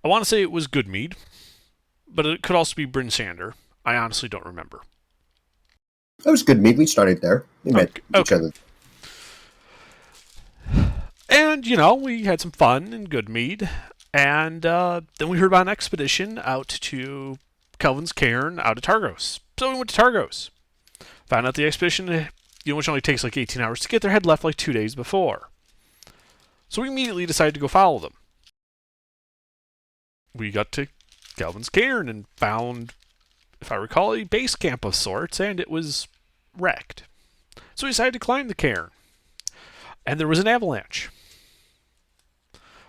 I want to say it was Goodmead, but it could also be Bryn Sander. I honestly don't remember. That was good meet. We started there. We met Okay. each Okay. other. And, we had some fun in Goodmead. And then we heard about an expedition out to Kelvin's Cairn out of Targos. So we went to Targos. Found out the expedition, which only takes like 18 hours to get there, had left like 2 days before. So we immediately decided to go follow them. We got to Kelvin's Cairn and found, if I recall, a base camp of sorts, and it was wrecked. So we decided to climb the cairn. And there was an avalanche.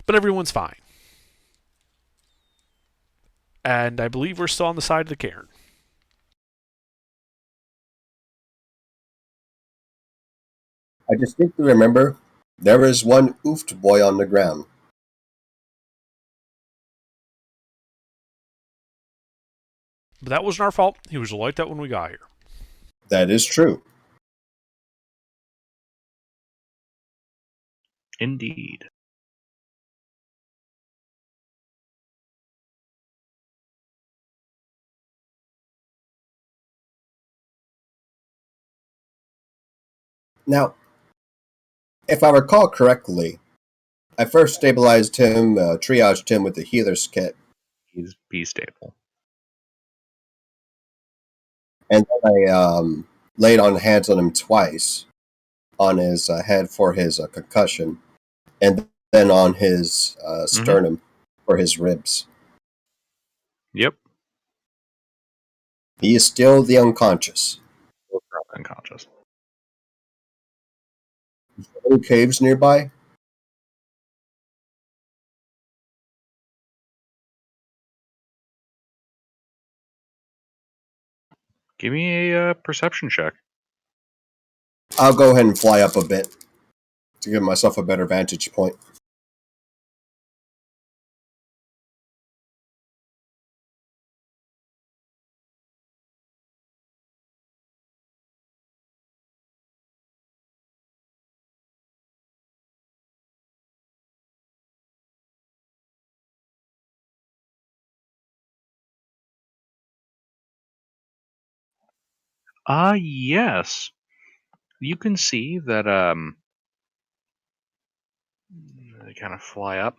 But everyone's fine. And I believe we're still on the side of the cairn. I distinctly remember there was one oofed boy on the ground. But that wasn't our fault. He was like that when we got here. That is true. Indeed. Now, if I recall correctly, I first stabilized him, triaged him with the healer's kit, He's B stable. and then I laid on hands on him twice on his head for his concussion, and then on his sternum for his ribs. Yep. He is still the unconscious. Unconscious. Any caves nearby? Give me a perception check. I'll go ahead and fly up a bit to give myself a better vantage point. Yes. You can see that they kind of fly up.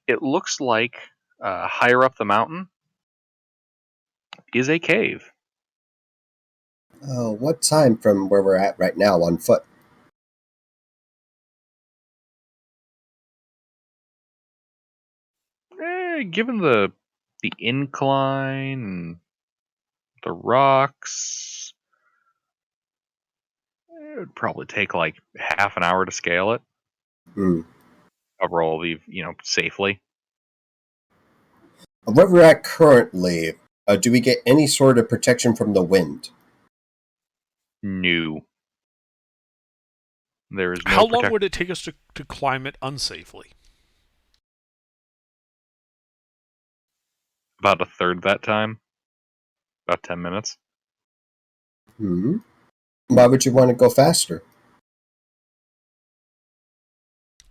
It looks like higher up the mountain is a cave. What time from where we're at right now on foot? Given the incline and the rocks, it would probably take like half an hour to scale it. Hmm. Cover all the safely. Where we're at currently, do we get any sort of protection from the wind? No. There is no How long would it take us to climb it unsafely? About a third that time. About 10 minutes. Hmm. Why would you want to go faster?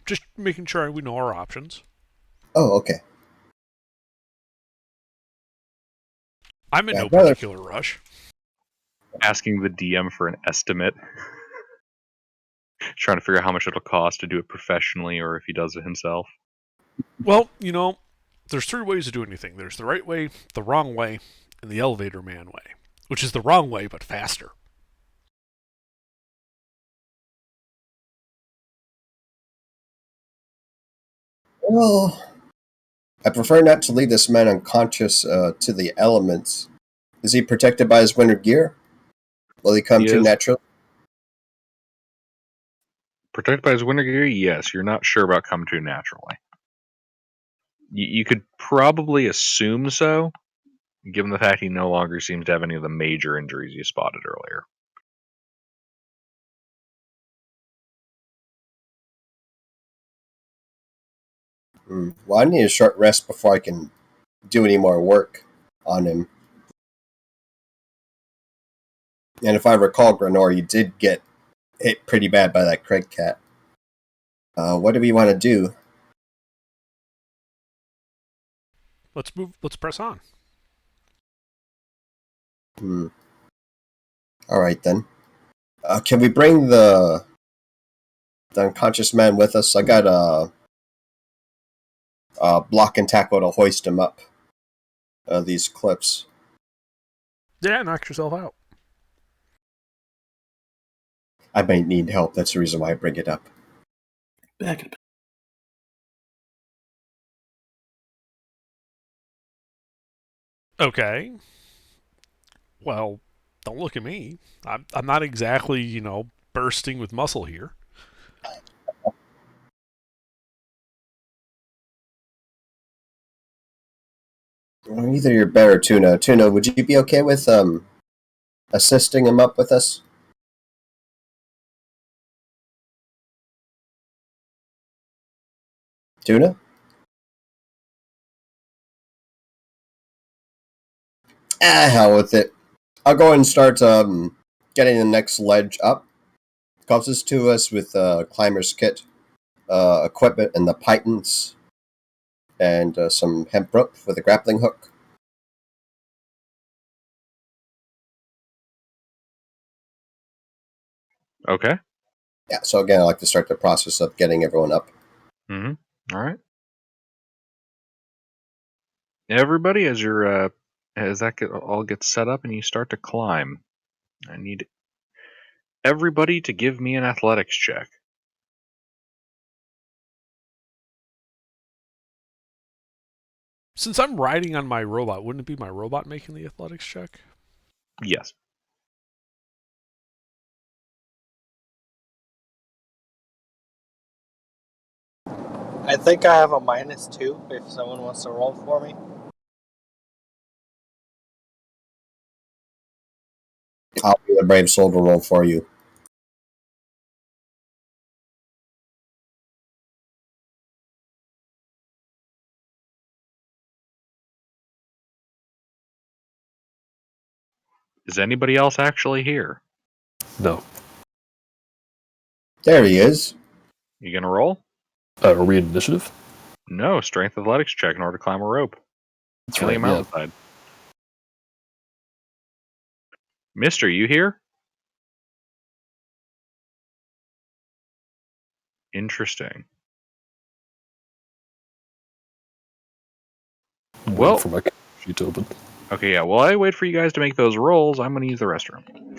Just making sure we know our options. Oh, okay. I'm in Yeah, no brother. particular rush. Asking the DM for an estimate. Trying to figure out how much it'll cost to do it professionally or if he does it himself. Well, there's three ways to do anything. There's the right way, the wrong way, and the elevator man way, which is the wrong way but faster. Well, I prefer not to leave this man unconscious to the elements. Is he protected by his winter gear? Will he come He to is. natural? Protected by his winter gear? Yes, you're not sure about come to naturally. You could probably assume so, given the fact he no longer seems to have any of the major injuries you spotted earlier. Well, I need a short rest before I can do any more work on him. And if I recall, Granor, you did get hit pretty bad by that Craig cat. What do we want to do? Let's move. Let's press on. Hmm. All right then. Can we bring the unconscious man with us? I got a block and tackle to hoist him up. These cliffs. Yeah, knock yourself out. I might need help. That's the reason why I bring it up. Back up. Okay. Well, don't look at me. I'm not exactly, bursting with muscle here. Well, either you're better, Tuna. Tuna, would you be okay with assisting him up with us? Tuna? Hell with it. I'll go and start getting the next ledge up. Comes to us with climber's kit, equipment, and the pythons, and some hemp rope with a grappling hook. Okay. Yeah, so again, I like to start the process of getting everyone up. Mm-hmm. All right. Everybody, as all gets set up and you start to climb, I need everybody to give me an athletics check. Since I'm riding on my robot, wouldn't it be my robot making the athletics check? Yes. I think I have a -2 if someone wants to roll for me. I'll be the brave soul to roll for you. Is anybody else actually here? No. There he is. You gonna roll? Are we in initiative? No, strength athletics check in order to climb a rope. That's Killing right, a yeah. mountainside. Mister, you here? Interesting. I'm Well- waiting for my sheet to open. Okay, yeah. While I wait for you guys to make those rolls, I'm gonna use the restroom.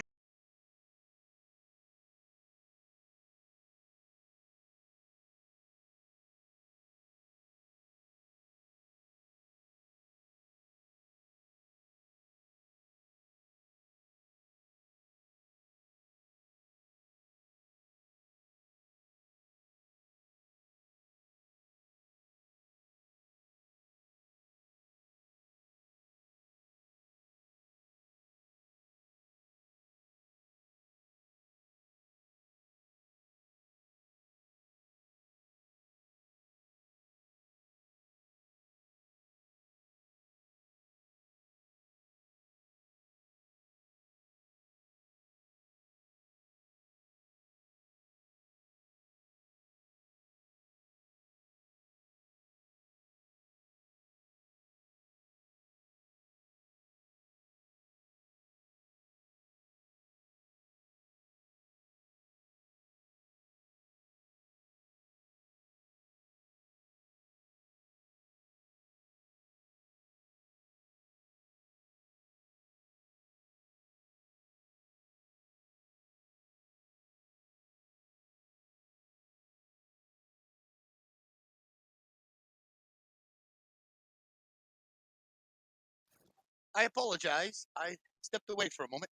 I apologize. I stepped away for a moment.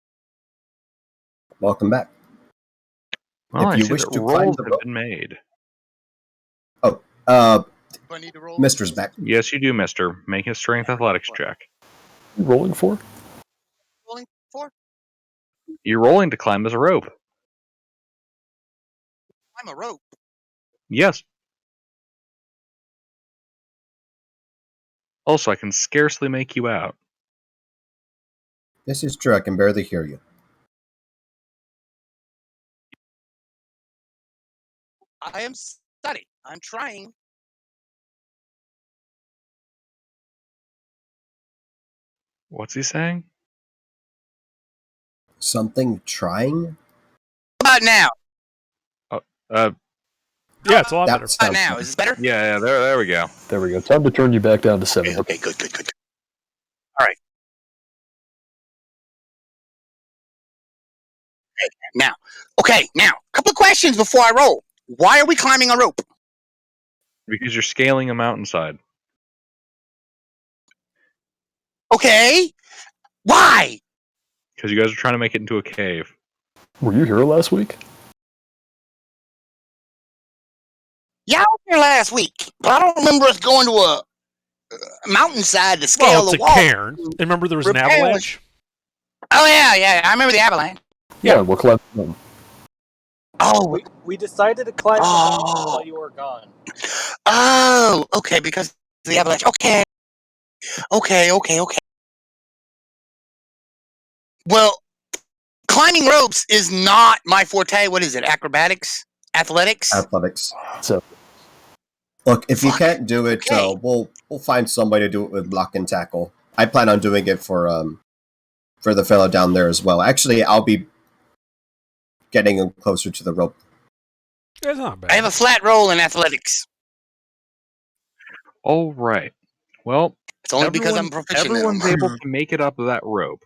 Welcome back. Well, If I you see wish that to climb rolls the have rope, been made. oh, Do I need to roll? Mister's back. Yes, you do, Mister. Make a strength athletics check. What are you rolling for? Rolling for? You're rolling to climb as a rope. I'm a rope. Yes. Also, I can scarcely make you out. This is true. I can barely hear you. I am studying. I'm trying. What's he saying? Something trying? How about now? Yeah, it's a lot That better. How about sounds now? better. Is this better? Yeah, there we go. There we go. Time to turn you back down to 7. Okay, good. Now, a couple of questions before I roll. Why are we climbing a rope? Because you're scaling a mountainside. Okay. Why? Because you guys are trying to make it into a cave. Were you here last week? Yeah, I was here last week, but I don't remember us going to a mountainside to scale Well, it's the a wall. cairn. And remember there was an Repel- avalanche? Oh yeah, I remember the avalanche. Yeah, we're climbing the mountain. Oh, We decided to climb the mountain Oh. while you were gone. Okay, because of the avalanche. Okay. Well, climbing ropes is not my forte. What is it? Acrobatics? Athletics? Athletics. So, Look, if you Fuck. can't do it, Okay. we'll find somebody to do it with block and tackle. I plan on doing it for the fellow down there as well. Actually, I'll be getting him closer to the rope. It's not bad. I have a flat roll in athletics. All right. Well, It's only because I'm proficient in everyone's them. able to make it up that rope.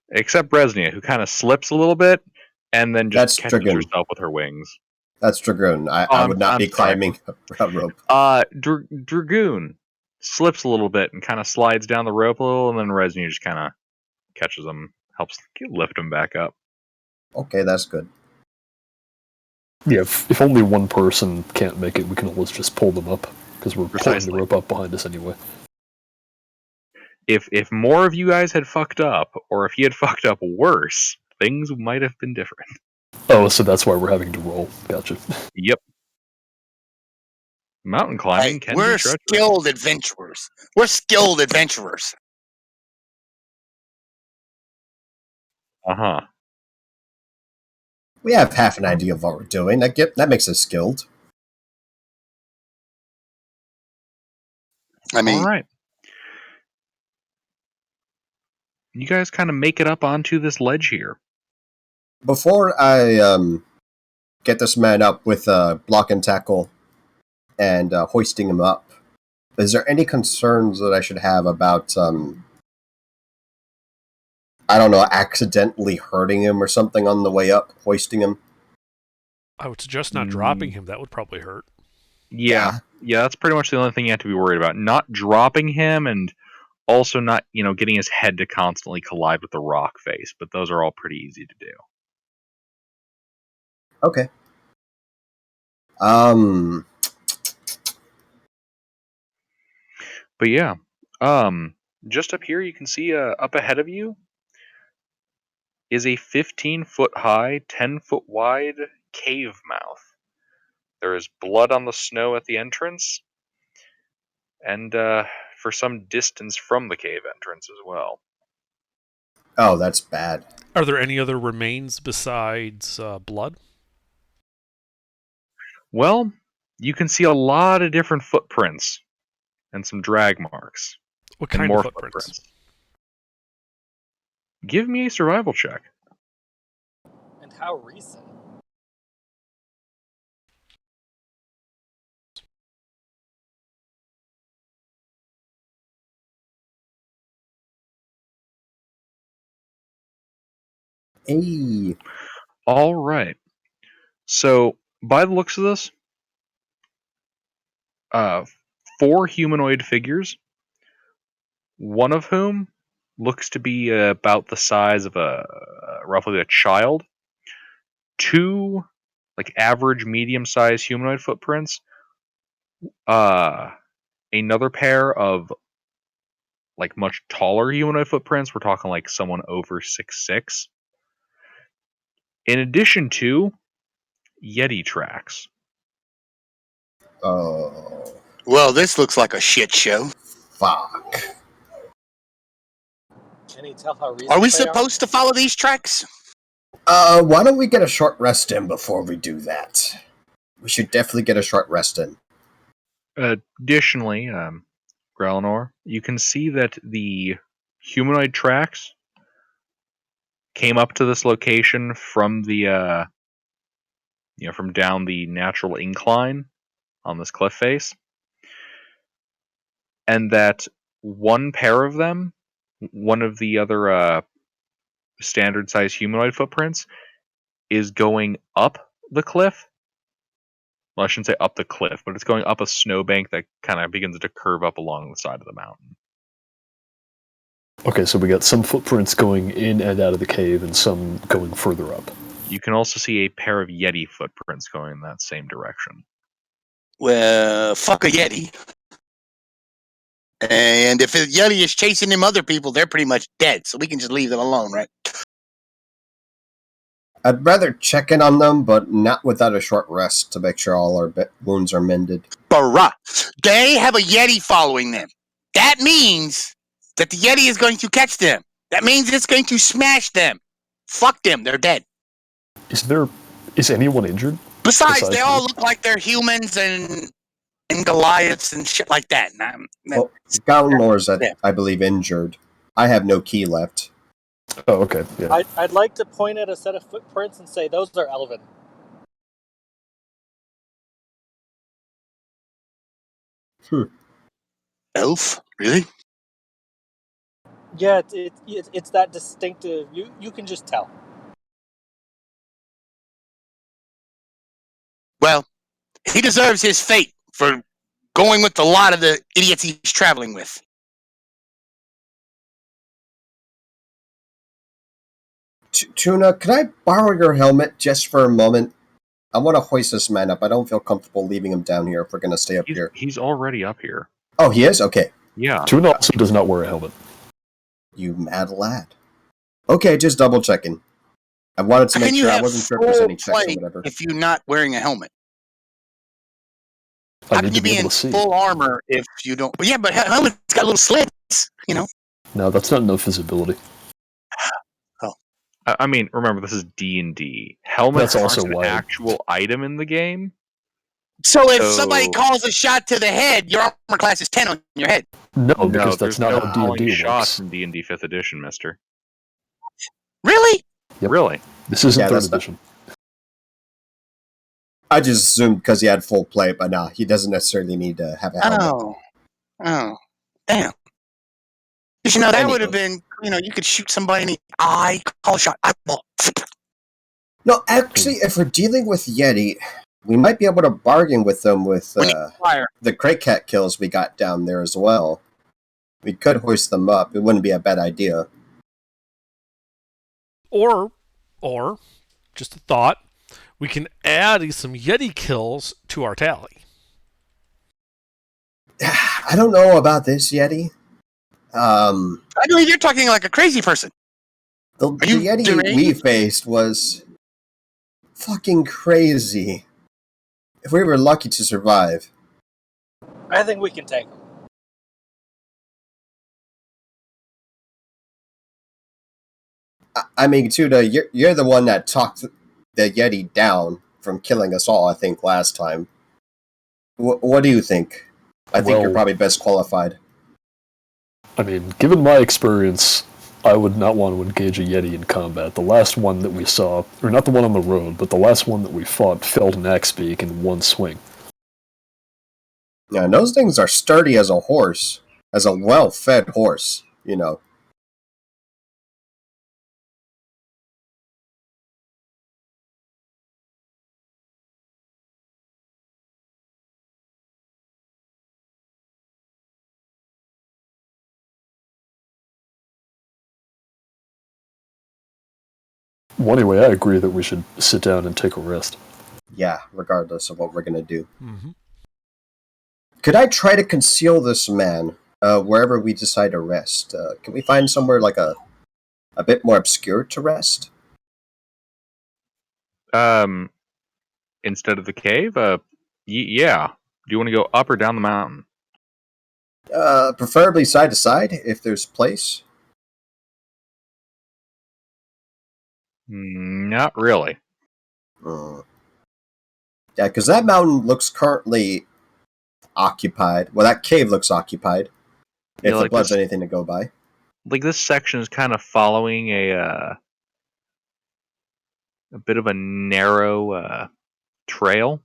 Except Bresnia, who kind of slips a little bit and then just That's catches Dragoon. herself with her wings. That's Dragoon. I would not be climbing a rope. Dragoon slips a little bit and kind of slides down the rope a little, and then Resnia just kind of catches him, helps lift him back up. Okay, that's good. yeah, if only one person can't make it, we can always just pull them up, because we're pulling Precisely. the rope up behind us anyway. If more of you guys had fucked up, or if he had fucked up worse, things might have been different. Oh, so that's why we're having to roll. Gotcha. Yep. Mountain climbing Hey, can we're be treacherous. skilled adventurers. We're skilled adventurers. Uh-huh. We have half an idea of what we're doing. That makes us skilled. I mean, All right. You guys kind of make it up onto this ledge here. Before I get this man up with block and tackle and hoisting him up, is there any concerns that I should have about I don't know, accidentally hurting him or something on the way up, hoisting him? I would suggest not dropping him. That would probably hurt. Yeah, that's pretty much the only thing you have to be worried about. Not dropping him, and also not, getting his head to constantly collide with the rock face. But those are all pretty easy to do. Okay. But yeah, just up here you can see up ahead of you is a 15-foot high, 10-foot wide cave mouth. There is blood on the snow at the entrance, and for some distance from the cave entrance as well. Oh, that's bad. Are there any other remains besides blood? Well, you can see a lot of different footprints and some drag marks. What And kind more of footprints? Give me a survival check. And how recent? Hey. All right. So, by the looks of this, 4 humanoid figures, one of whom looks to be about the size of roughly a child. 2 average medium-sized humanoid footprints. Another pair of much taller humanoid footprints. We're talking someone over 6'6". In addition to Yeti tracks. Oh, well, this looks like a shit show. fuck. Can you tell how recent Are we they supposed to follow these tracks? Why don't we get a short rest in before we do that? We should definitely get a short rest in. Additionally, Grelnor, you can see that the humanoid tracks came up to this location from the from down the natural incline on this cliff face, and that one pair of them, one of the other standard size humanoid footprints, is going up the cliff. Well, I shouldn't say up the cliff, but it's going up a snowbank that kind of begins to curve up along the side of the mountain. Okay, so we got some footprints going in and out of the cave and some going further up. You can also see a pair of Yeti footprints going in that same direction. Well, fuck a Yeti. And if a Yeti is chasing them other people, they're pretty much dead, so we can just leave them alone, right? I'd rather check in on them, but not without a short rest to make sure all our wounds are mended. Barra. They have a Yeti following them. That means that the Yeti is going to catch them. That means it's going to smash them. Fuck them. They're dead. Is anyone injured? Besides, they all me? look like they're humans and Goliaths and shit like that. Well, Galnor's, I believe, injured. I have no key left. Oh, okay. Yeah. I'd like to point at a set of footprints and say those are elven. Elf? Really? Yeah, it's that distinctive. You can just tell. Well, he deserves his fate for going with a lot of the idiots he's traveling with. Tuna, can I borrow your helmet just for a moment? I want to hoist this man up. I don't feel comfortable leaving him down here if we're going to stay up here. He's already up here. Oh, he is? Okay. Yeah. Tuna also does not wear a helmet. You mad lad. Okay, just double checking. I wanted to make sure. I wasn't sure if there's any checks or whatever. If you're not wearing a helmet. I How need can to you be be able in to see. full armor if you don't? Well, yeah, but helmet's got little slits, you know. No, that's not enough visibility. I mean, remember, this is D&D. Helmets That's also aren't an why- actual item in the game. So if somebody calls a shot to the head, your armor class is 10 on your head. No, because there's that's not no how calling D&D shots works. in D&D 5th edition, mister. Really? Yep. Really? This isn't Yeah, 3rd that's edition. I just assumed because he had full plate, but no, he doesn't necessarily need to have a helmet. Oh, damn. You know, that Anywho. would have been, you could shoot somebody in the eye, call a shot, eyeball. No, actually, if we're dealing with Yeti, we might be able to bargain with them with Fire. the crate cat kills we got down there as well. We could hoist them up. It wouldn't be a bad idea. Or, just a thought, we can add some Yeti kills to our tally. I don't know about this Yeti. I believe you're talking like a crazy person. The you Yeti deranged? we faced was fucking crazy. If we were lucky to survive. I think we can take them. I mean, Tuda, you're the one that talked the Yeti down from killing us all, I think, last time. What do you think? I think you're probably best qualified. I mean, given my experience, I would not want to engage a Yeti in combat. The last one that we saw, or not the one on the road, but the last one that we fought felled an axe beak in one swing. Yeah, and those things are sturdy as a horse. As a well-fed horse, Well, anyway, I agree that we should sit down and take a rest. Yeah, regardless of what we're going to do. Mm-hmm. Could I try to conceal this man wherever we decide to rest? Can we find somewhere like a bit more obscure to rest? Instead of the cave? Yeah. Do you want to go up or down the mountain? Preferably side to side, if there's place. Not really. Yeah, because that mountain looks currently occupied. Well, that cave looks occupied. If like it was this- anything to go by. like this section is kind of following a bit of a narrow trail,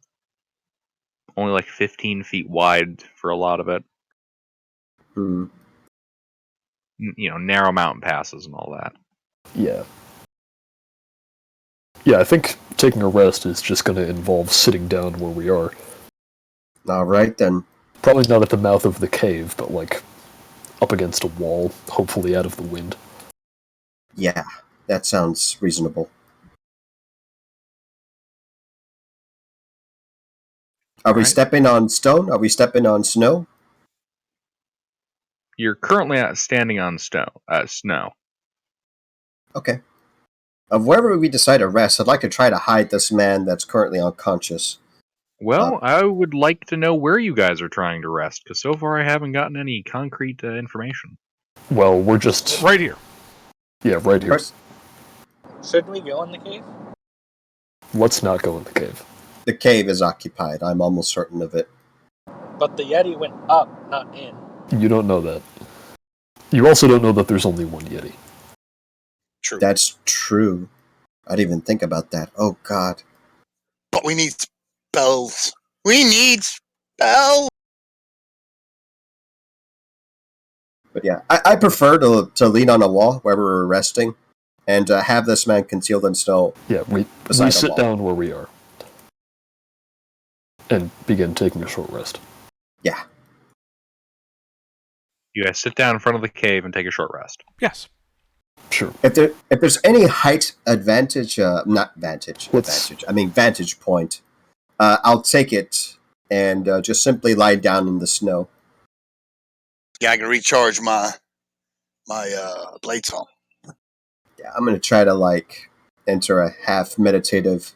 only like 15 feet wide for a lot of it. Hmm. Narrow mountain passes and all that. Yeah. Yeah, I think taking a rest is just going to involve sitting down where we are. All right, then. Probably not at the mouth of the cave, but like up against a wall, hopefully out of the wind. Yeah, that sounds reasonable. Are we Alright. stepping on stone? Are we stepping on snow? You're currently standing on snow. Okay. Of wherever we decide to rest, I'd like to try to hide this man that's currently unconscious. Well, I would like to know where you guys are trying to rest, because so far I haven't gotten any concrete information. Well, we're just... Right here. Yeah, right here. First, Shouldn't we go in the cave? Let's not go in the cave. the cave is occupied. I'm almost certain of it. But the Yeti went up, not in. You don't know that. You also don't know that there's only one Yeti. True. That's true. I didn't even think about that. Oh, God. But we need spells. We need spells. But yeah, I prefer to lean on a wall wherever we're resting and have this man concealed in snow. Yeah, we Beside a sit wall. down where we are. And begin taking a short rest. Yeah. You guys sit down in front of the cave and take a short rest. Yes. Sure. If there's any height advantage, vantage point, I'll take it and just simply lie down in the snow. Yeah, I can recharge my blade song. Yeah, I'm gonna try to enter a half meditative,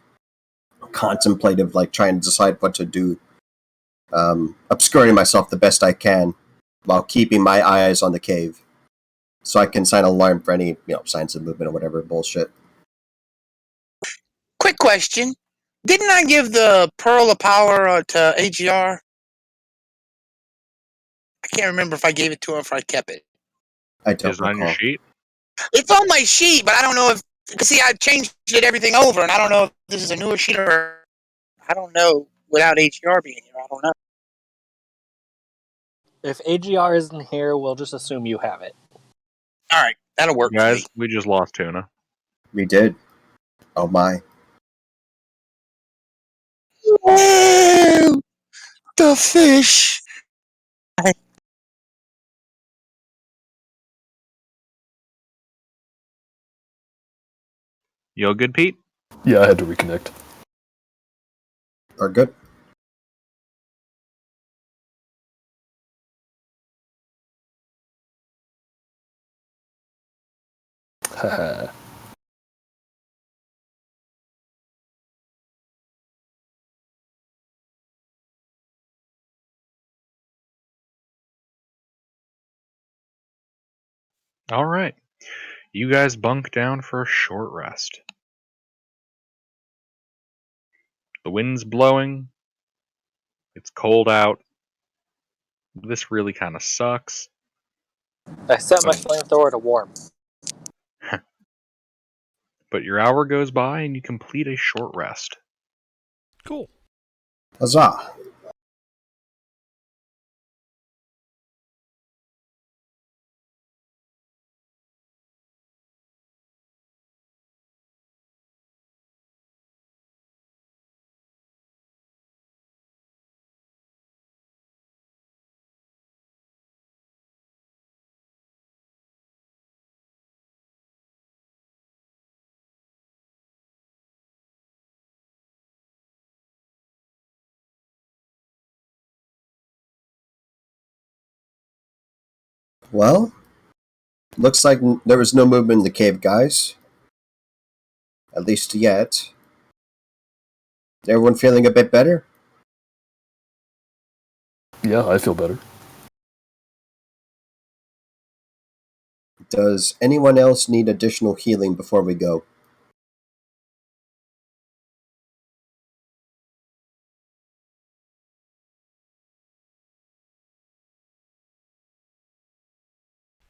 contemplative, trying to decide what to do, obscuring myself the best I can while keeping my eyes on the cave, so I can sign alarm for any signs of movement or whatever bullshit. Quick question. Didn't I give the Pearl of Power to AGR? I can't remember if I gave it to him or if I kept it. I don't Is it on your recall. sheet? It's on my sheet, but I don't know if... See, I changed everything over, and I don't know if this is a newer sheet or... I don't know without AGR being here. I don't know. If AGR isn't here, we'll just assume you have it. All right, that'll work for Guys, me. we just lost Tuna. We did. Oh my. Whoa! The fish! You all good, Pete? Yeah, I had to reconnect. Are good. Haha. Alright. You guys bunk down for a short rest. The wind's blowing. It's cold out. This really kind of sucks. I set my flamethrower to warm. But your hour goes by and you complete a short rest. Cool. Huzzah. Well, looks like there was no movement in the cave, guys. At least yet. Everyone feeling a bit better? Yeah, I feel better. Does anyone else need additional healing before we go?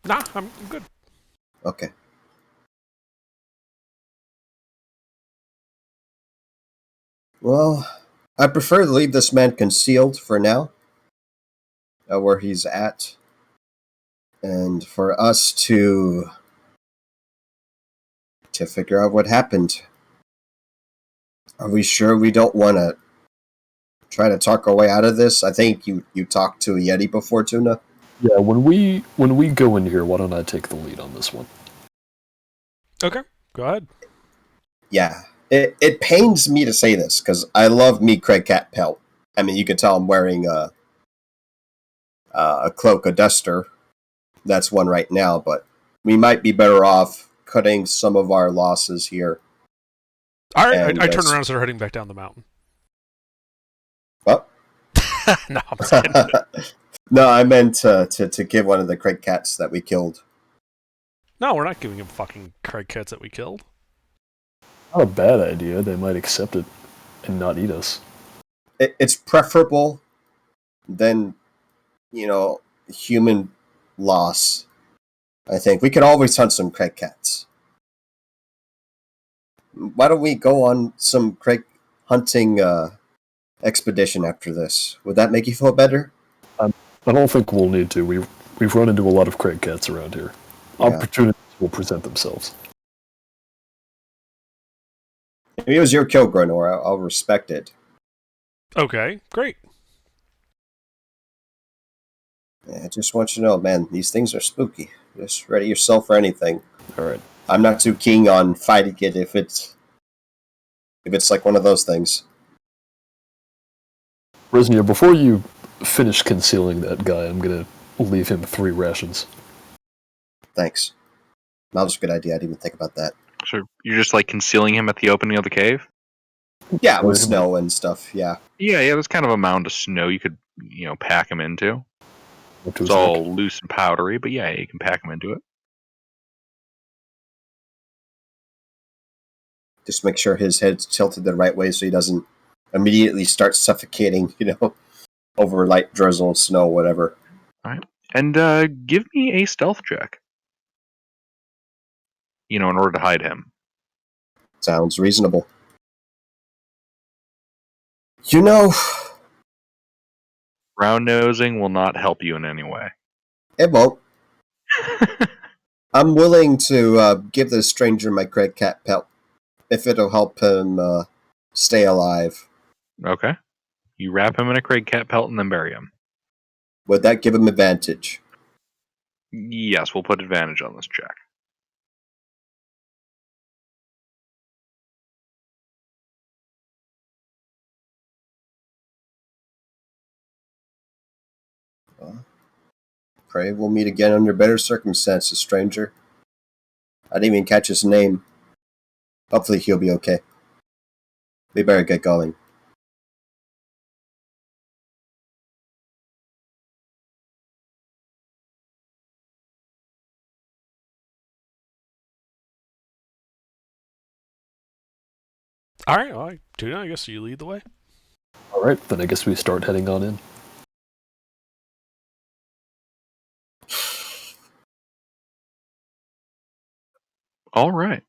Nah, I'm good. Okay. Well, I prefer to leave this man concealed for now, where he's at, and for us to figure out what happened. Are we sure we don't want to try to talk our way out of this? I think you talked to a Yeti before, Tuna. Yeah, when we go in here, why don't I take the lead on this one? Okay, go ahead. Yeah. It pains me to say this because I love me Craig Cat pelt. I mean, you can tell I'm wearing a cloak, a duster. That's one right now, but we might be better off cutting some of our losses here. All right, And I turn around and start heading back down the mountain. Well, No, I'm just kidding. no, I meant to give one of the Craig Cats that we killed. No, we're not giving him fucking Craig Cats that we killed. Not a bad idea. They might accept it and not eat us. It's preferable than, human loss. I think we could always hunt some Craig Cats. Why don't we go on some Craig hunting expedition after this? Would that make you feel better? I don't think we'll need to. We've run into a lot of Craig Cats around here. Yeah. Opportunities will present themselves. If it was your kill, Gronor, I'll respect it. Okay, great. Yeah, I just want you to know, man, these things are spooky. Just ready yourself for anything. All right. I'm not too keen on fighting it if it's like one of those things. Resnia, before you finish concealing that guy, I'm gonna leave him 3 rations. Thanks. That was a good idea. I didn't even think about that. So you're just like concealing him at the opening of the cave? Yeah, with snow and stuff. Yeah. Yeah, there's kind of a mound of snow you could, pack him into. Up to It's his all neck. loose and powdery, but yeah, you can pack him into it. Just make sure his head's tilted the right way so he doesn't immediately start suffocating, over light drizzle, snow, whatever. All right. And give me a stealth check. In order to hide him. Sounds reasonable. You know, Round nosing will not help you in any way. it won't. I'm willing to give this stranger my Craig Cat pelt if it'll help him stay alive. Okay. You wrap him in a Craig Cat pelt and then bury him. Would that give him advantage? Yes, we'll put advantage on this check. Pray we'll meet again under better circumstances, stranger. I didn't even catch his name. Hopefully he'll be okay. We better get going. All right, well, Tuna, I guess you lead the way. All right, then I guess we start heading on in. All right.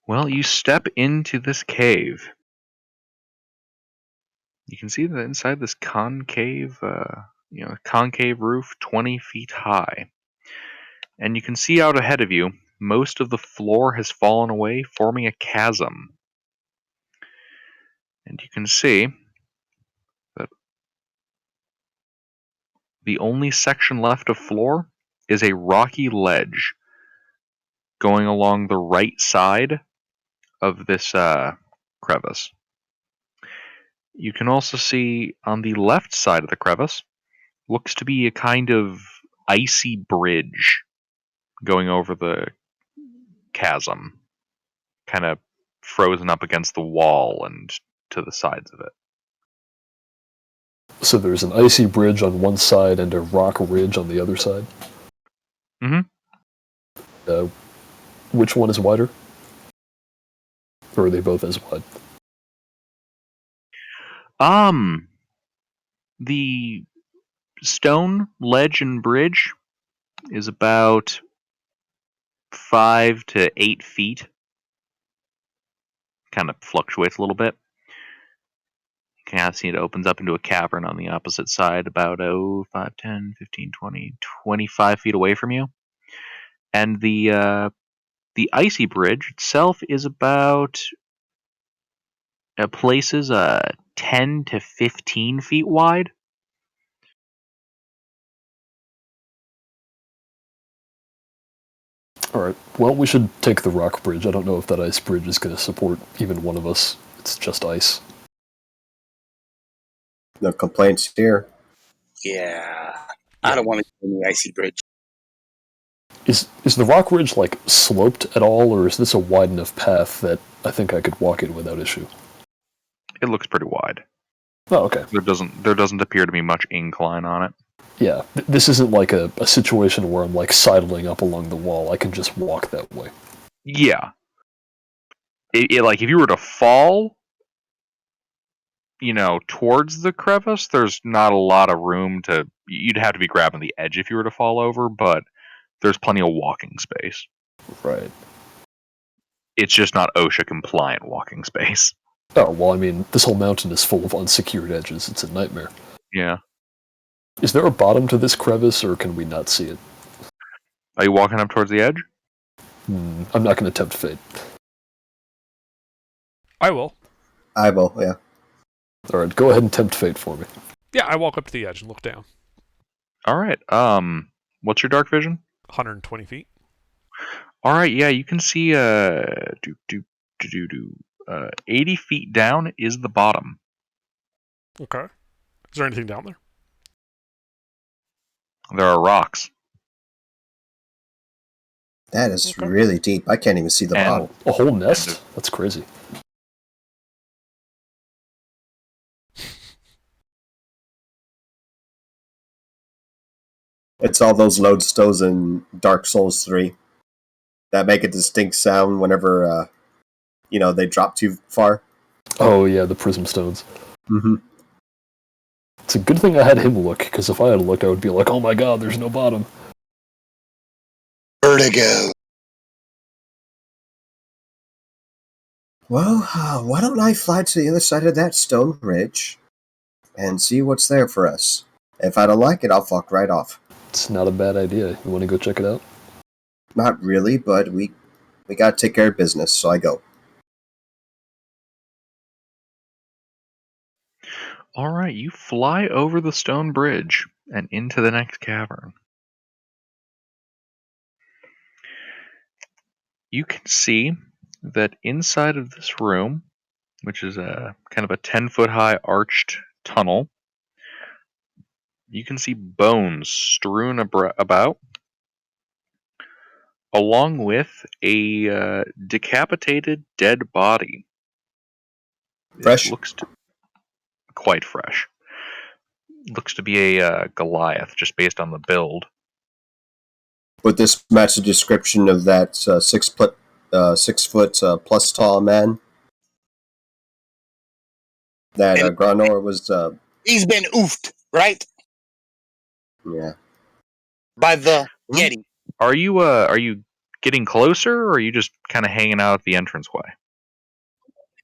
Well, you step into this cave. You can see that inside this concave, concave roof, 20 feet high. And you can see out ahead of you, most of the floor has fallen away, forming a chasm. And you can see that the only section left of floor is a rocky ledge going along the right side of this crevice. You can also see on the left side of the crevice looks to be a kind of icy bridge going over the chasm, kind of frozen up against the wall and to the sides of it. So there's an icy bridge on one side and a rock ridge on the other side? Mm-hmm. Which one is wider? Or are they both as wide? The stone ledge and bridge is about 5 to 8 feet. Kind of fluctuates a little bit. You can see it opens up into a cavern on the opposite side, about 5, 10, 15, 20, 25 feet away from you. And the icy bridge itself is about places 10 to 15 feet wide. Alright, well, we should take the rock bridge. I don't know if that ice bridge is going to support even one of us. It's just ice. No complaints here. Yeah. I don't want to go on the icy bridge. Is the rock ridge, like, sloped at all, or is this a wide enough path that I think I could walk it without issue? It looks pretty wide. Oh, okay. There doesn't appear to be much incline on it. Yeah, this isn't like a situation where I'm, like, sidling up along the wall. I can just walk that way. Yeah. Like, if you were to fall, towards the crevice, there's not a lot of room to... You'd have to be grabbing the edge if you were to fall over, but there's plenty of walking space. Right. It's just not OSHA-compliant walking space. Oh, well, I mean, this whole mountain is full of unsecured edges. It's a nightmare. Yeah. Is there a bottom to this crevice, or can we not see it? Are you walking up towards the edge? I'm not going to tempt fate. I will. I will, yeah. Alright, go ahead and tempt fate for me. Yeah, I walk up to the edge and look down. Alright, what's your dark vision? 120 feet. Alright, yeah, you can see 80 feet down is the bottom. Okay. Is there anything down there? There are rocks. That is really deep. I can't even see the bottom. A whole nest? That's crazy. It's all those lodestones in Dark Souls 3 that make a distinct sound whenever, they drop too far. Oh, yeah, the prism stones. Mm-hmm. It's a good thing I had him look, because if I had looked, I would be like, oh my god, there's no bottom. Vertigo. Well, why don't I fly to the other side of that stone ridge and see what's there for us? If I don't like it, I'll fuck right off. It's not a bad idea. You want to go check it out? Not really, but we gotta take care of business, so I go. Alright, you fly over the stone bridge and into the next cavern. You can see that inside of this room, which is a kind of a 10-foot high arched tunnel, you can see bones strewn about, along with a decapitated dead body. Fresh? It looks quite fresh. Looks to be a Goliath, just based on the build. Would this match the description of that 6 foot plus tall man that Granor was? He's been oofed, right? Yeah. By the Yeti. Are you getting closer, or are you just kind of hanging out at the entranceway?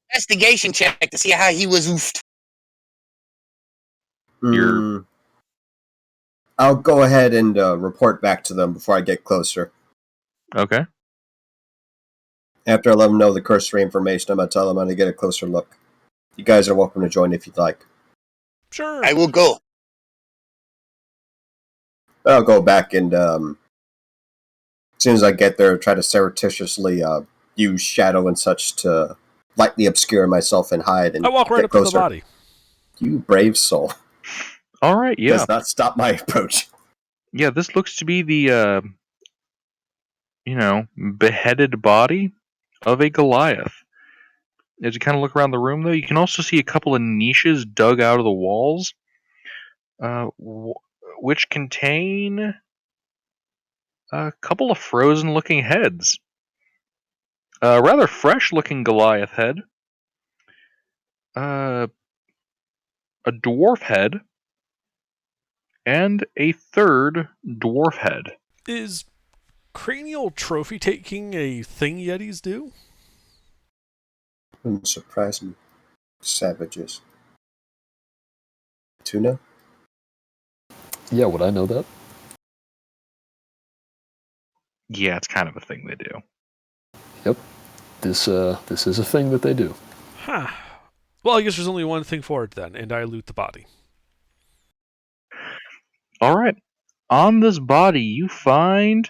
Investigation check to see how he was oofed. I'll go ahead and report back to them before I get closer. Okay. After I let them know the cursory information, I'm going to tell them I'm going to get a closer look. You guys are welcome to join if you'd like. Sure. I will go. I'll go back and, as soon as I get there, try to surreptitiously use shadow and such to lightly obscure myself and hide. And I walk right up to the body. You brave soul. All right, yeah. Does not stop my approach. Yeah, this looks to be the, beheaded body of a Goliath. As you kind of look around the room, though, you can also see a couple of niches dug out of the walls, which contain a couple of frozen-looking heads. A rather fresh-looking Goliath head, a dwarf head, and a third dwarf head. Is cranial trophy taking a thing Yetis do? Wouldn't surprise me. Savages. Tuna? Yeah, would I know that? Yeah, it's kind of a thing they do. Yep. This is a thing that they do. Huh. Well, I guess there's only one thing for it then, and I loot the body. All right. On this body, you find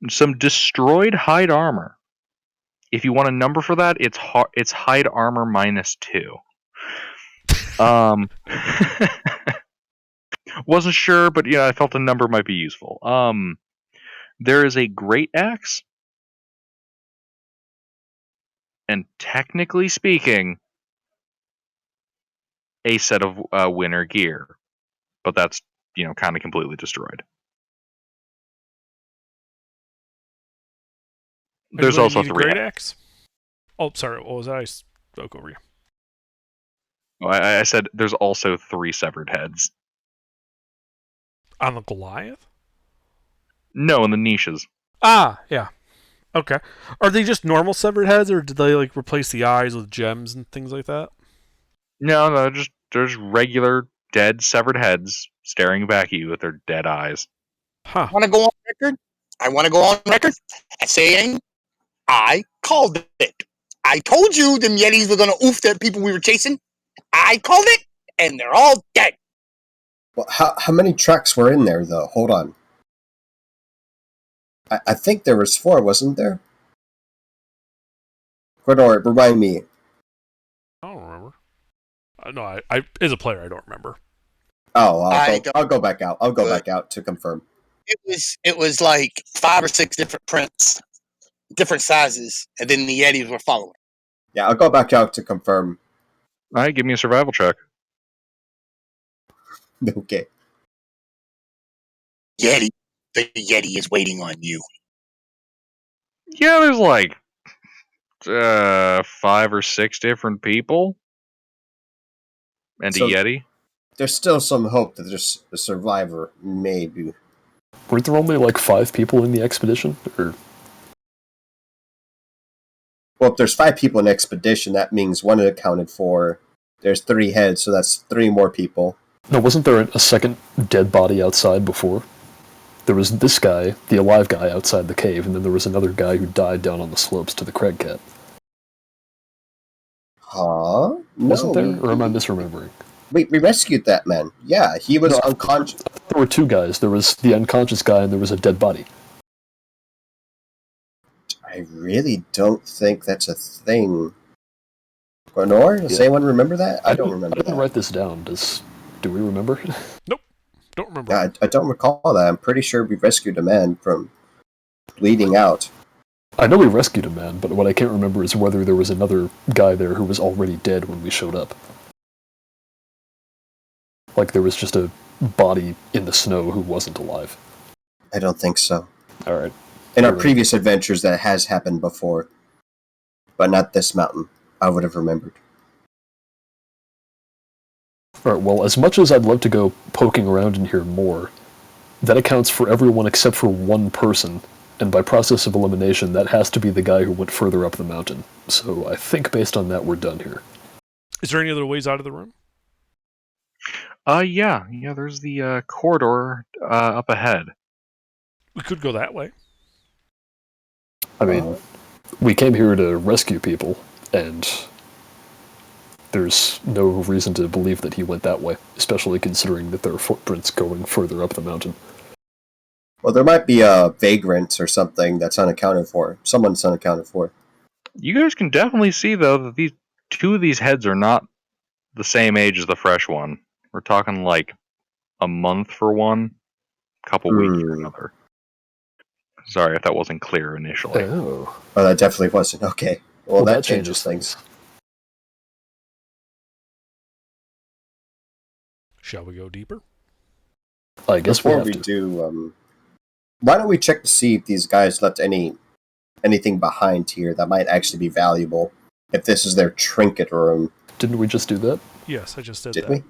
some destroyed hide armor. If you want a number for that, it's hide armor -2. Wasn't sure, but yeah, I felt a number might be useful. There is a great axe, and technically speaking, a set of winter gear, but that's kind of completely destroyed. There's Anybody also need a 3. great axe? Oh, sorry. What was that? I spoke over you. I said there's also 3 severed heads. On the Goliath? No, in the niches. Ah, yeah. Okay. Are they just normal severed heads, or did they like replace the eyes with gems and things like that? No, just there's regular dead severed heads staring back at you with their dead eyes. Huh. Want to go on record? I want to go on record as saying I called it. I told you them Yetis were going to oof the people we were chasing. I called it, and they're all dead. Well, how many tracks were in there, though? Hold on. I think there was 4, wasn't there? Gordor, remind me. I don't remember. No, I as a player, I don't remember. Oh, I'll go back out. I'll go back out to confirm. It was like 5 or 6 different prints, different sizes, and then the Yetis were following. Yeah, I'll go back out to confirm. All right, give me a survival check. Okay. Yeti, the Yeti is waiting on you. Yeah, there's like 5 or 6 different people, and So- a Yeti. There's still some hope that there's a survivor, maybe. Weren't there only like 5 people in the expedition? Or Well, if there's 5 people in expedition, that means 1 accounted for. There's 3 heads, so that's 3 more people. no, wasn't there a second dead body outside before? There was this guy, the alive guy, outside the cave, and then there was another guy who died down on the slopes to the Craig Cat. Huh? Wasn't No, there? Or am I misremembering? we rescued that man. Yeah, he was unconscious. There were 2 guys. There was the unconscious guy and there was a dead body. I really don't think that's a thing. Gwenor, does anyone remember that? I don't remember I didn't that. write this down. Do we remember? Don't remember. Yeah, I don't recall that. I'm pretty sure we rescued a man from bleeding out. I know we rescued a man, but what I can't remember is whether there was another guy there who was already dead when we showed up. Like there was just a body in the snow who wasn't alive. I don't think so. Alright. In our Alright. previous adventures, that has happened before. But not this mountain. I would have remembered. Alright, well, as much as I'd love to go poking around in here more, that accounts for everyone except for 1 person, and by process of elimination, that has to be the guy who went further up the mountain. So I think based on that, we're done here. Is there any other ways out of the room? Yeah, there's the corridor up ahead. We could go that way. I mean, we came here to rescue people, and there's no reason to believe that he went that way, especially considering that there are footprints going further up the mountain. Well, there might be a vagrant or something that's unaccounted for. Someone's unaccounted for. You guys can definitely see though that these 2 of these heads are not the same age as the fresh one. We're talking like a month for one, couple weeks for another. Sorry if that wasn't clear initially. Oh, Oh, that definitely wasn't. Okay. Well, that changes things. Shall we go deeper? I guess Before we we have to. do, why don't we check to see if these guys left anything behind here that might actually be valuable? If this is their trinket room. Didn't we just do that? Yes, I just did Did that. we?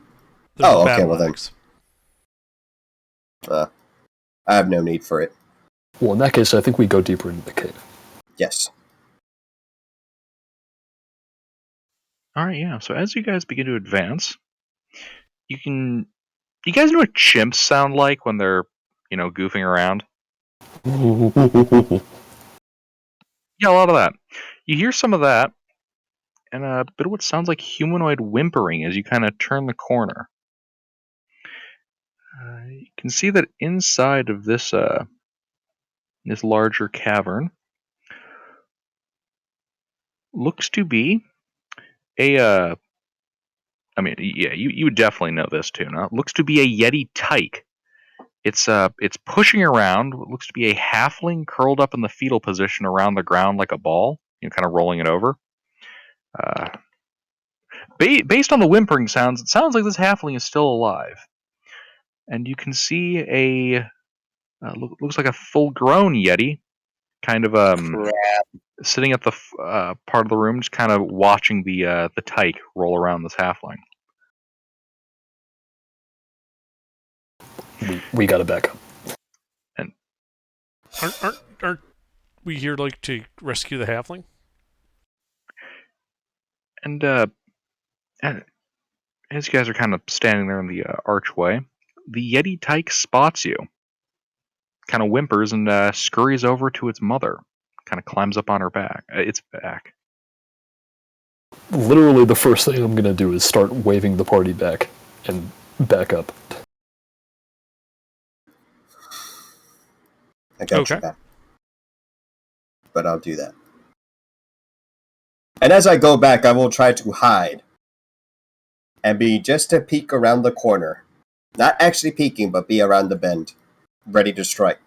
There's a Oh, okay, battle well then. axe. I have no need for it. Well, in that case, I think we go deeper into the cave. Yes. All right, yeah. So as you guys begin to advance, you guys know what chimps sound like when they're, goofing around? Yeah, a lot of that. You hear some of that, and a bit of what sounds like humanoid whimpering as you kind of turn the corner. You can see that inside of this larger cavern looks to be a. I mean, yeah, you would definitely know this too. Now, looks to be a Yeti tyke. It's pushing around what looks to be a halfling curled up in the fetal position around the ground like a ball, kind of rolling it over. Based on the whimpering sounds, it sounds like this halfling is still alive. And you can see looks like a full-grown Yeti, kind of Crap. sitting at the part of the room, just kind of watching the tyke roll around this halfling. We gotta back up. And Aren't we here to rescue the halfling? and as you guys are kind of standing there in the archway, the Yeti tyke spots you, kind of whimpers and scurries over to its mother, kind of climbs up on her back, its back. Literally, the first thing I'm gonna do is start waving the party back and back up. I got Okay. your back. But I'll do that. And as I go back, I will try to hide. And be just a peek around the corner. Not actually peeking, but be around the bend. Ready to strike.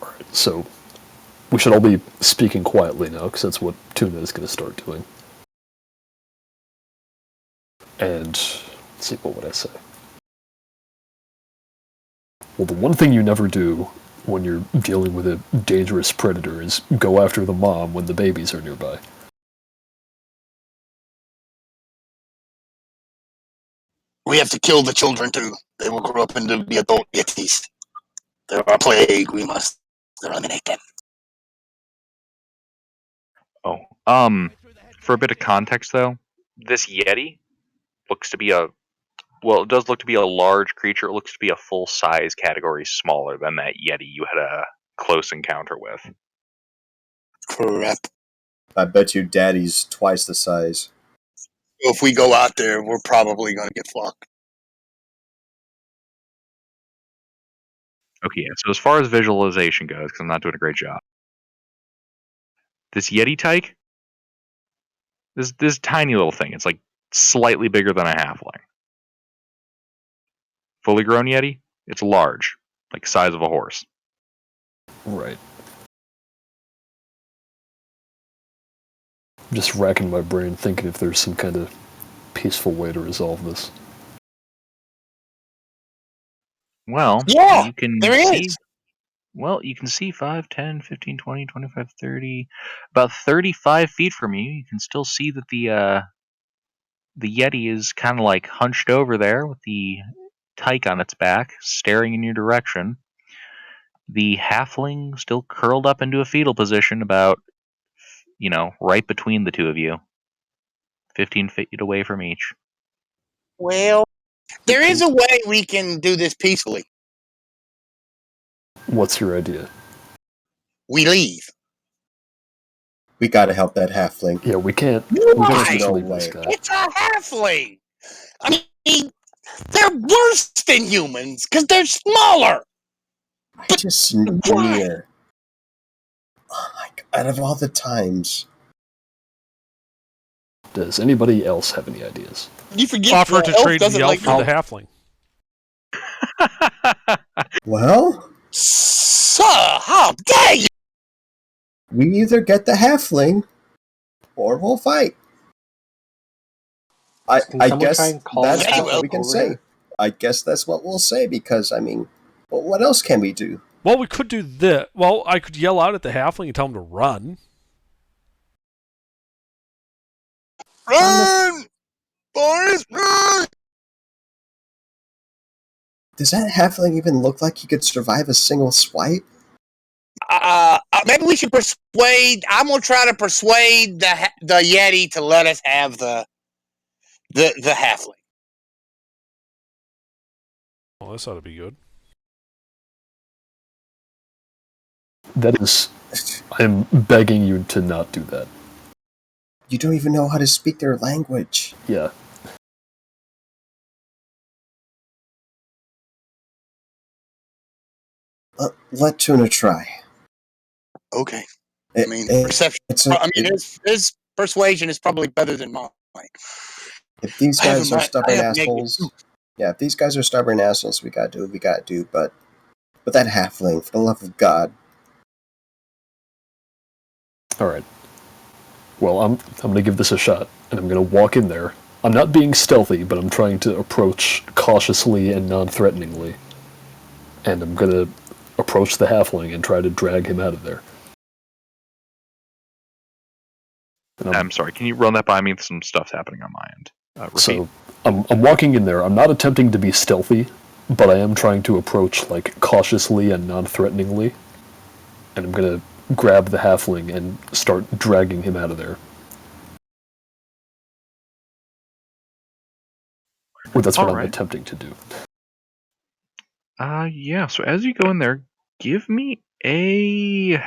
Alright, so we should all be speaking quietly now, because that's what Tuna is going to start doing. And, let's see, what would I say? Well, the one thing you never do when you're dealing with a dangerous predator is go after the mom when the babies are nearby. We have to kill the children too. They will grow up into the adult Yetis. They're our plague. We must eliminate them. Oh, for a bit of context though, this Yeti looks to be it does look to be a large creature. It looks to be a full-size category smaller than that Yeti you had a close encounter with. Crap. I bet you daddy's twice the size. If we go out there, we're probably going to get fucked. Okay, yeah, so as far as visualization goes, because I'm not doing a great job, this Yeti tyke, this tiny little thing, it's like slightly bigger than a halfling. Fully grown Yeti, it's large, like size of a horse. Right. I'm just racking my brain thinking if there's some kind of peaceful way to resolve this. Well, Yeah, you can there see. is. Well, you can see 5, 10, 15, 20, 25, 30, about 35 feet from you. You can still see that the Yeti is kind of like hunched over there with the tyke on its back, staring in your direction. The halfling still curled up into a fetal position, about, right between the two of you, 15 feet away from each. Well, there is a way we can do this peacefully. What's your idea? We leave. We gotta help that halfling. Yeah, we can't Why? just No leave this way. guy. It's a halfling. I mean, they're worse than humans because they're smaller. I just sneer. Oh my god, out of all the times. Does anybody else have any ideas? You forget Offer the to elf trade doesn't the elf like for the halfling. Well, Sir, how dare you? we either get the halfling or we'll fight. Can I someone guess try and call that's Very what well. we can over say. here? I guess that's what we'll say because, I mean, well, what else can we do? Well, we could do this. Well, I could yell out at the halfling and tell him to run. Run, boys, run! Does that halfling even look like he could survive a single swipe? Maybe we should persuade. I'm gonna try to persuade the Yeti to let us have the halfling. Well, this ought to be good. That is, I'm begging you to not do that. You don't even know how to speak their language. Yeah. Let Tuna try. Okay. I mean, perception. His persuasion is probably better than mine. If these guys are stubborn I have -2. assholes, yeah, if these guys are stubborn assholes, we gotta do what we gotta do. But that halfling, for the love of God. All right. Well, I'm gonna give this a shot, and I'm gonna walk in there. I'm not being stealthy, but I'm trying to approach cautiously and non-threateningly. And I'm gonna approach the halfling and try to drag him out of there. I'm sorry, can you run that by me? Some stuff's happening on my end. Repeat. So I'm walking in there. I'm not attempting to be stealthy, but I am trying to approach like cautiously and non-threateningly. And I'm gonna grab the halfling and start dragging him out of there. Or that's what I'm attempting to do. Yeah, so as you go in there, give me a...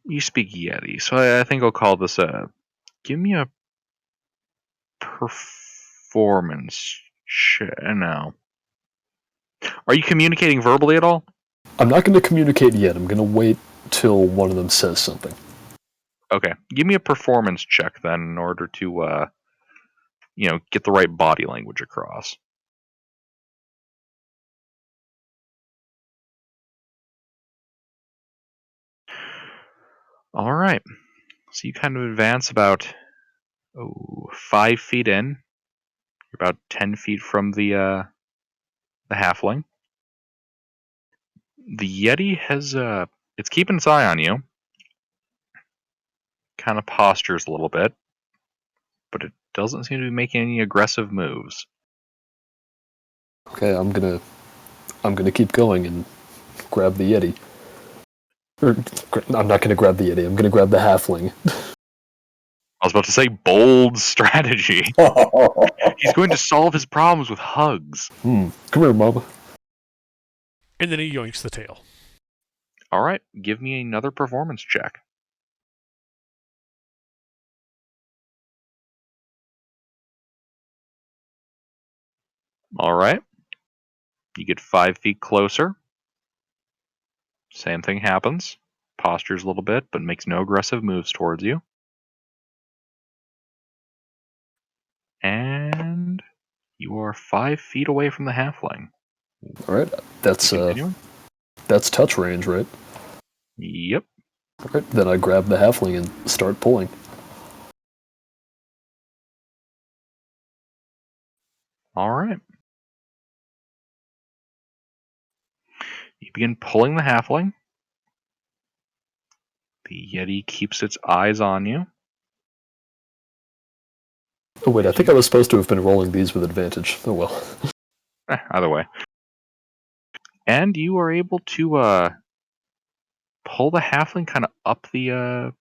You speak Yeti, so I think I'll call this a... Give me a performance check. No. Are you communicating verbally at all? I'm not going to communicate yet. I'm going to wait till one of them says something. Okay. Give me a performance check then in order to, get the right body language across. All right. So you kind of advance about 5 feet in. You're about 10 feet from the halfling. The Yeti has it's keeping its eye on you. Kind of postures a little bit, but it doesn't seem to be making any aggressive moves. Okay, I'm gonna keep going and grab the Yeti. I'm not gonna grab the Yeti. I'm gonna grab the halfling. I was about to say bold strategy. He's going to solve his problems with hugs. Come here, Mama. And then he yoinks the tail. All right, give me another performance check. All right. You get 5 feet closer. Same thing happens. Postures a little bit, but makes no aggressive moves towards you. And you are 5 feet away from the halfling. All right, that's touch range, right? Yep. All right, then I grab the halfling and start pulling. All right. You begin pulling the halfling. The Yeti keeps its eyes on you. Oh wait, I think I was supposed to have been rolling these with advantage. Oh well. Either way. And you are able to pull the halfling kind of up the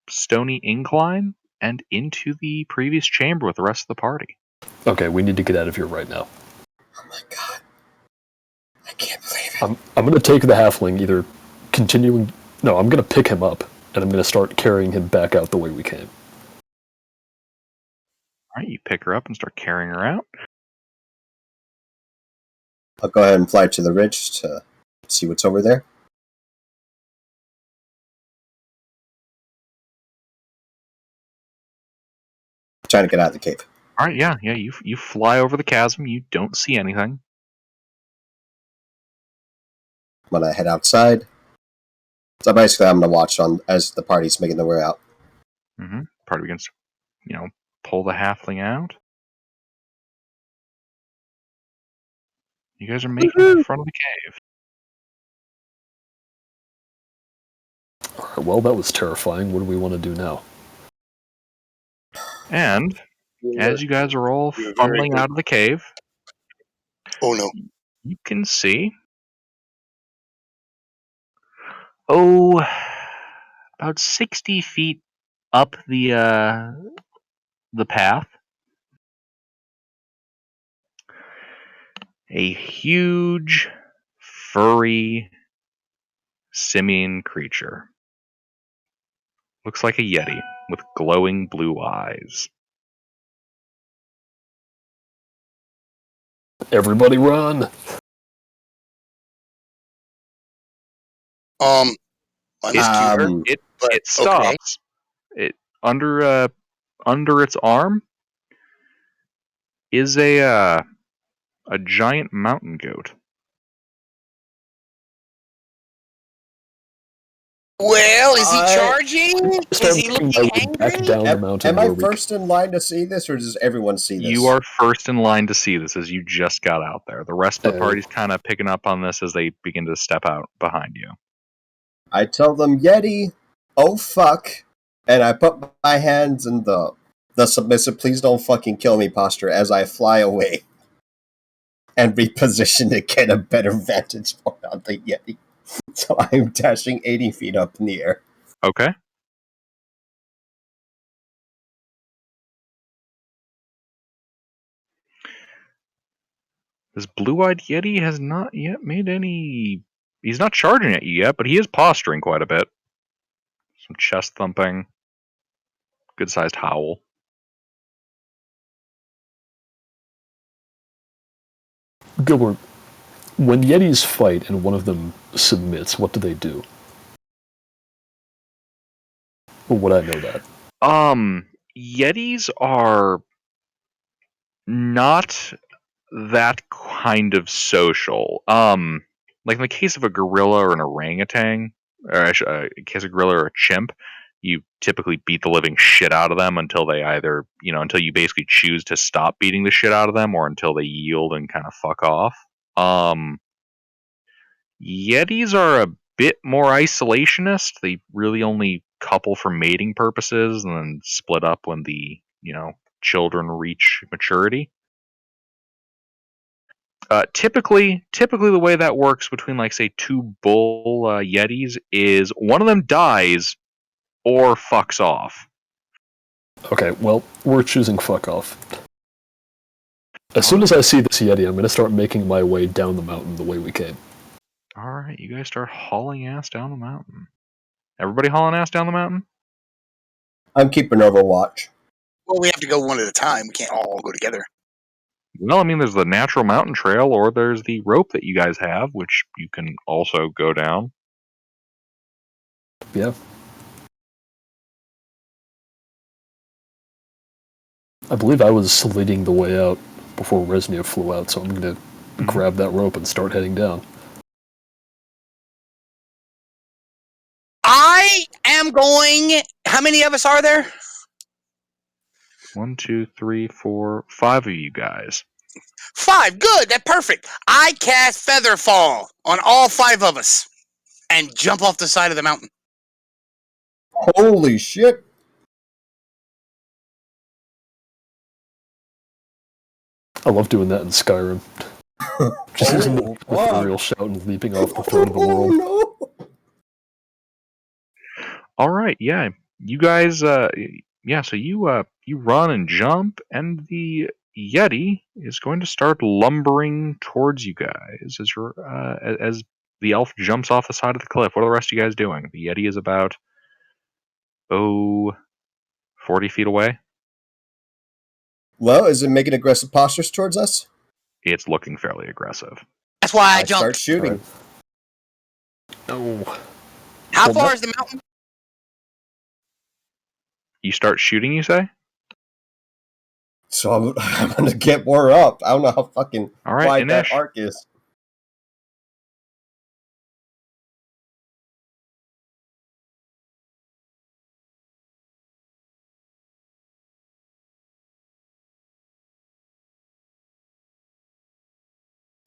stony incline and into the previous chamber with the rest of the party. Okay, we need to get out of here right now. Oh my God. I can't believe it. I'm gonna take the halfling, either continuing... No, I'm gonna pick him up, and I'm gonna start carrying him back out the way we came. Alright, you pick her up and start carrying her out. I'll go ahead and fly to the ridge to see what's over there. Trying to get out of the cave. Alright, yeah, you fly over the chasm, you don't see anything. When I head outside, so basically I'm going to watch on as the party's making their way out. Party begins to, pull the halfling out. You guys are making it in front of the cave. Alright, well, that was terrifying. What do we want to do now? And as you guys are all You're very fumbling good. out of the cave, Oh no. you can see, about 60 feet up the path, a huge, furry, simian creature. Looks like a yeti with glowing blue eyes. Everybody run! Minus two there, It but it okay. stops. It under its arm is a giant mountain goat. Well, is he charging? Start Is he making looking my way back angry? down the mountain Am I where we first in line to see this, or does everyone see this? You are first in line to see this as you just got out there. The rest of the Oh. party's kind of picking up on this as they begin to step out behind you. I tell them, Yeti, oh fuck, and I put my hands in the submissive, please don't fucking kill me posture as I fly away and reposition to get a better vantage point on the Yeti. So I'm dashing 80 feet up in the air. Okay. This blue-eyed Yeti has not yet made any... He's not charging at you yet, but he is posturing quite a bit. Some chest thumping. Good-sized howl. Gilbert, when Yetis fight and one of them submits, what do they do? Or would I know that? Yetis are not that kind of social. Like in the case of a gorilla or an orangutan, or in case of a gorilla or a chimp, you typically beat the living shit out of them until they either, until you basically choose to stop beating the shit out of them, or until they yield and kind of fuck off. Yetis are a bit more isolationist. They really only couple for mating purposes and then split up when the, children reach maturity. Typically, the way that works between, like, say, two bull yetis is one of them dies or fucks off. Okay, well, we're choosing fuck off. As soon as I see this Yeti, I'm going to start making my way down the mountain the way we came. All right, you guys start hauling ass down the mountain. Everybody hauling ass down the mountain? I'm keeping overwatch. Well, we have to go one at a time. We can't all go together. Well, I mean, there's the natural mountain trail, or there's the rope that you guys have, which you can also go down. Yeah. I believe I was leading the way out before Resnia flew out, so I'm going to grab that rope and start heading down. I am going. How many of us are there? 1, 2, 3, 4, 5 of you guys. 5. Good. That's perfect. I cast Featherfall on all 5 of us and jump off the side of the mountain. Holy shit! I love doing that in Skyrim. Just using the ethereal shout and leaping off the throne of the world. Oh, no. All right, yeah, you guys, so you run and jump, and the Yeti is going to start lumbering towards you guys as the elf jumps off the side of the cliff. What are the rest of you guys doing? The Yeti is about 40 feet away. Well, is it making aggressive postures towards us? It's looking fairly aggressive. That's why I I start jumped. shooting. No. How Well, far that- is the mountain? You start shooting, you say? So I'm going to get more up. I don't know how fucking All right, wide that Inish. arc is.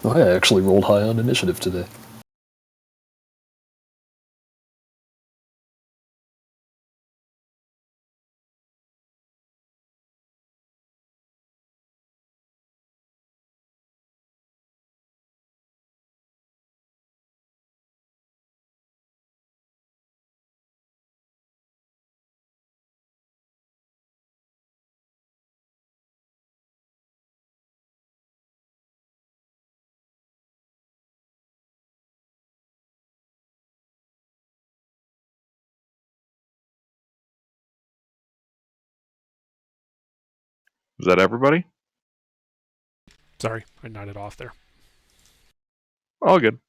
I actually rolled high on initiative today. Is that everybody? Sorry, I nodded off there. All good.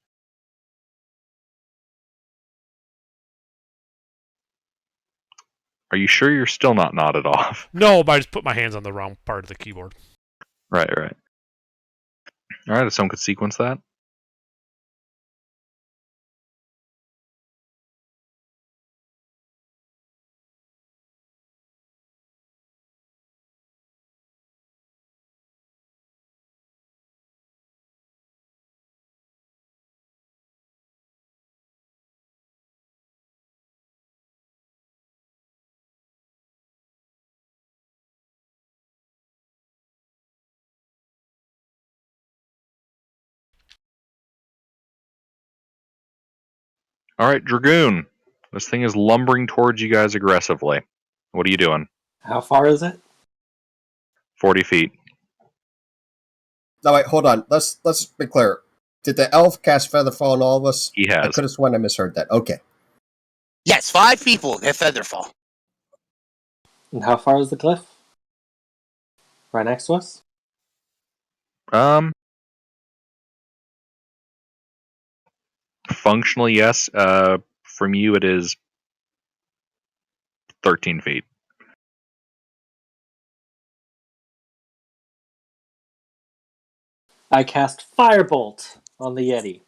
Are you sure you're still not nodded off? No, but I just put my hands on the wrong part of the keyboard. Right. All right, if someone could sequence that. All right, Dragoon. This thing is lumbering towards you guys aggressively. What are you doing? How far is it? 40 feet. No, wait, hold on. Let's be clear. Did the elf cast Featherfall on all of us? He I has. could have sworn I misheard that. Okay. Yes, 5 people have Featherfall. And how far is the cliff? Right next to us? Functionally, yes. From you, it is 13 feet. I cast Firebolt on the Yeti.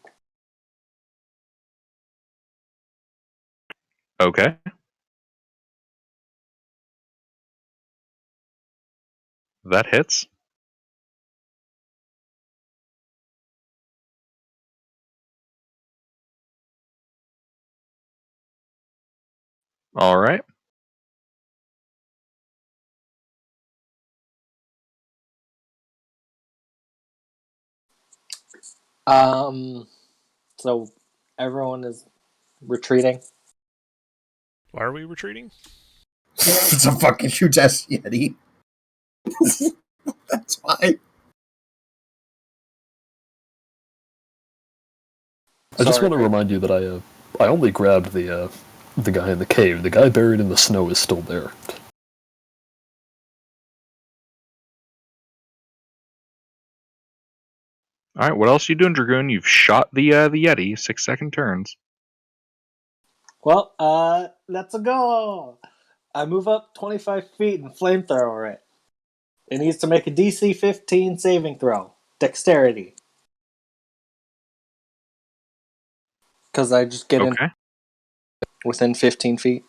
Okay. That hits. All right. So everyone is retreating. Why are we retreating? It's a fucking huge ass Yeti. That's why. I just Sorry. want to remind you that I only grabbed the guy in the cave. The guy buried in the snow is still there. All right. What else are you doing, Dragoon? You've shot the Yeti. 6-second turns. Well, let's go. I move up 25 feet and flamethrower it. It needs to make a DC 15 saving throw. Dexterity. Because I just get in Okay. within 15 feet.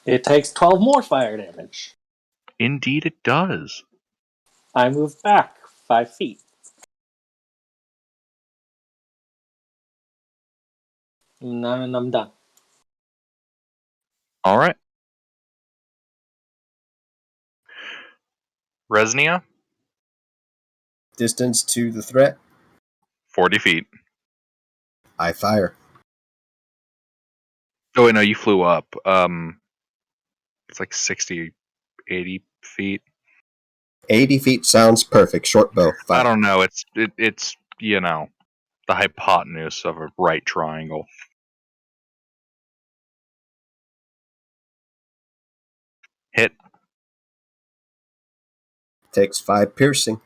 It takes 12 more fire damage. Indeed, it does. I move back 5 feet. And I'm done. All right. Resnia, Distance to the threat. 40 feet. I fire. Oh, wait, no, you flew up. It's like 60, 80 feet. 80 feet sounds perfect. Short bow. Fire. I don't know. It's the hypotenuse of a right triangle. Hit. Takes 5 piercing.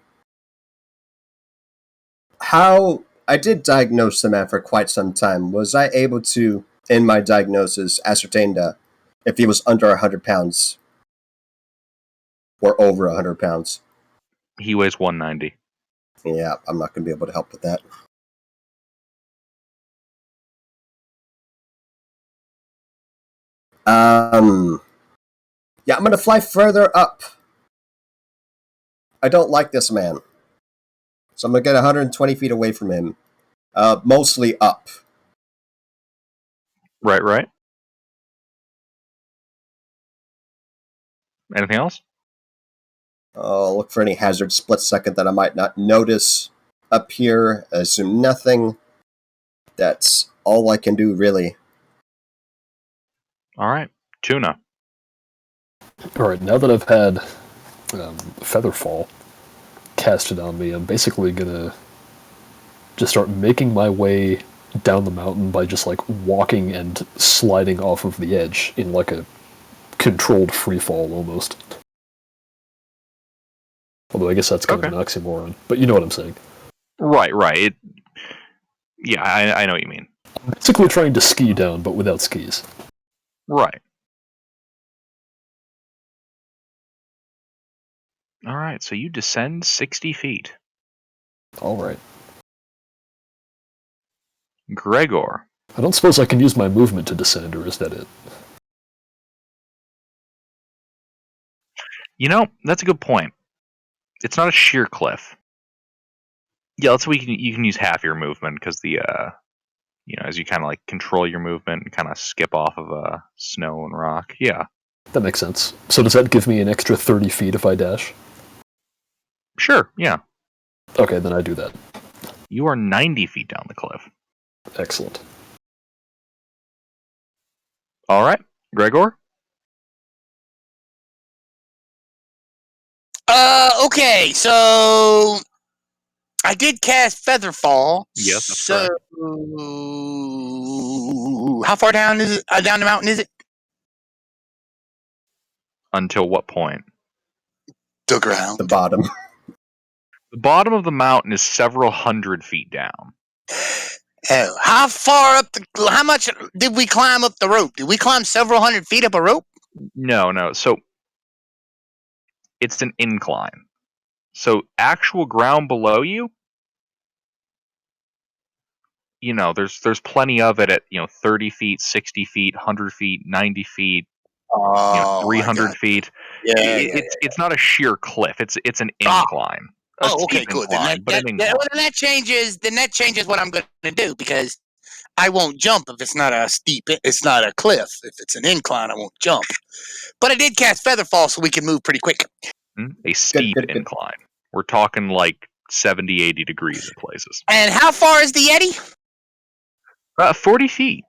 How I did diagnose the man for quite some time. Was I able to, in my diagnosis, ascertain if he was under 100 pounds or over 100 pounds? He weighs 190. Yeah, I'm not going to be able to help with that. Yeah, I'm going to fly further up. I don't like this man. So I'm going to get 120 feet away from him. Mostly up. Right. Anything else? I'll look for any hazard split second that I might not notice up here. I assume nothing. That's all I can do, really. All right. Tuna. Alright, now that I've had Featherfall casted on me, I'm basically gonna just start making my way down the mountain by just like walking and sliding off of the edge in like a controlled free fall almost. Although I guess that's kind of an oxymoron, but you know what I'm saying. Right. Yeah, I know what you mean. I'm basically trying to ski down, but without skis. Right. All right, so you descend 60 feet. All right. Gregor. I don't suppose I can use my movement to descend, or is that it? You know, that's a good point. It's not a sheer cliff. Yeah, that's why you can use half your movement because the as you kind of like control your movement and kind of skip off of snow and rock. Yeah, That makes sense. So does that give me an extra 30 feet if I dash? sure. Yeah, Okay, then I do that. you are 90 feet down the cliff. Excellent. All right, Gregor. Okay, so I did cast Featherfall. Yes, that's so correct. how far down is it? Down the mountain is it? Until what point? The ground. The bottom. The bottom of the mountain is several hundred feet down. Oh, how far up? How much did we climb up the rope? Did we climb several hundred feet up a rope? No. So it's an incline. So actual ground below you, there's plenty of it at 30 feet, 60 feet, 100 feet, 90 feet, Oh, 300 feet. Yeah, It's not a sheer cliff. It's an incline. A okay, steep good. incline, but an incline. Then that changes what I'm going to do because I won't jump if it's not a it's not a cliff. If it's an incline, I won't jump. But I did cast Featherfall so we can move pretty quick. A steep good. incline. We're talking like 70, 80 degrees in places. And how far is the Yeti? 40 feet.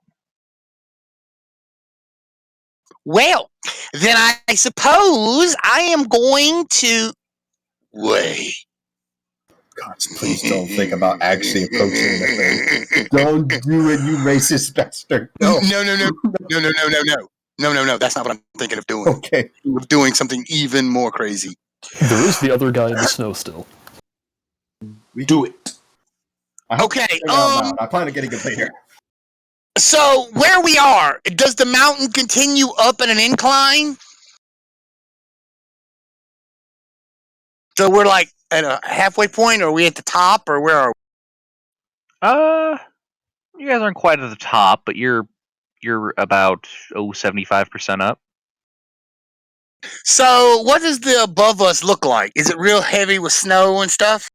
Well, then I suppose I am going to wait. God, please don't think about actually approaching the thing. Don't do it, you racist bastard. No. No. That's not what I'm thinking of doing. Okay. I'm doing something even more crazy. There is the other guy in the snow still. We do it. Okay. I plan on getting it later. So where we are, does the mountain continue up in an incline? So we're like at a halfway point, or are we at the top, or where are we? You guys aren't quite at the top, but you're about 75% up. So what does the above us look like? Is it real heavy with snow and stuff?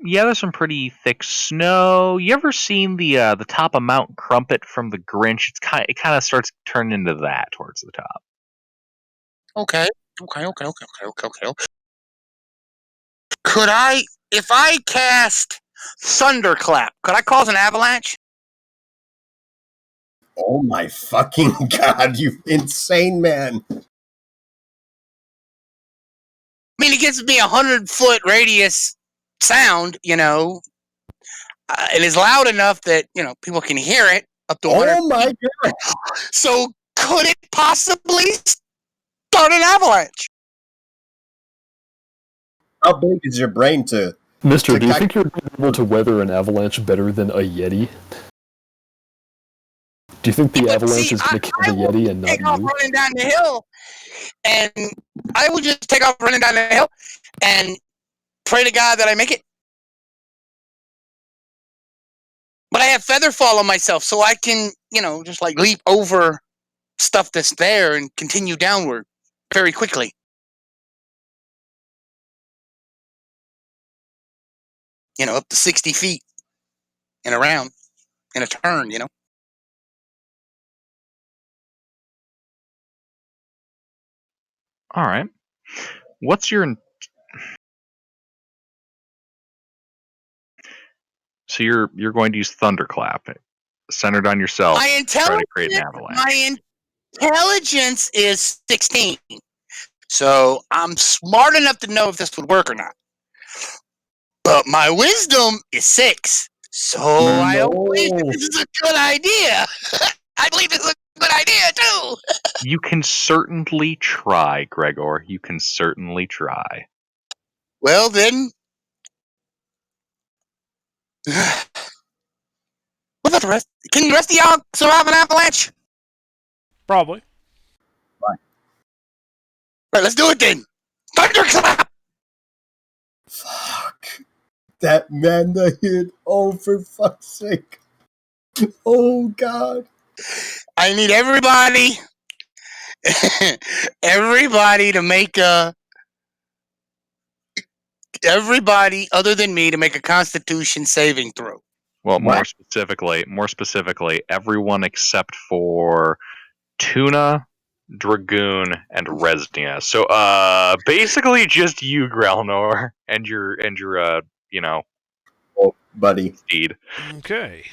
Yeah, there's some pretty thick snow. You ever seen the top of Mount Crumpet from the Grinch? It kind of starts turning into that towards the top. Okay. Could I, if I cast Thunderclap, could I cause an avalanche? Oh my fucking god, you insane man. I mean, it gives me 100-foot radius sound, and it's loud enough that, people can hear it up to 100 Oh my feet. god. So could it possibly start an avalanche? How big is your brain to... Mister, do you think you're able to weather an avalanche better than a Yeti? Do you think the avalanche is going to kill the Yeti and not take off you? running down the hill, and I would just take off running down the hill and pray to God that I make it. But I have Featherfall on myself, so I can, just like leap over stuff that's there and continue downward very quickly. Up to 60 feet and around in a turn, All right. What's your... So you're going to use Thunderclap, centered on yourself, My try to create an avalanche. My intelligence is 16. So I'm smart enough to know if this would work or not. But my wisdom is 6. So I don't No. believe this is a good idea. I believe this is a good idea too. You can certainly try, Gregor. You can certainly try. Well then, what about the rest? Can the rest of y'all survive an avalanche? Probably. Right, let's do it then. Thunderclap. Fuck. That man that hit. Oh, for fuck's sake. Oh, God. I need everybody, everybody to make everybody other than me to make a Constitution saving throw. Well, more What? specifically, everyone except for Tuna, Dragoon, and Resnia. So, basically just you, Grelnor, and your Oh, buddy. steed. Okay.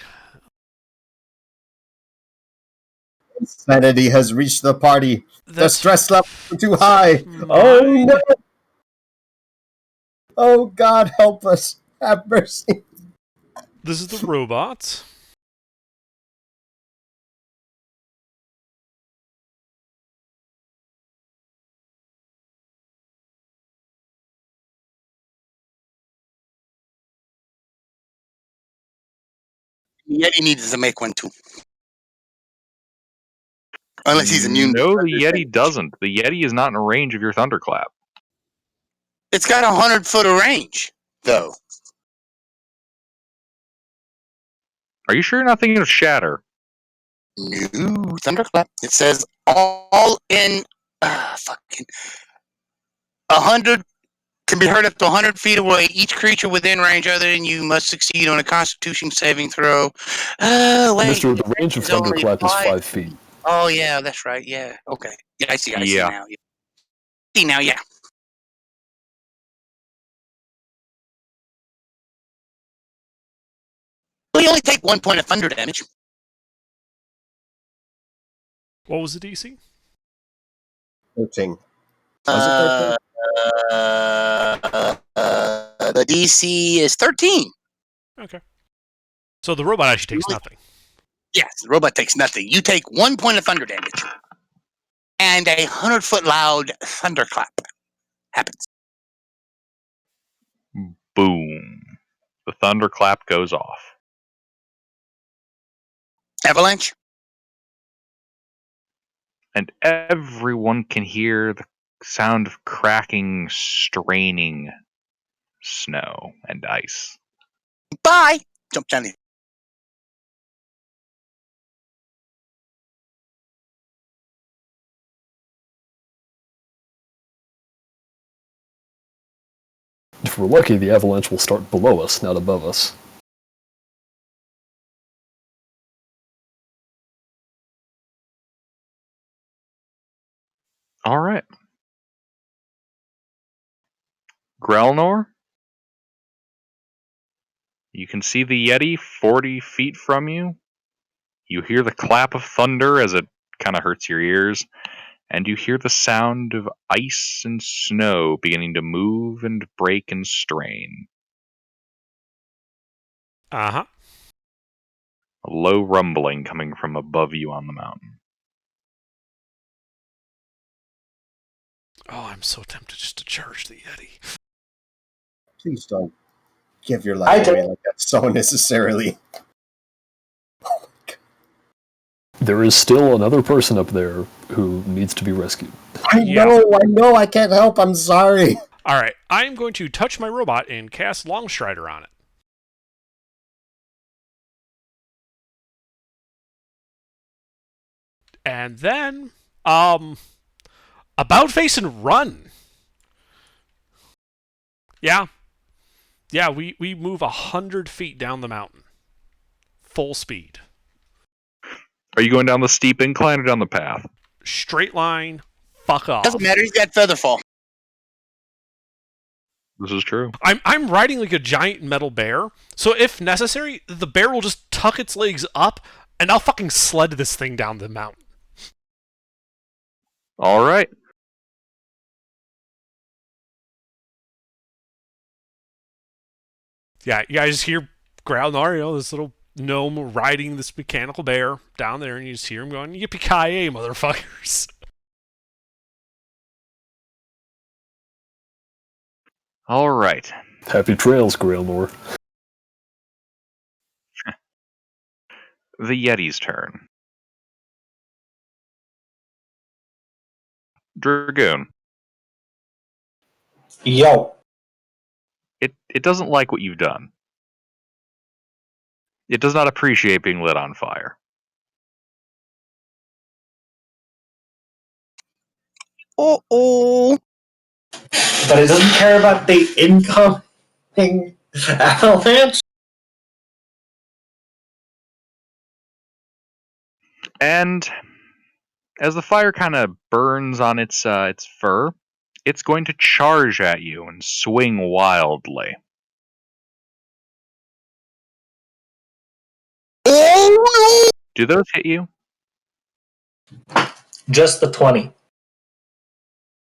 Insanity has reached the party. The That's stress level is too high. Oh, mine. no. Oh, God, help us. Have mercy. This is the robot. Yeti needs to make one too. Unless he's immune to No, the thunder Yeti damage. doesn't. The Yeti is not in range of your thunderclap. It's got 100-foot of range, though. Are you sure you're not thinking of Shatter? No, thunderclap. It says all in fucking 100 can be heard up to 100 feet away. Each creature within range other than you must succeed on a Constitution saving throw. Wait. Mister, the range of It's only thunderclap is 5. 5 feet. Oh yeah, that's right. Yeah. Okay. Yeah, I see Yeah. now. Yeah. See now, yeah. Well, you only take 1 point of thunder damage. What was the DC? 13. Was it 13? The DC is 13. Okay. So the robot actually takes nothing. Yes, the robot takes nothing. You take 1 point of thunder damage. And a 100-foot loud thunderclap happens. Boom. The thunderclap goes off. Avalanche? And everyone can hear the sound of cracking, straining snow and ice. Bye! Jump down in. If we're lucky, the avalanche will start below us, not above us. All right. Grelnor, you can see the Yeti 40 feet from you. You hear the clap of thunder as it kind of hurts your ears, and you hear the sound of ice and snow beginning to move and break and strain. Uh-huh. A low rumbling coming from above you on the mountain. Oh, I'm so tempted just to charge the Yeti. Please don't give your life away like that so unnecessarily. There is still another person up there who needs to be rescued. I know, I can't help, I'm sorry. All right, I'm going to touch my robot and cast Longstrider on it. And then, about face and run. Yeah. Yeah, we move 100 feet down the mountain. Full speed. Are you going down the steep incline or down the path? Straight line, fuck off. Doesn't matter, he's got Featherfall. This is true. I'm riding like a giant metal bear, so if necessary, the bear will just tuck its legs up, and I'll fucking sled this thing down the mountain. All right. Yeah, you guys hear Growlnar, this little gnome riding this mechanical bear down there, and you just hear him going, "Yippee-ki-yay, motherfuckers!" All right. Happy trails, Grailnor. The Yeti's turn. Dragoon. Yo. It doesn't like what you've done. It does not appreciate being lit on fire. Uh-oh. But it doesn't care about the incoming avalanche? And as the fire kind of burns on its fur, it's going to charge at you and swing wildly. Oh, Do those hit you? Just the 20.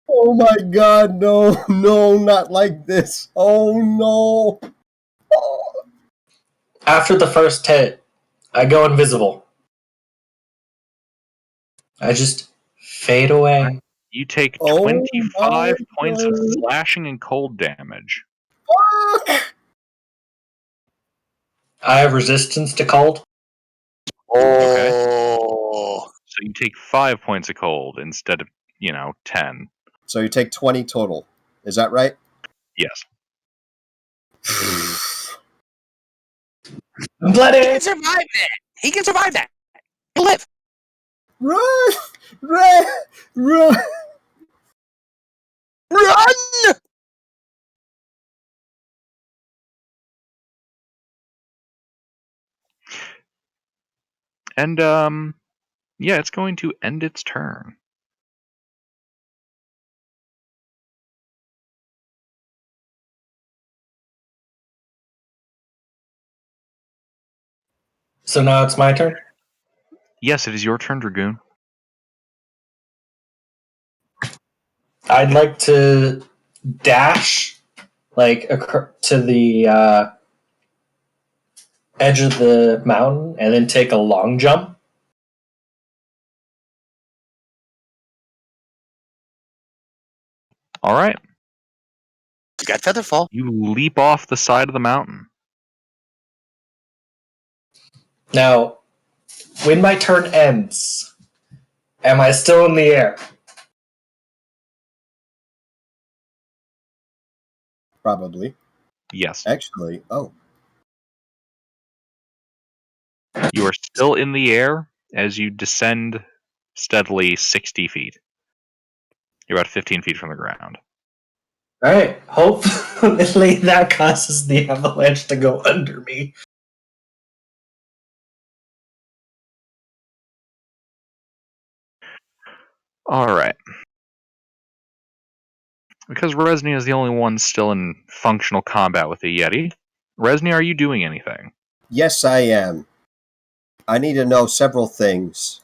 Oh my god, no, no, not like this. Oh no. Oh. After the first hit, I go invisible. I just fade away. You take Oh 25 my points of God. slashing and cold damage. Fuck. I have resistance to cold. Okay. Oh. So you take 5 points of cold instead of, 10. So you take 20 total. Is that right? Yes. I'm He bloody! can survive that. He can survive that. He'll live. Run! Run! Run! Run! And, yeah, it's going to end its turn. So now it's my turn? Yes, it is your turn, Dragoon. I'd like to dash, like, to the edge of the mountain and then take a long jump. All right. You got Featherfall. You leap off the side of the mountain. Now, when my turn ends, am I still in the air? Probably. Yes. Actually, oh. You are still in the air as you descend steadily 60 feet. You're about 15 feet from the ground. Alright, hopefully that causes the avalanche to go under me. All right. Because Resni is the only one still in functional combat with the Yeti, Resni, are you doing anything? Yes, I am. I need to know several things.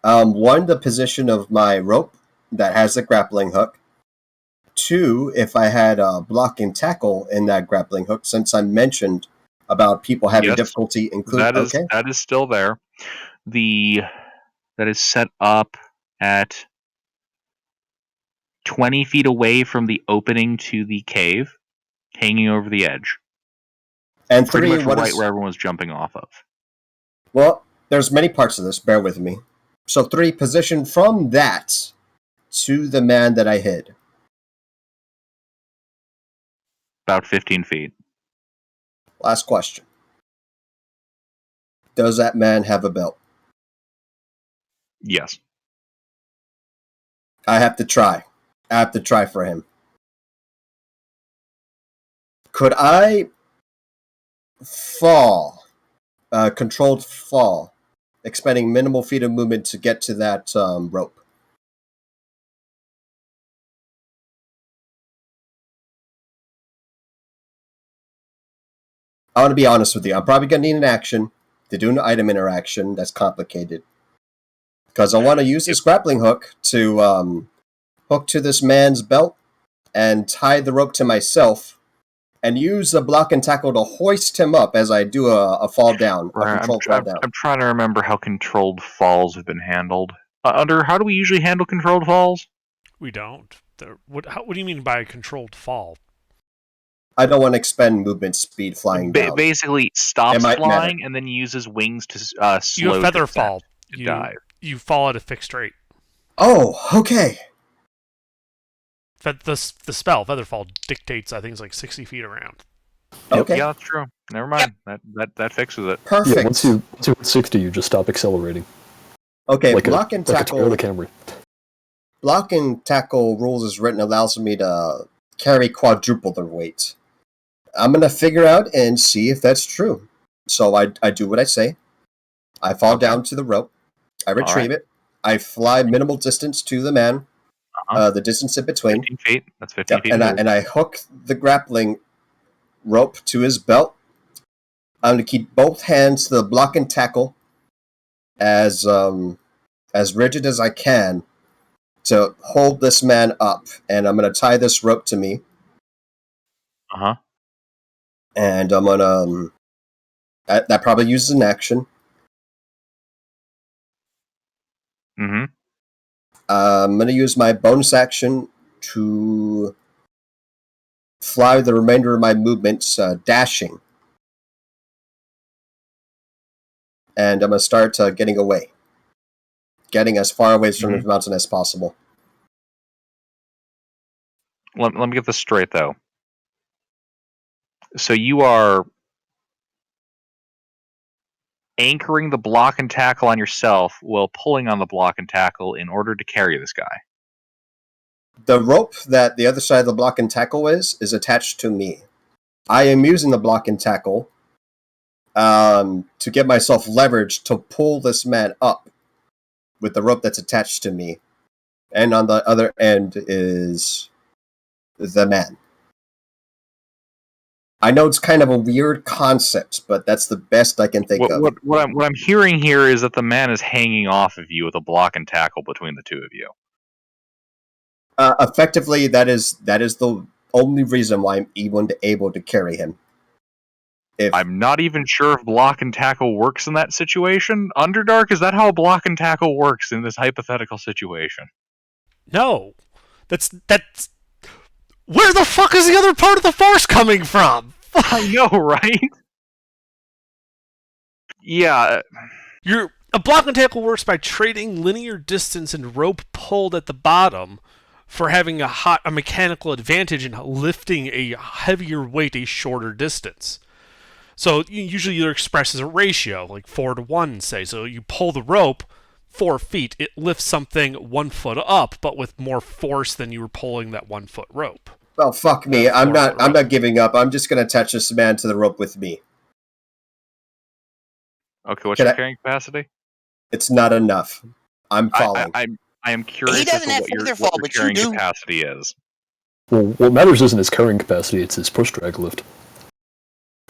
One, the position of my rope that has the grappling hook. Two, if I had a block and tackle in that grappling hook, since I mentioned about people having Yes, difficulty including. that is still there. That is set up at 20 feet away from the opening to the cave, hanging over the edge. And Pretty three, much what right is? where everyone's jumping off of. Well, there's many parts of this. Bear with me. So three, position from that to the man that I hid. About 15 feet. Last question. Does that man have a belt? Yes. I have to try. I have to try for him. Could I fall, controlled fall, expending minimal feet of movement to get to that rope? I want to be honest with you. I'm probably going to need an action to do an item interaction that's complicated. Because I want to use this grappling hook to hook to this man's belt and tie the rope to myself and use the block and tackle to hoist him up as I do a fall down, a controlled fall down. I'm trying to remember how controlled falls have been handled. How do we usually handle controlled falls? We don't. What do you mean by a controlled fall? I don't want to expend movement speed flying down. Basically, stops might flying matter. and then uses wings to You have slow feather to fall. dive. You fall at a fixed rate. Oh, okay. The spell Featherfall dictates, I think, it's like 60 feet around. Okay. Yeah, that's true. Never mind. That fixes it. Perfect. Yeah, once you hit 60, you just stop accelerating. Okay, Like block and tackle. Like a Camry. Block and tackle rules as written allows me to carry quadruple the weight. I'm gonna figure out and see if that's true. So I do what I say. I fall down to the rope. I retrieve it. I fly minimal distance to the man. The distance in between. 15 feet. That's 15 feet. And I hook the grappling rope to his belt. I'm going to keep both hands to the block and tackle as rigid as I can to hold this man up. And I'm going to tie this rope to me. And I'm going to... that probably uses an action. I'm going to use my bonus action to fly the remainder of my movements, dashing. And I'm going to start getting away. Getting as far away from the mountain as possible. Let me get this straight, though. So you are anchoring the block and tackle on yourself while pulling on the block and tackle in order to carry this guy. The rope that the other side of the block and tackle is attached to me. I am using the block and tackle to get myself leverage to pull this man up with the rope that's attached to me. And on the other end is the man. I know it's kind of a weird concept, but that's the best I can think of. What I'm hearing here is that the man is hanging off of you with a block and tackle between the two of you. Effectively, that is the only reason why I'm even able to carry him. I'm not even sure if block and tackle works in that situation. Underdark, is that how block and tackle works in this hypothetical situation? No. That's... Where the fuck is the other part of the force coming from? I know, right? Yeah. A block and tackle works by trading linear distance and rope pulled at the bottom for having a mechanical advantage in lifting a heavier weight a shorter distance. So usually they're expressed as a ratio, like 4-to-1, say. So you pull the rope 4 feet, it lifts something 1 foot up, but with more force than you were pulling that 1 foot rope. Well, fuck me. I'm not giving up. I'm just going to attach this man to the rope with me. Okay, what's your carrying capacity? It's not enough. I'm falling. I am curious as to what your carrying capacity is. Well, what matters isn't his carrying capacity, it's his push drag lift.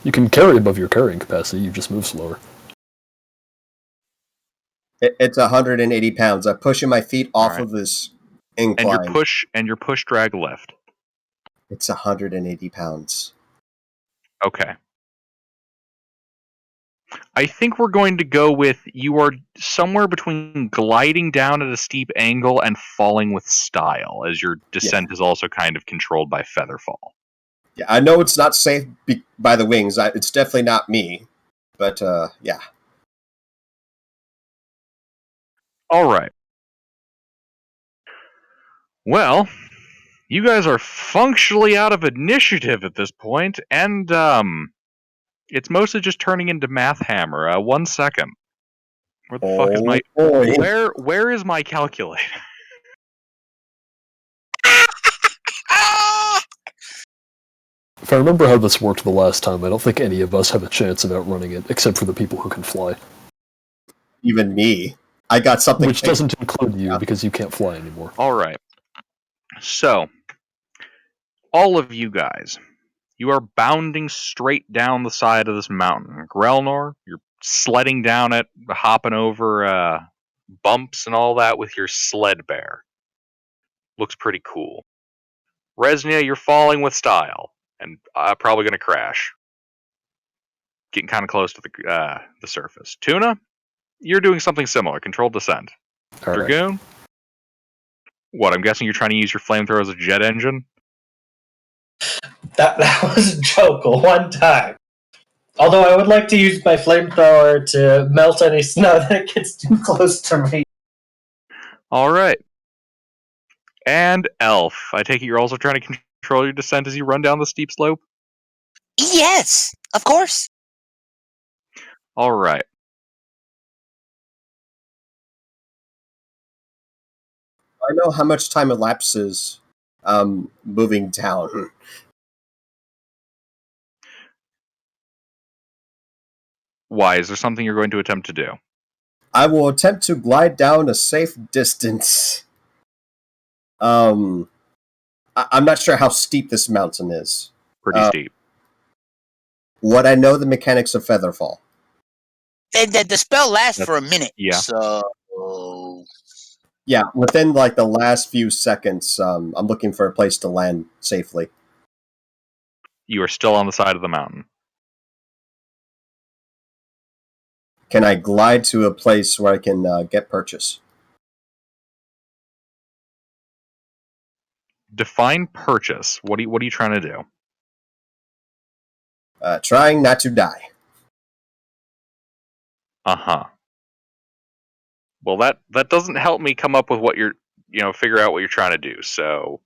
You can carry above your carrying capacity, you just move slower. It's 180 pounds. I'm pushing my feet off of this incline. And your push drag lift. It's 180 pounds. Okay. I think we're going to go with you are somewhere between gliding down at a steep angle and falling with style, as your descent is also kind of controlled by featherfall. Yeah, I know it's not safe by the wings. It's definitely not me. But, yeah. All right. Well, you guys are functionally out of initiative at this point, and it's mostly just turning into Math Hammer. 1 second. Where the fuck is my... Where is my calculator? If I remember how this worked the last time, I don't think any of us have a chance of outrunning it, except for the people who can fly. Even me. I got something... Which doesn't include you, because you can't fly anymore. Alright. So, all of you guys, you are bounding straight down the side of this mountain. Grelnor, you're sledding down it, hopping over bumps and all that with your sled bear. Looks pretty cool. Resnia, you're falling with style. and probably going to crash. Getting kind of close to the surface. Tuna, you're doing something similar. Controlled descent. All right. Dragoon, what? I'm guessing you're trying to use your flamethrower as a jet engine. That was a joke one time. Although I would like to use my flamethrower to melt any snow that gets too close to me. All right. And Elf, I take it you're also trying to control your descent as you run down the steep slope? Yes, of course. All right. I know how much time elapses moving down. Why? Is there something you're going to attempt to do? I will attempt to glide down a safe distance. I'm not sure how steep this mountain is. Pretty steep. What I know the mechanics of Featherfall. The spell lasts for a minute. Yeah. So Yeah, within like the last few seconds, I'm looking for a place to land safely. You are still on the side of the mountain. Can I glide to a place where I can get purchase? Define purchase. What are you trying to do? Trying not to die. Uh-huh. Well, that doesn't help me come up with what you're, figure out what you're trying to do. So,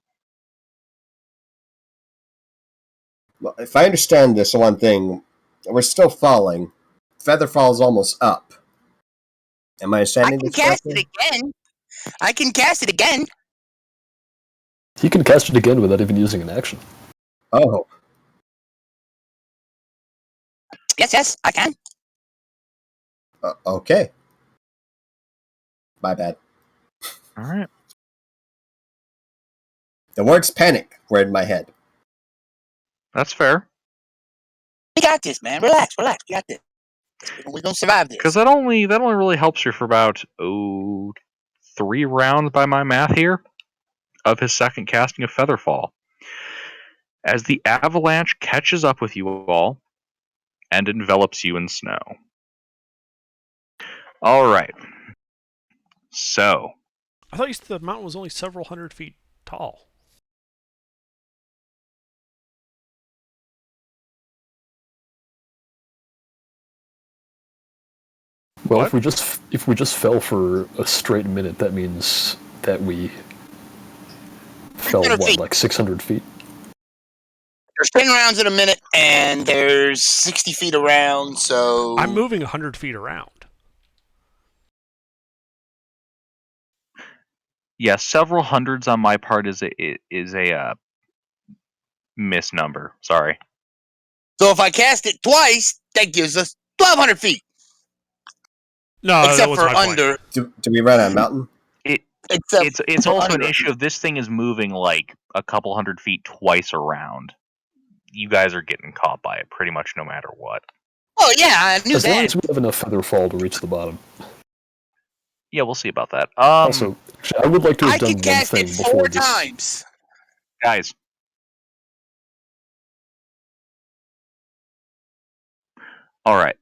Well, if I understand this one thing, we're still falling. Featherfall is almost up. Am I I understanding can this cast correctly? it again. I can cast it again. He can cast it again without even using an action. Oh, Yes, I can. okay. My bad. all right. The words panic were in my head. That's fair. We got this, man. Relax. We got this. We're gonna survive this. Because that only really helps you for about 3 rounds by my math here of his second casting of Featherfall. As the avalanche catches up with you all and envelops you in snow. All right. So, I thought you said the mountain was only several hundred feet tall. Well, What? if we just fell for a straight minute, that means that we fell 600 feet. like 600 feet. There's 10 rounds in a minute, and there's 60 feet around. So I'm moving 100 feet around. yeah, several hundreds on my part is a misnumber. Sorry. So if I cast it twice, that gives us 1,200 feet. No, that Except was for my point. under. Do we run a mountain? It's for also an under. issue of this thing is moving like a couple hundred feet twice around. You guys are getting caught by it pretty much no matter what. Oh yeah, I knew As long that. as we have enough Featherfall to reach the bottom. Yeah, we'll see about that. Also, I would like to I have done can one cast thing it before 4 this. times. guys. All right.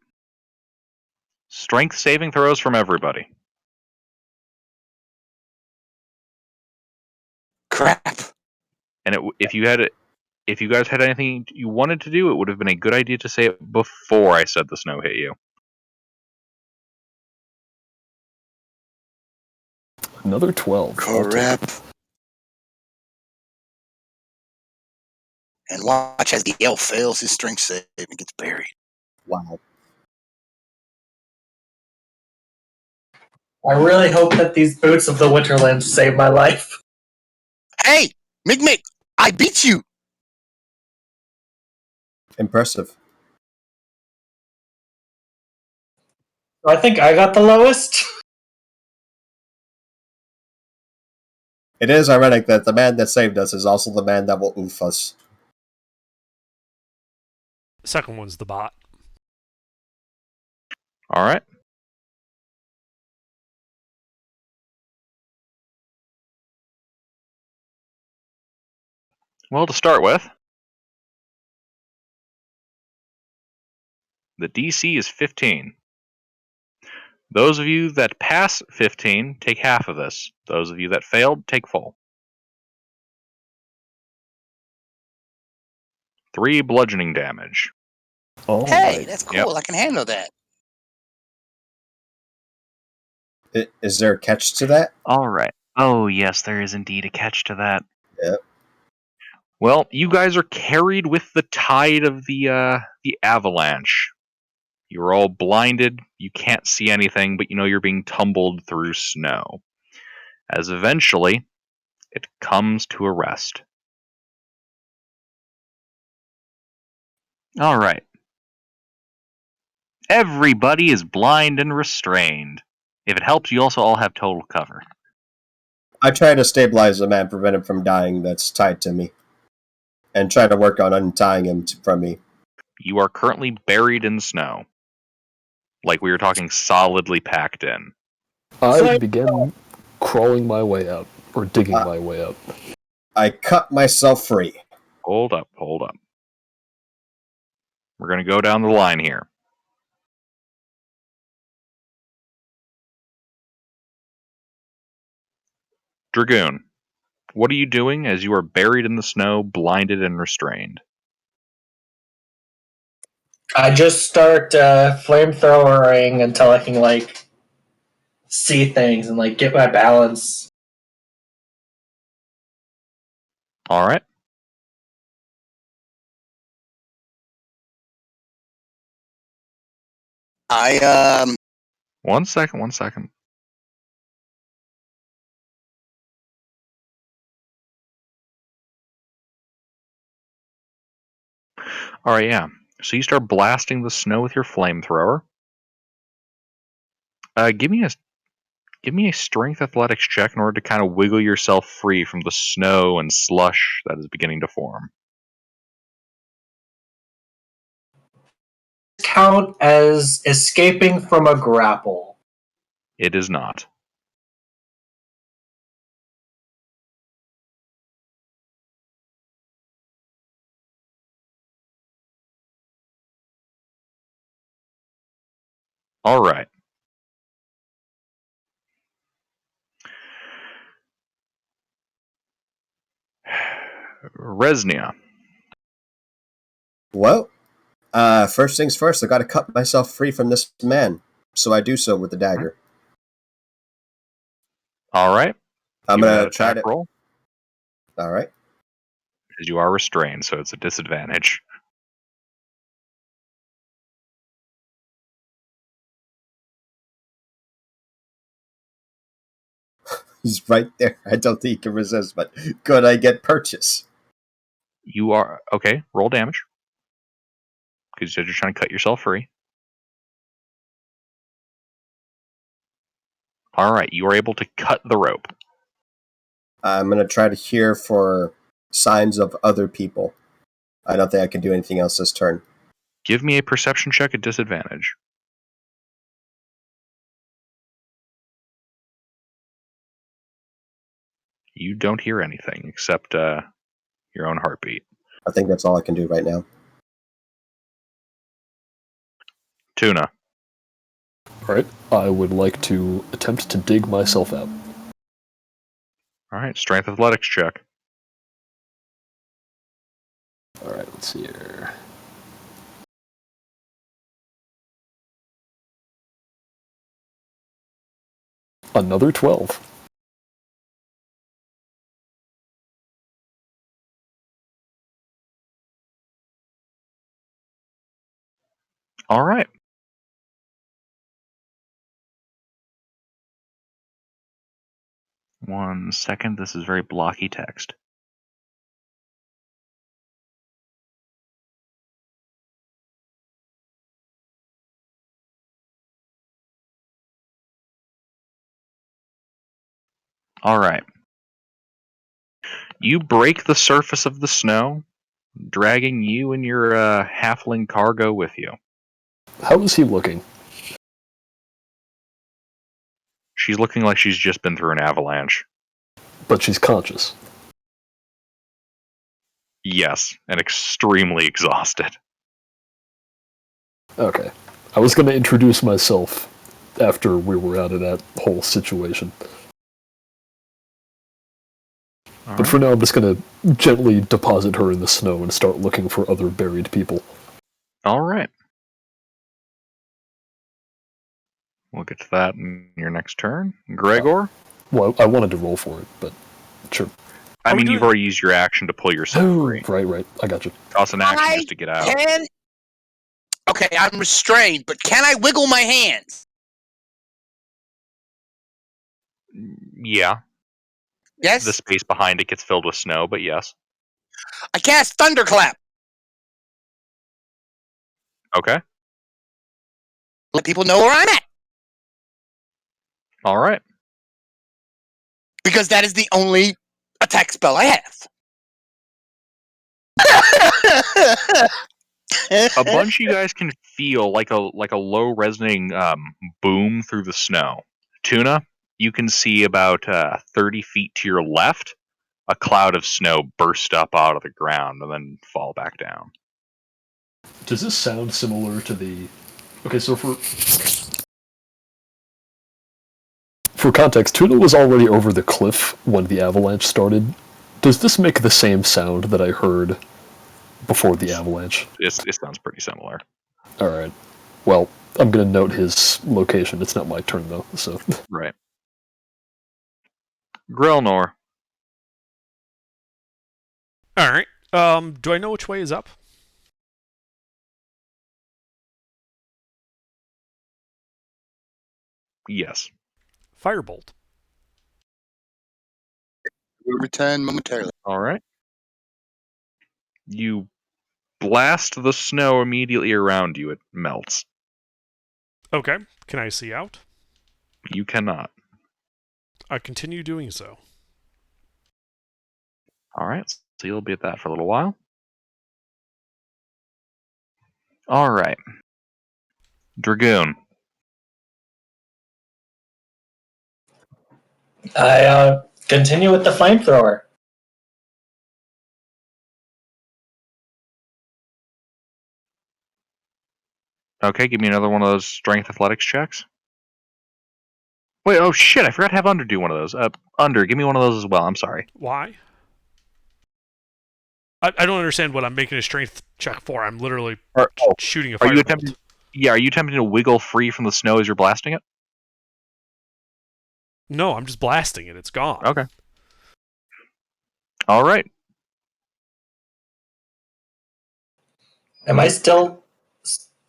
Strength saving throws from everybody. Crap. And if you guys had anything you wanted to do, it would have been a good idea to say it before I said the snow hit you. Another 12. Crap. And watch as the elf fails his strength save and gets buried. Wow. I really hope that these boots of the Winterlands save my life. Hey, Mick, I beat you. Impressive. I think I got the lowest. It is ironic that the man that saved us is also the man that will oof us. Second one's the bot. All right. Well, to start with, The DC is 15. Those of you that pass 15 take half of this. Those of you that failed take full. 3 bludgeoning damage. All Hey, right. that's cool. Yep. I can handle that. Is there a catch to that? All right. Oh, yes, there is indeed a catch to that. Yep. Well, you guys are carried with the tide of the avalanche. You're all blinded. You can't see anything, but you know you're being tumbled through snow. As eventually, it comes to a rest. All right. Everybody is blind and restrained. If it helps, you also all have total cover. I try to stabilize the man, prevent him from dying that's tied to me, and try to work on untying him from me. You are currently buried in snow. Like we were talking solidly packed in. I begin crawling my way out, or digging my way out. I cut myself free. Hold up. We're going to go down the line here. Dragoon, what are you doing as you are buried in the snow, blinded and restrained? I just start flamethrowering until I can see things and get my balance. All right. One second. All right, yeah. So you start blasting the snow with your flamethrower. Give me a strength athletics check in order to kind of wiggle yourself free from the snow and slush that is beginning to form. Count as escaping from a grapple. It is not. All right. Resnia. Well, first things first, I gotta cut myself free from this man. So I do so with the dagger. All right. I'm Give me gonna that try attack to. roll. All right. Because you are restrained, so it's a disadvantage. He's right there. I don't think he can resist, but good, I get purchase. You are okay. Roll damage because you said you're trying to cut yourself free. All right, you are able to cut the rope. I'm gonna try to hear for signs of other people. I don't think I can do anything else this turn. Give me a perception check at disadvantage. You don't hear anything except your own heartbeat. I think that's all I can do right now. Tuna. Alright, I would like to attempt to dig myself out. All right, strength athletics check. Alright, let's see here. Another 12. All right. One second. This is very blocky text. All right. You break the surface of the snow, dragging you and your halfling cargo with you. How is he looking? She's looking like she's just been through an avalanche. But she's conscious. Yes, and extremely exhausted. Okay. I was going to introduce myself after we were out of that whole situation. But for now, I'm just going to gently deposit her in the snow and start looking for other buried people. All right. We'll get to that in your next turn. Gregor? Well, I wanted to roll for it, but sure. I Are we mean, you've doing- already used your action to pull yourself Oh, free. right. I got you. Toss an action just to get out. Okay, I'm restrained, but can I wiggle my hands? Yeah. Yes? The space behind it gets filled with snow, but yes. I cast Thunderclap. Okay. Let people know where I'm at. All right. Because that is the only attack spell I have. A bunch of you guys can feel like a low resonating boom through the snow. Tuna, you can see about 30 feet to your left, a cloud of snow burst up out of the ground and then fall back down. Does this sound similar to the... Okay, so for context, Tuna was already over the cliff when the avalanche started. Does this make the same sound that I heard before the avalanche? It sounds pretty similar. Alright. Well, I'm going to note his location. It's not my turn, though, so... Right. Grelnor. All right. Do I know which way is up? Yes. Firebolt. We'll return momentarily. All right. You blast the snow immediately around you. It melts. Okay. Can I see out? You cannot. I continue doing so. All right. So you'll be at that for a little while. All right. Dragoon. I continue with the flamethrower. Okay, give me another one of those strength athletics checks. Wait, oh shit, I forgot to have Under do one of those. Under, give me one of those as well. I'm sorry. Why? I don't understand what I'm making a strength check for. I'm literally shooting a Are you firebolt. attempting? Yeah, are you attempting to wiggle free from the snow as you're blasting it? No, I'm just blasting it. It's gone. Okay. All right. Am I still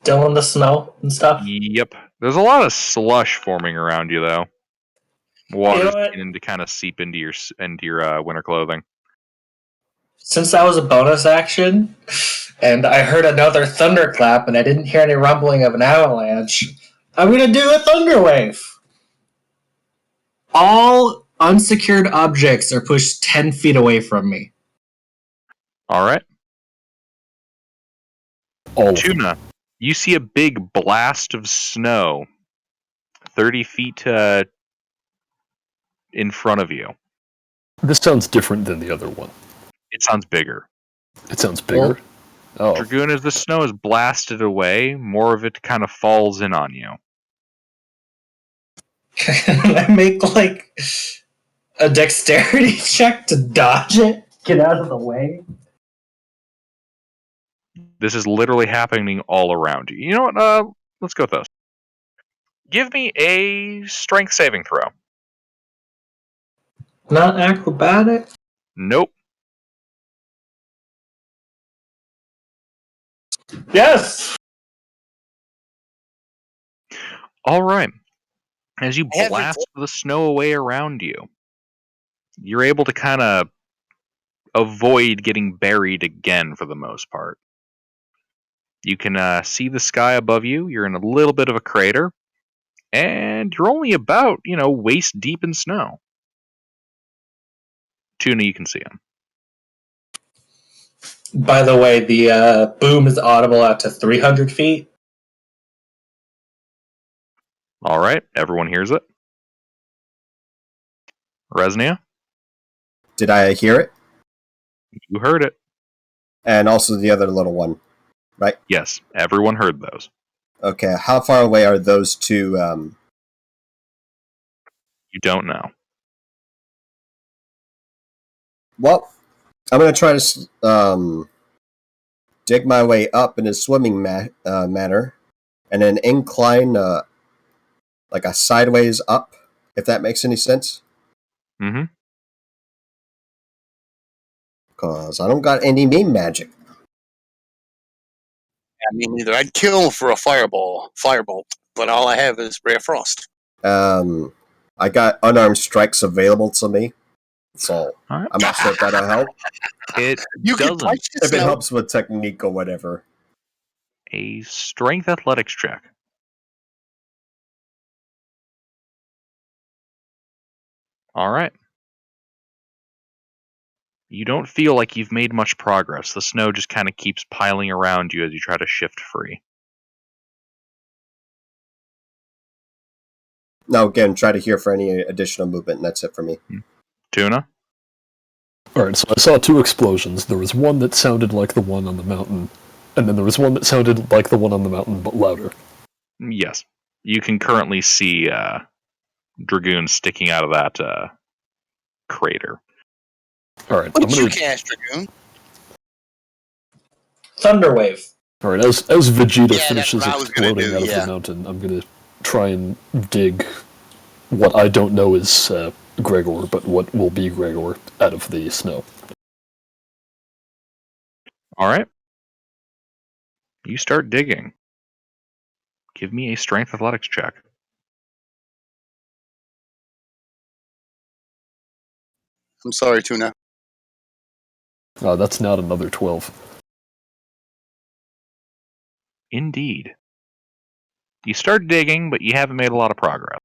in the snow and stuff? Yep. There's a lot of slush forming around you, though. Water's You know what? beginning to kind of seep into your winter clothing. Since that was a bonus action, and I heard another thunderclap, and I didn't hear any rumbling of an avalanche, I'm gonna do a thunder wave. All unsecured objects are pushed 10 feet away from me. All right. All of them. Tuna, you see a big blast of snow 30 feet in front of you. This sounds different than the other one. It sounds bigger. It sounds bigger. Oh, Dragoon, as the snow is blasted away, more of it kind of falls in on you. Can I make, like, a dexterity check to dodge it? Get out of the way? This is literally happening all around you. You know what? Let's go with those. Give me a strength saving throw. Not acrobatic? Nope. Yes! All right. As you I have blast the snow away around you, you're able to kind of avoid getting buried again for the most part. You can see the sky above you. You're in a little bit of a crater, and you're only about, waist deep in snow. Tuna, you can see him. By the way, the boom is audible out to 300 feet. All right, everyone hears it. Resnia, Did I hear it? you heard it. And also the other little one. Yes, everyone heard those. Okay, how far away are those two? You don't know. Well, I'm going to try to dig my way up in a swimming manner, and then incline like a sideways up, if that makes any sense. Mm-hmm. Because I don't got any meme magic. I mean, neither. I'd kill for a firebolt, but all I have is ray of frost. I got unarmed strikes available to me, so All right. I'm not sure if that'll help. It You can doesn't. punch the If it snow. helps with technique or whatever. A strength athletics check. All right. You don't feel like you've made much progress. The snow just kind of keeps piling around you as you try to shift free. Now again, try to hear for any additional movement, and that's it for me. Tuna? Alright, so I saw two explosions. There was one that sounded like the one on the mountain, and then there was one that sounded like the one on the mountain, but louder. Yes. You can currently see dragoons sticking out of that crater. Alright, What I'm did you gonna... cast, Dragoon? Thunderwave. Alright, as Vegeta Yeah, that's finishes what I was gonna exploding do, out of yeah. the mountain, I'm gonna try and dig what I don't know is Gregor, but what will be Gregor out of the snow. All right. You start digging. Give me a strength athletics check. I'm sorry, Tuna. That's not another 12. Indeed. You start digging, but you haven't made a lot of progress.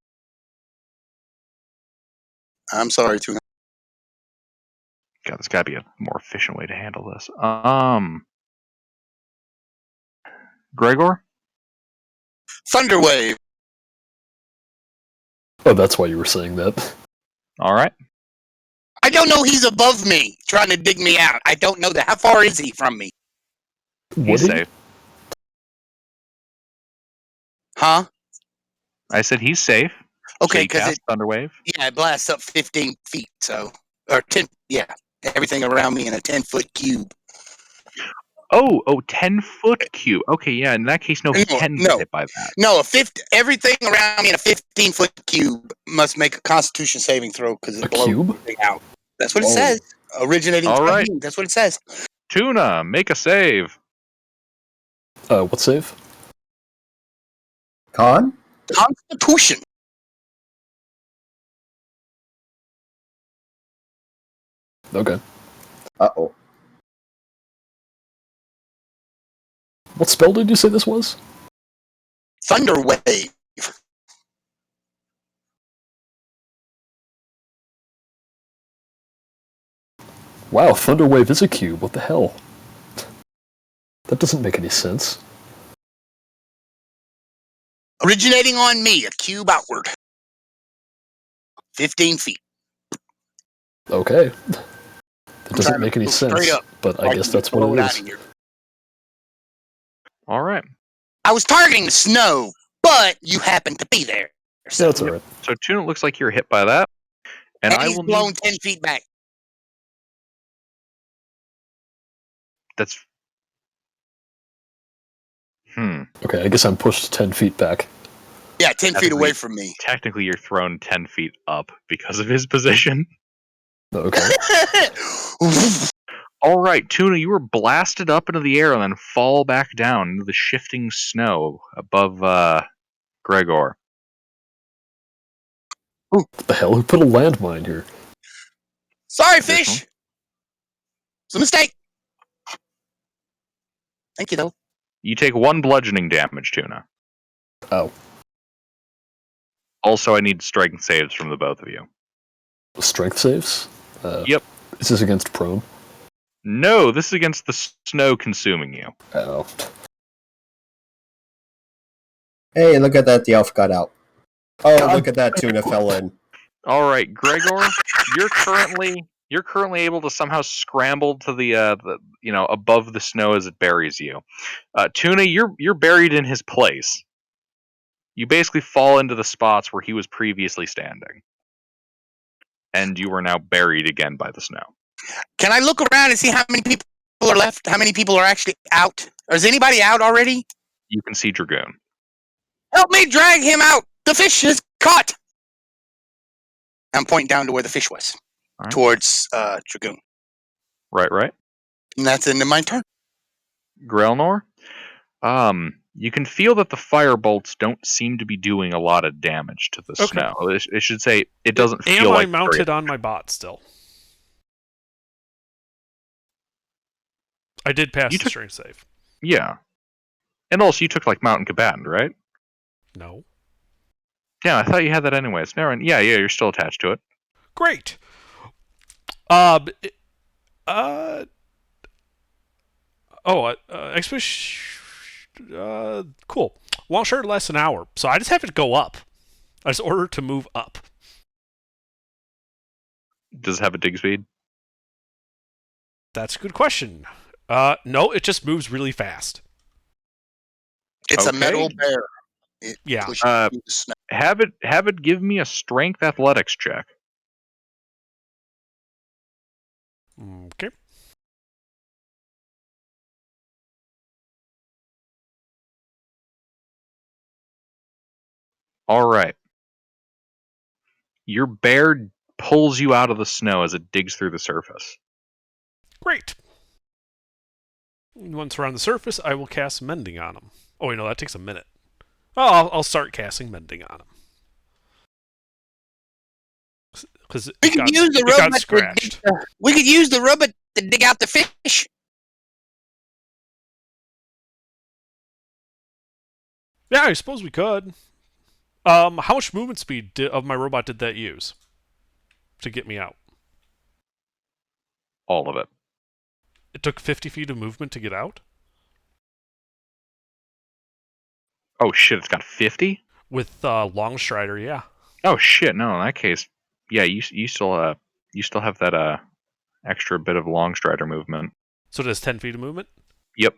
I'm sorry, Tuna. God, there's got to be a more efficient way to handle this. Gregor? Thunderwave. Oh, that's why you were saying that. All right. I don't know. He's above me, trying to dig me out. I don't know that. How far is he from me? He's Woody? safe. Huh? I said he's safe. Okay, So you because cast Thunderwave. yeah, it blasts up 15 feet. So, or 10. Yeah, everything around me in a 10-foot cube. Oh, 10-foot cube. Okay, yeah, in that case, no, he can get hit by that. No. Everything around me in a 15-foot cube must make a Constitution saving throw because it A blows cube? everything out. That's what it Whoa. says. Originating. All right. That's what it says. Tuna, make a save. What save? Con? Constitution. Okay. Uh-oh. What spell did you say this was? Thunderwave. Wow, Thunderwave is a cube. What the hell? That doesn't make any sense. Originating on me, a cube outward. 15 feet. Okay. That I'm doesn't trying make to any move straight sense, up but so I can guess just that's what blow it out is. of here. All right. I was targeting the snow, but you happened to be there. Yeah, that's alright. So Tuna, it looks like you're hit by that. And I he's will blown need... 10 feet back. That's... Okay, I guess I'm pushed 10 feet back. Yeah, 10 feet Technically- away from me. Technically, you're thrown 10 feet up because of his position. Okay. All right, Tuna, you were blasted up into the air and then fall back down into the shifting snow above Gregor. What the hell? Who put a landmine here? Sorry, Additional. fish. It's a mistake. Thank you, though. You take 1 bludgeoning damage, Tuna. Oh. Also, I need strength saves from the both of you. Strength saves? Yep. Is this against prone? No, this is against the snow consuming you. Oh. Hey, look at that. The elf got out. Oh, God. look at that. Tuna fell in. All right, Gregor, you're currently You're currently able to somehow scramble to the above the snow as it buries you. Tuna, you're buried in his place. You basically fall into the spots where he was previously standing, and you are now buried again by the snow. Can I look around and see how many people are left? How many people are actually out? Or is anybody out already? You can see Dragoon. Help me drag him out! The fish is caught! I'm pointing down to where the fish was. All right. Towards Dragoon. Right. And that's the end of my turn. Grelnor, you can feel that the fire bolts don't seem to be doing a lot of damage to the Okay. snow. It should say it doesn't feel Am like I mounted on my bot still? I did pass the strength save. Yeah. And also, you took, like, Mountain Combatant, right? No. Yeah, I thought you had that anyways. Never mind. Yeah, you're still attached to it. Great. Expedition. Cool. Long short lasts an hour, so I just have it go up. I just order it to move up. Does it have a dig speed? That's a good question. No, it just moves really fast. It's Okay. a metal bear. It Yeah. pushes through the snow. Have it give me a strength athletics check. Okay. All right. Your bear pulls you out of the snow as it digs through the surface. Great. Once we're on the surface, I will cast Mending on him. Oh, wait, no, that takes a minute. Oh, I'll start casting Mending on him. Because it got scratched. We could use the robot to dig out the fish. Yeah, I suppose we could. How much movement speed of my robot did that use to get me out? All of it. It took 50 feet of movement to get out? Oh shit, it's got 50? With Longstrider, yeah. Oh shit, no, in that case, yeah, you still have that extra bit of Longstrider movement. So it has 10 feet of movement? Yep.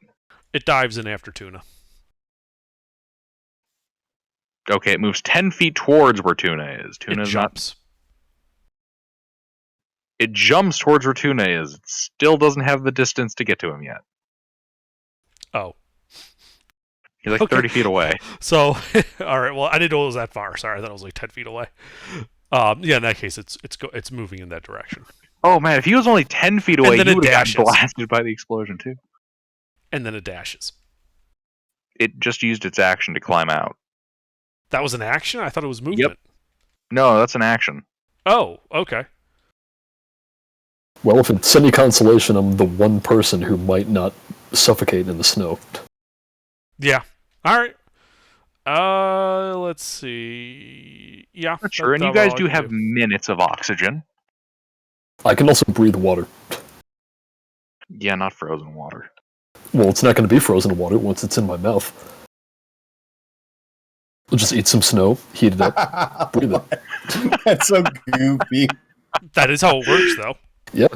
It dives in after Tuna. Okay, it moves 10 feet towards where Tuna is. It jumps. It jumps towards where Tuna is. It still doesn't have the distance to get to him yet. Oh. He's like 30 feet away. So, alright, well, I didn't know it was that far. Sorry, I thought it was like 10 feet away. Yeah, in that case, it's moving in that direction. Oh man, if he was only 10 feet away, he would have gotten blasted by the explosion too. And then it dashes. It just used its action to climb out. That was an action? I thought it was movement. Yep. No, that's an action. Oh, okay. Well, if it's any consolation, I'm the one person who might not suffocate in the snow. Yeah. Alright. Let's see. Yeah. Sure, and you guys do have minutes of oxygen. I can also breathe water. Yeah, not frozen water. Well, it's not going to be frozen water once it's in my mouth. I'll just eat some snow, heat it up, breathe it. That's so goofy. That is how it works, though. Yeah.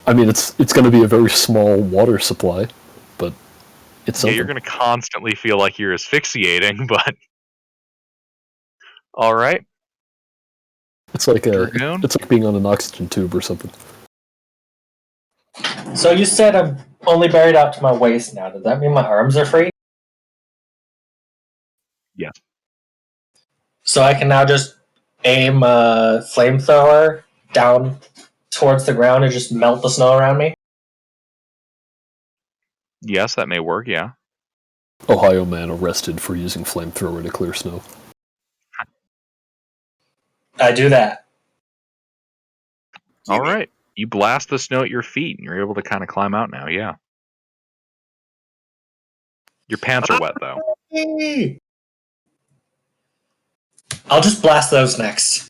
I mean, it's going to be a very small water supply, but it's something. Yeah, you're going to constantly feel like you're asphyxiating, but... Alright. It's like being on an oxygen tube or something. So you said I'm only buried out to my waist now. Does that mean my arms are free? Yes. So I can now just aim a flamethrower down towards the ground and just melt the snow around me? Yes, that may work, yeah. Ohio man arrested for using flamethrower to clear snow. I do that. Alright. You blast the snow at your feet, and you're able to kind of climb out now, yeah. Your pants are wet, though. I'll just blast those next.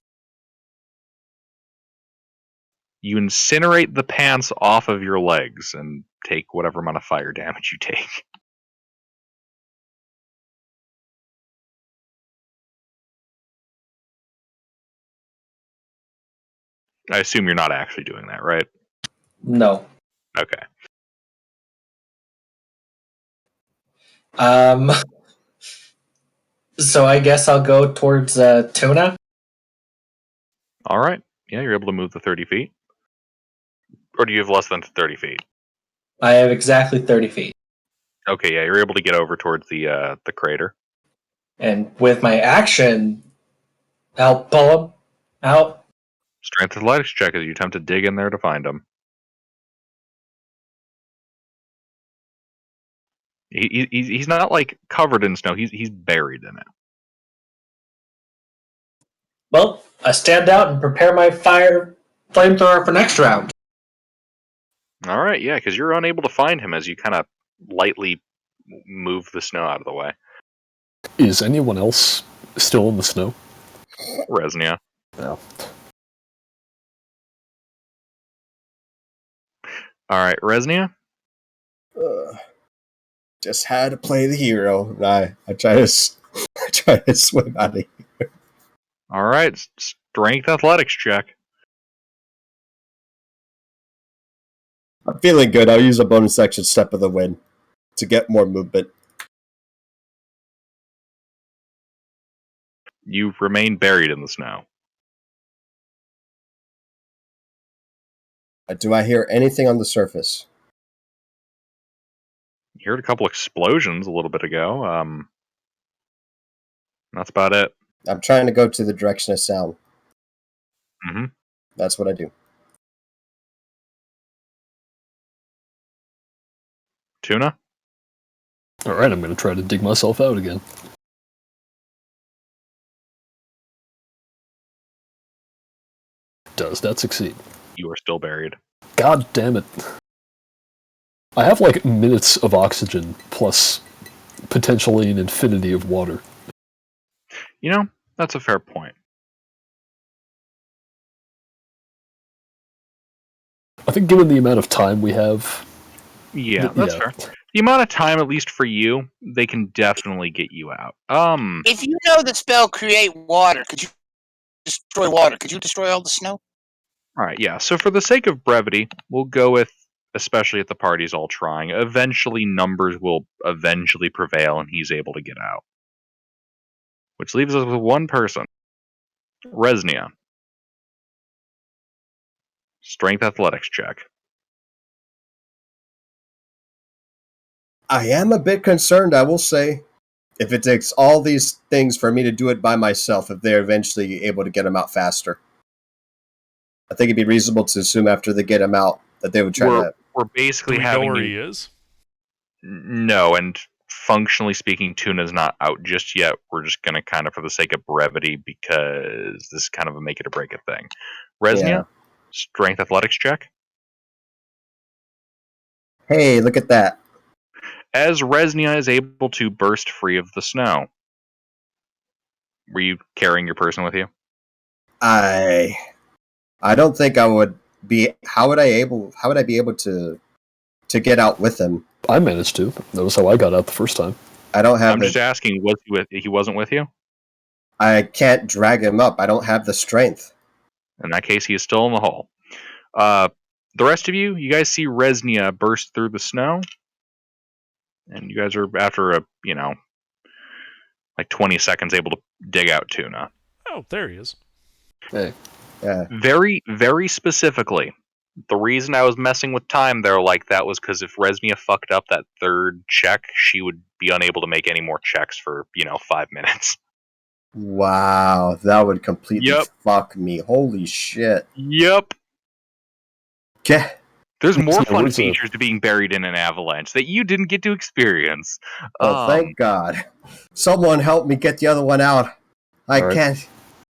You incinerate the pants off of your legs and take whatever amount of fire damage you take. I assume you're not actually doing that, right? No. Okay. So I guess I'll go towards Tuna. All right. Yeah, you're able to move the 30 feet. Or do you have less than 30 feet? I have exactly 30 feet. Okay, yeah, you're able to get over towards the crater. And with my action, help pull him out. Strength athletics check as you attempt to dig in there to find him. He's not like covered in snow. He's buried in it. Well, I stand out and prepare my flamethrower for next round. All right, yeah, because you're unable to find him as you kind of lightly move the snow out of the way. Is anyone else still in the snow? Resnia. No. All right, Resnia. Just had to play the hero. I try to I try to swim out of here. All right, strength athletics check. I'm feeling good. I'll use a bonus action step of the wind to get more movement. You remain buried in the snow. Do I hear anything on the surface? You heard a couple explosions a little bit ago. That's about it. I'm trying to go to the direction of sound. Mm-hmm. That's what I do. Tuna. All right, I'm going to try to dig myself out again. Does that succeed? You are still buried. God damn it. I have like minutes of oxygen plus potentially an infinity of water. You know, that's a fair point. I think given the amount of time we have... Yeah, that's fair. The amount of time, at least for you, they can definitely get you out. If you know the spell create water, could you destroy water? Could you destroy all the snow? All right, yeah. So for the sake of brevity, we'll go with, especially if the party's all trying, eventually numbers will eventually prevail and he's able to get out. Which leaves us with one person. Resnia. Strength athletics check. I am a bit concerned, I will say, if it takes all these things for me to do it by myself, if they're eventually able to get him out faster. I think it'd be reasonable to assume after they get him out that they would try to... We're basically Do we know having where you... he is? No, and functionally speaking, Tuna's not out just yet. We're just going to kind of, for the sake of brevity, because this is kind of a make it or break it thing. Resnia, strength athletics check. Hey, look at that. As Resnia is able to burst free of the snow. Were you carrying your person with you? I don't think I would be... How would I be able to get out with him? I managed to. That was how I got out the first time. I don't have I'm just asking, he wasn't with you? I can't drag him up. I don't have the strength. In that case, he is still in the hole. The rest of you guys see Resnia burst through the snow. And you guys are, after like 20 seconds, able to dig out Tuna. Oh, there he is. Hey. Yeah. Very, very specifically, the reason I was messing with time there like that was because if Resnia fucked up that third check, she would be unable to make any more checks for, 5 minutes. Wow, that would completely fuck me. Holy shit. Yep. Okay. There's more So fun where's the- features to being buried in an avalanche that you didn't get to experience. Oh, thank God. Someone help me get the other one out. I All right. can't.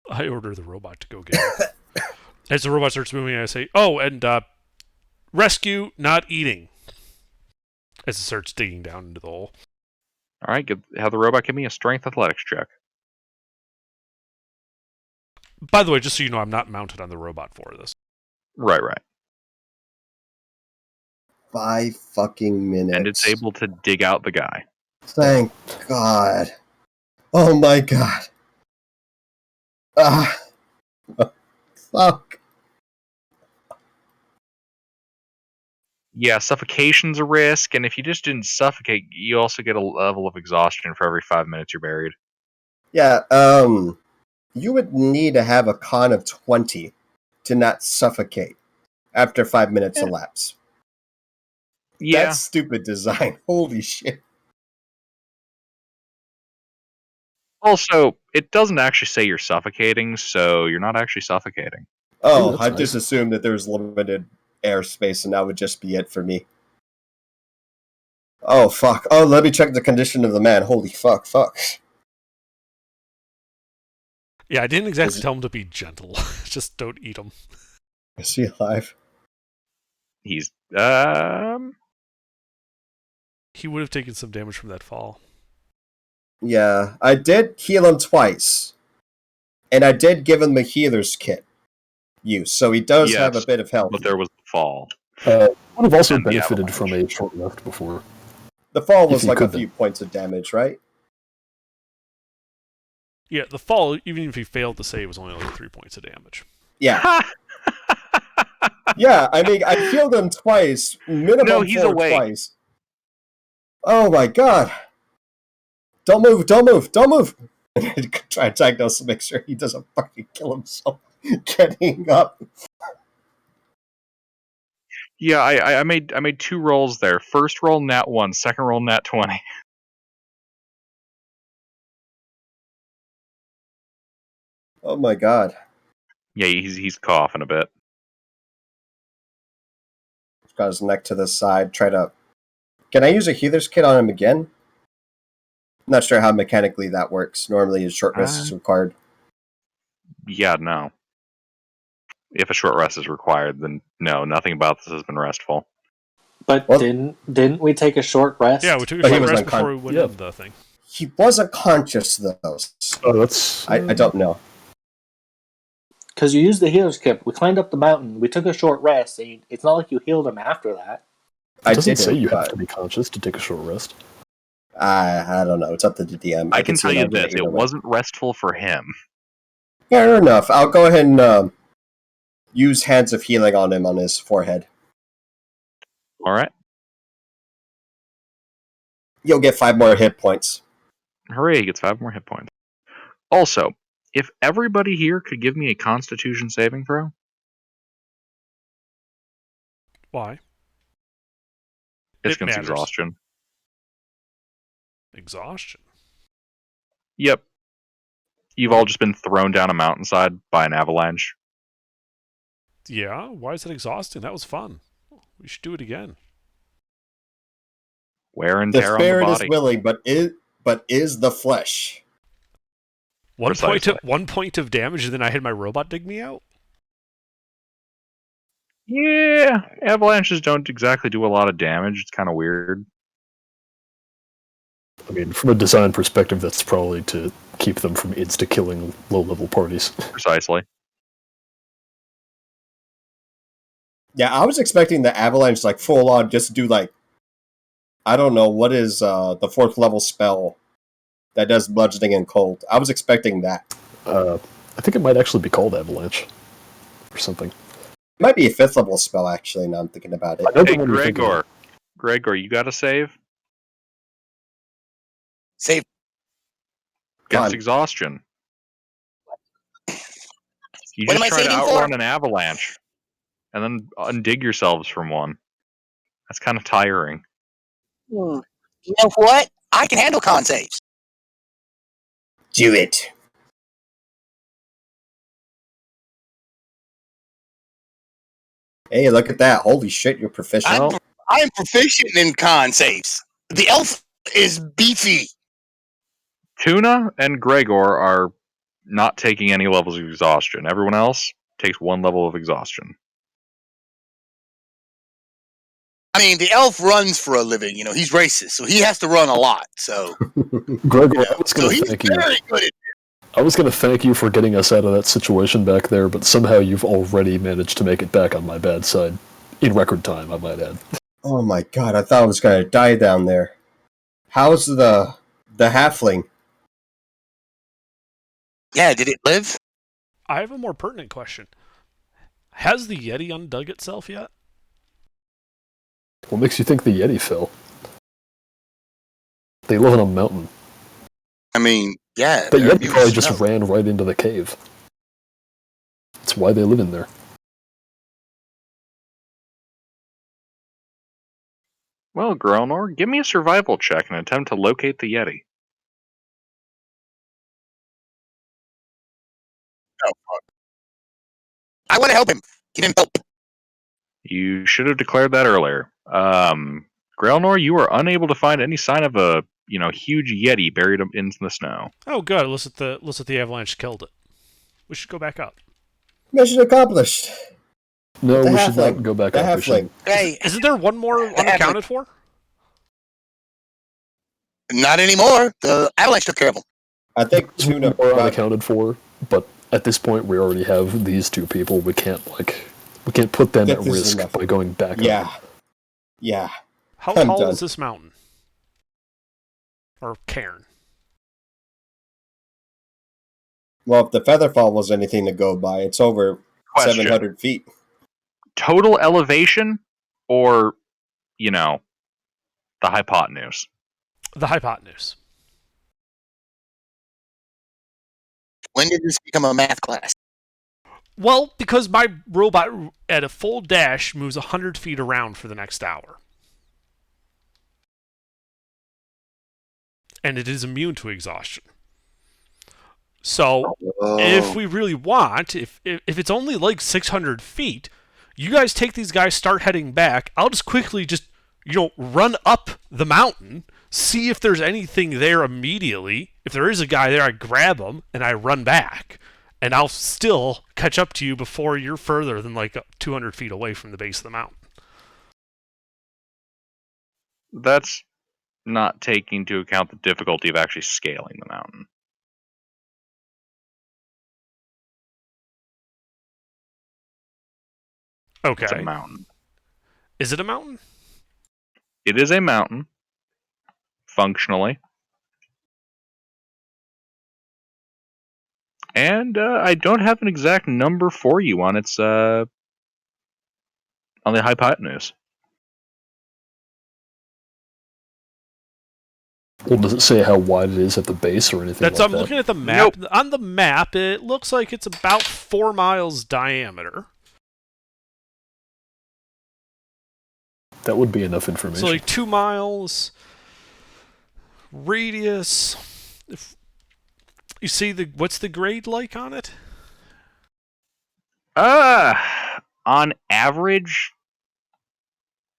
I order the robot to go get him. As the robot starts moving, I say, "Oh, and rescue, not eating." As it starts digging down into the hole. All right, have the robot give me a strength athletics check. By the way, just so you know, I'm not mounted on the robot for this. Right. 5 fucking minutes. And it's able to dig out the guy. Thank God. Oh my God. Ah. Fuck. Yeah, suffocation's a risk, and if you just didn't suffocate, you also get a level of exhaustion for every 5 minutes you're buried. Yeah, you would need to have a con of 20 to not suffocate after 5 minutes elapse. Yeah. That's stupid design. Holy shit. Also, it doesn't actually say you're suffocating, so you're not actually suffocating. Oh, Ooh, I that's just nice. assumed that there was limited airspace and that would just be it for me. Oh, fuck. Oh, let me check the condition of the man. Holy fuck. Yeah, I didn't exactly Is, tell him to be gentle. Just don't eat him. is he alive? He's He would have taken some damage from that fall. Yeah, I did heal him twice. And I did give him the healer's kit use, so he does have a yes, bit of health. but there was the fall. Would have also And the benefited from avalanche. a short rest before. The fall If was he like a could few then. points of damage, right? Yeah, the fall, even if he failed to save, was only like 3 points of damage. Yeah. Yeah, I mean, I healed him twice, minimum No, he's 4 awake. twice. Oh my god. Don't move. Try to diagnose to make sure he doesn't fucking kill himself getting up. Yeah, I made 2 rolls there. First roll nat 1, second roll nat 20. Oh my god. Yeah, he's coughing a bit. He's got his neck to the side. Can I use a healer's kit on him again? I'm not sure how mechanically that works. Normally, a short rest is required. Yeah, no. If a short rest is required, then no, nothing about this has been restful. But Well- didn't we take a short rest? Yeah, we took a But he short was rest uncon- before we went Yeah. in the thing. He wasn't conscious, though. Oh, that's. I don't know. Because you used the healer's kit. We climbed up the mountain. We took a short rest. And it's not like you healed him after that. It doesn't didn't, say you have but to be conscious to take a short rest. I don't know. It's up to the DM. I can see tell an you argument this: either it way. wasn't restful for him. Fair enough. I'll go ahead and use Hands of Healing on him on his forehead. All right, You'll get 5 more hit points. hooray! He gets 5 more hit points. Also, if everybody here could give me a Constitution saving throw, Why? it's It against matters. exhaustion. Exhaustion. Yep. You've all just been thrown down a mountainside by an avalanche. Yeah, why is it exhausting? That was fun. We should do it again. Wear and The tear on the spirit is body. willing, but is the flesh. Precisely. One point of damage, and then I had my robot dig me out? Yeah, avalanches don't exactly do a lot of damage. It's kind of weird. I mean, from a design perspective, that's probably to keep them from insta-killing low-level parties. Precisely. Yeah, I was expecting the avalanche like full on just to do like I don't know what is the 4th level spell that does bludgeoning and cold. I was expecting that. I think it might actually be called Avalanche or something. It might be a 5th level spell actually. Now I'm thinking about it. I know the Hey, one you're thinking of. Gregor, you got to save Save. against Con. exhaustion. You What just am I try to saving for? outrun an avalanche, and then undig yourselves from one. That's kind of tiring. You know what? I can handle con saves. Do it. Hey, look at that. Holy shit, you're proficient. I am proficient in con saves. The elf is beefy. Tuna and Gregor are not taking any levels of exhaustion. Everyone else takes 1 level of exhaustion. I mean, the elf runs for a living. You know, he's racist, so he has to run a lot. So, Gregor, you I know, was so going to he's thank you. very good at. I was going to thank you for getting us out of that situation back there, but somehow you've already managed to make it back on my bad side. In record time, I might add. Oh my god, I thought I was gonna die down there. How's the halfling? Yeah, did it live? I have a more pertinent question. Has the Yeti undug itself yet? What makes you think the Yeti fell? They live on a mountain. I mean, yeah, The their Yeti view probably is just snow. ran right into the cave. That's why they live in there. Well, Gronor, give me a survival check and attempt to locate the Yeti. Oh, fuck. I want to help him. Give him help. You should have declared that earlier. Grelnor, you are unable to find any sign of a huge Yeti buried in the snow. Oh, good. Looks like the avalanche killed it. We should go back up. Mission accomplished. No, The we should not halfling. go back The up. We should. halfling. Hey, Isn't there one more unaccounted for? not anymore. The avalanche took care of him. I think There's Tuna more brought, unaccounted for, but at this point we already have these two people. We can't put them That at is risk enough. by going back Yeah. up. Yeah. How I'm tall done. is this mountain? Or cairn? Well, if the Featherfall was anything to go by, it's over Question. 700 feet. Total elevation or, the hypotenuse? The hypotenuse. When did this become a math class? Well, because my robot at a full dash moves 100 feet around for the next hour. And it is immune to exhaustion. So, if we really want, if it's only like 600 feet, you guys take these guys, start heading back. I'll just quickly run up the mountain, see if there's anything there immediately. If there is a guy there, I grab him and I run back. And I'll still catch up to you before you're further than like 200 feet away from the base of the mountain. That's not taking into account the difficulty of actually scaling the mountain. Okay. It's a mountain. Is it a mountain? It is a mountain, functionally. And I don't have an exact number for you on its on the hypotenuse. Well, does it say how wide it is at the base or anything like I'm that? looking at the map. Nope. On the map, it looks like it's about 4 miles diameter. That would be enough information. So like 2 miles radius. If you see what's the grade like on it? On average,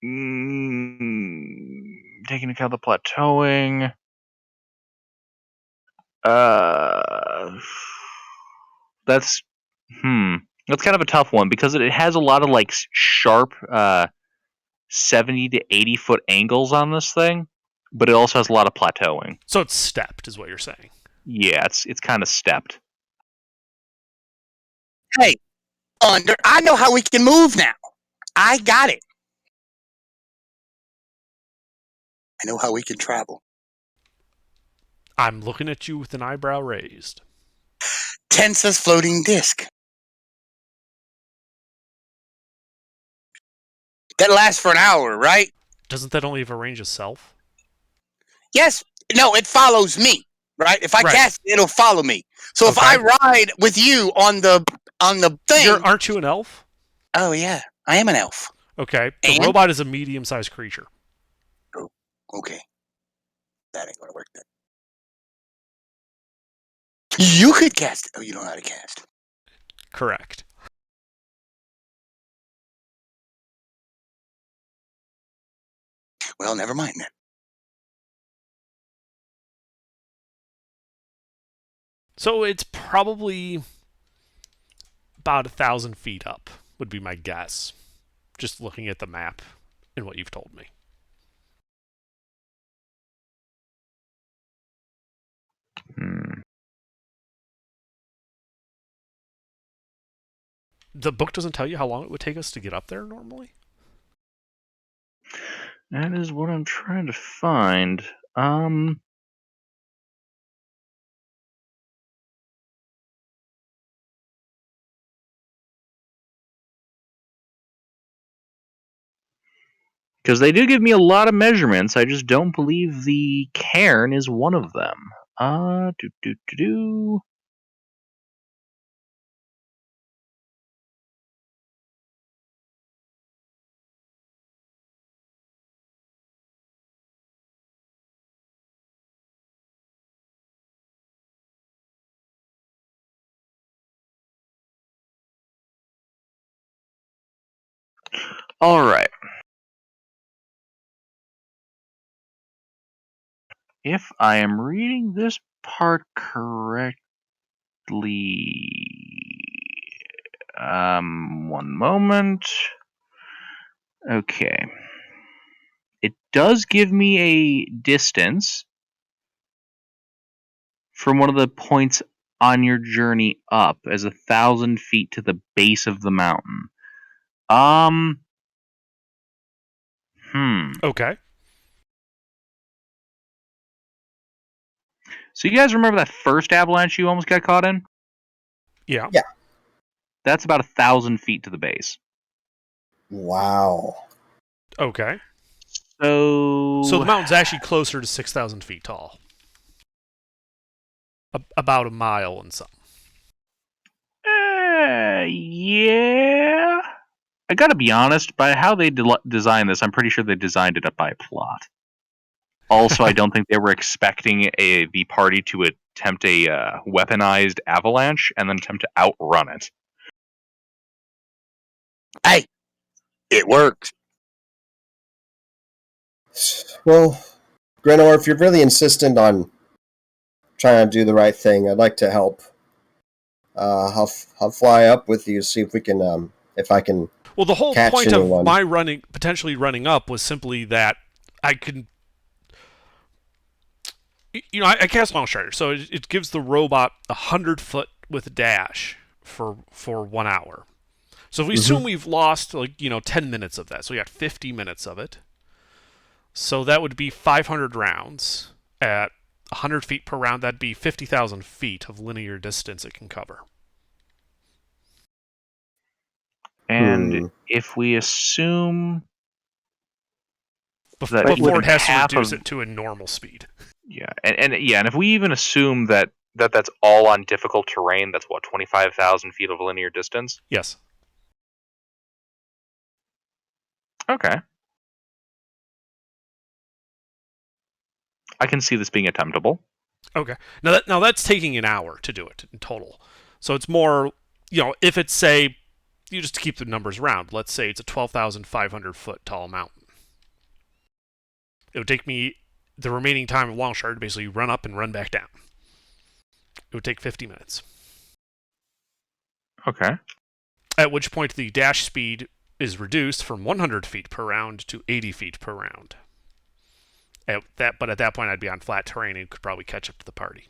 taking into account the plateauing, that's kind of a tough one because it has a lot of like sharp 70 to 80 foot angles on this thing, but it also has a lot of plateauing. So it's stepped, is what you're saying. Yeah, it's kind of stepped. Hey, I know how we can move now. I got it. I know how we can travel. I'm looking at you with an eyebrow raised. Tensa's floating disc. That lasts for an hour, right? Doesn't that only have a range of self? Yes. No, it follows me, right? If I cast it, it'll follow me. So if I ride with you on the thing, aren't you an elf? Oh yeah, I am an elf. Okay. The robot is a medium-sized creature. Oh, okay. That ain't gonna work then. You could cast it. Oh, you don't know how to cast. Correct. Well, never mind then. So it's probably about 1,000 feet up, would be my guess. Just looking at the map and what you've told me. The book doesn't tell you how long it would take us to get up there normally? That is what I'm trying to find. Because they do give me a lot of measurements. I just don't believe the cairn is one of them. Do. All right. If I am reading this part correctly, one moment. Okay. It does give me a distance from one of the points on your journey up as 1,000 feet to the base of the mountain. Okay. So you guys remember that first avalanche you almost got caught in? Yeah. Yeah. That's about 1,000 feet to the base. Wow. Okay. So the mountain's actually closer to 6,000 feet tall. About a mile and something. Yeah. I gotta be honest, by how they designed this, I'm pretty sure they designed it up by plot. Also, I don't think they were expecting the party to attempt a weaponized avalanche and then attempt to outrun it. Hey, it worked. Well, Grenor, if you're really insistent on trying to do the right thing, I'd like to help. I'll fly up with you, see if we can, if I can. Well, the whole Catch point anyone. of my potentially running up, was simply that I can. I cast Longstrider, so it gives the robot 100 foot with a dash for 1 hour. So if we assume we've lost 10 minutes of that, so we got 50 minutes of it. So that would be 500 rounds at 100 feet per round. That'd be 50,000 feet of linear distance it can cover. And if we assume Before it has to reduce it to a normal speed. Yeah, and if we even assume that's all on difficult terrain, that's what, 25,000 feet of linear distance? Yes. Okay. I can see this being attemptable. Okay. Now that's taking an hour to do it in total. So it's more, if it's, say, you just to keep the numbers round, let's say it's a 12,500 foot tall mountain. It would take me the remaining time of Longstrider to basically run up and run back down. It would take 50 minutes. Okay. At which point the dash speed is reduced from 100 feet per round to 80 feet per round. But at that point, I'd be on flat terrain and could probably catch up to the party.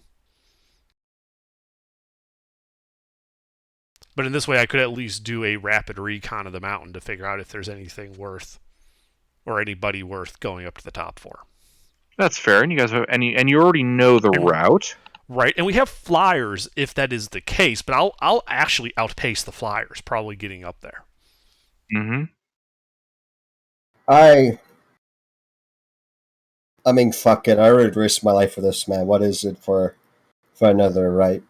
But in this way, I could at least do a rapid recon of the mountain to figure out if there's anything worth, or anybody worth going up to the top for. That's fair. And you guys have and you already know the route, right? And we have flyers if that is the case. But I'll actually outpace the flyers, probably getting up there. Mm-hmm. I mean, fuck it. I already risked my life for this, man. What is it for another, right?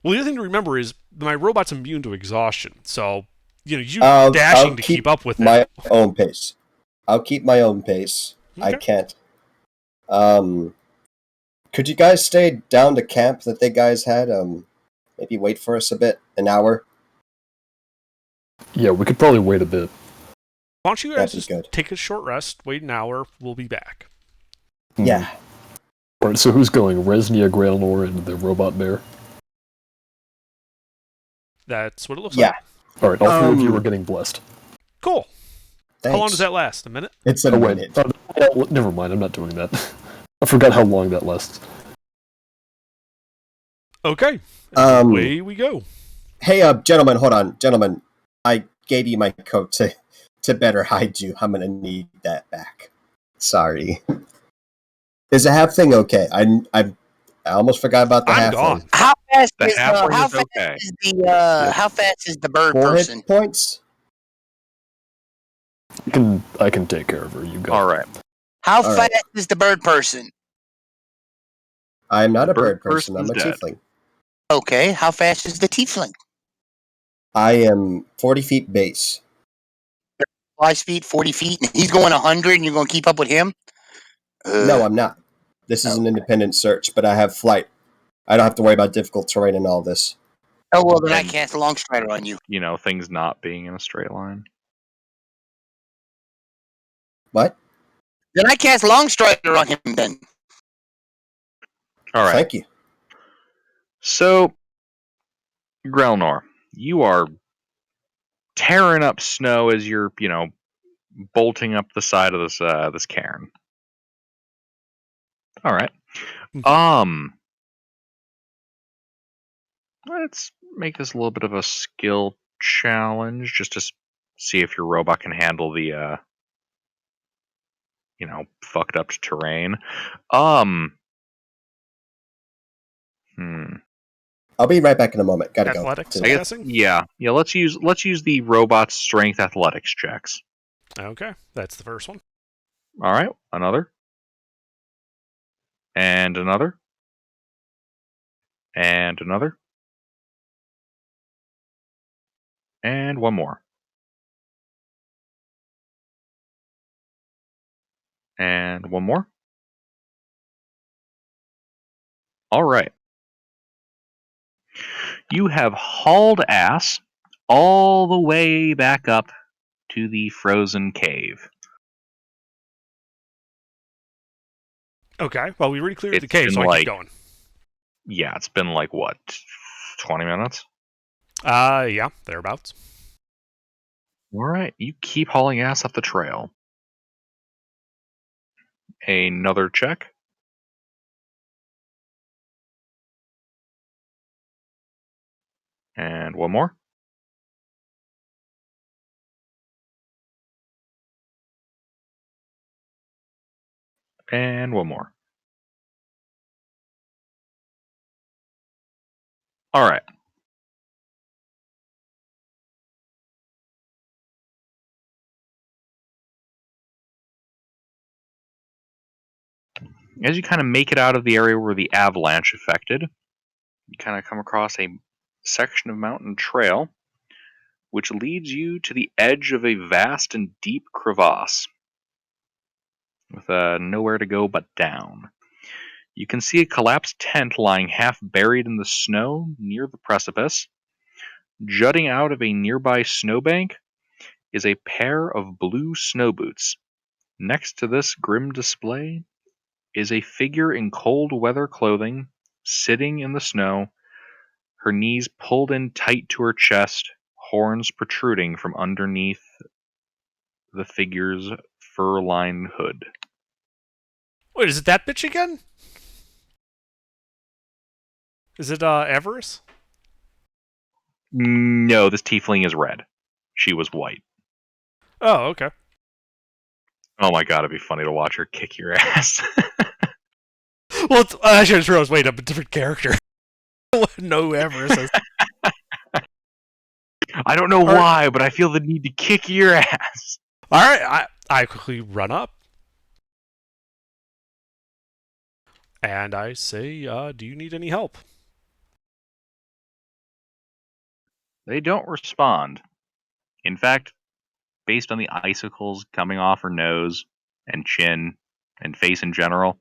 Well, the other thing to remember is my robot's immune to exhaustion. So, dashing to keep up with my own pace. I'll keep my own pace. Okay. I can't. Could you guys stay down to camp that they guys had? Maybe wait for us a bit, an hour? Yeah, we could probably wait a bit. Why don't you guys just take a short rest, wait an hour, we'll be back. Yeah. Alright, so who's going? Resnia, Grailnor, and the robot bear? That's what it looks like. Yeah. Alright, all three of you are getting blessed. Cool. Thanks. How long does that last? A minute? It's a minute. Never mind, I'm not doing that. I forgot how long that lasts. Okay. Away we go. Hey, gentlemen, hold on. Gentlemen, I gave you my coat to better hide you. I'm going to need that back. Sorry. Is the half thing okay? I almost forgot about the half thing. How fast The is half how is fast okay. is the how fast is the bird 4 person? hit points? I can take care of her. You go. All right. How All fast right. is the bird person? I'm not The a bird bird person. I'm a person's dead. tiefling. Okay, how fast is the tiefling? I am 40 feet base. 5 feet, 40 feet, and he's going 100, and you're going to keep up with him? No, I'm not. This is an independent search, but I have flight. I don't have to worry about difficult terrain and all this. Oh, well, then I And- cast a long strider on you. You know, things not being in a straight line. What? Then I cast long strider on him then. All right. Thank you. So, Grelnor, you are tearing up snow as you're, bolting up the side of this cairn. All right. Let's make this a little bit of a skill challenge, just to see if your robot can handle the, fucked up terrain. Hmm. I'll be right back in a moment. Gotta go. Athletics, To I'm the- guessing? Yeah. Let's use the robot's strength athletics checks. Okay, that's the first one. All right. Another. And another. And another. And one more. And one more. All right. You have hauled ass all the way back up to the frozen cave. Okay, well, we already cleared the It's cave, been so I like- keep going. Yeah, it's been like, what, 20 minutes? Yeah, thereabouts. All right, you keep hauling ass up the trail. Another check. And one more. And one more. All right. As you kind of make it out of the area where the avalanche affected, you kind of come across a section of mountain trail which leads you to the edge of a vast and deep crevasse with nowhere to go but down. You can see a collapsed tent lying half buried in the snow near the precipice. Jutting out of a nearby snowbank is a pair of blue snow boots. Next to this grim display is a figure in cold weather clothing, sitting in the snow, her knees pulled in tight to her chest, horns protruding from underneath the figure's fur-lined hood. Wait, is it that bitch again? Is it, Everest? No, this tiefling is red. She was white. Oh, okay. Oh my god, it'd be funny to watch her kick your ass. Well, I should have realized, wait, I'm a different character. No Everest. I don't know why, but I feel the need to kick your ass. Alright, I quickly run up. And I say, do you need any help? They don't respond. In fact, based on the icicles coming off her nose and chin and face in general,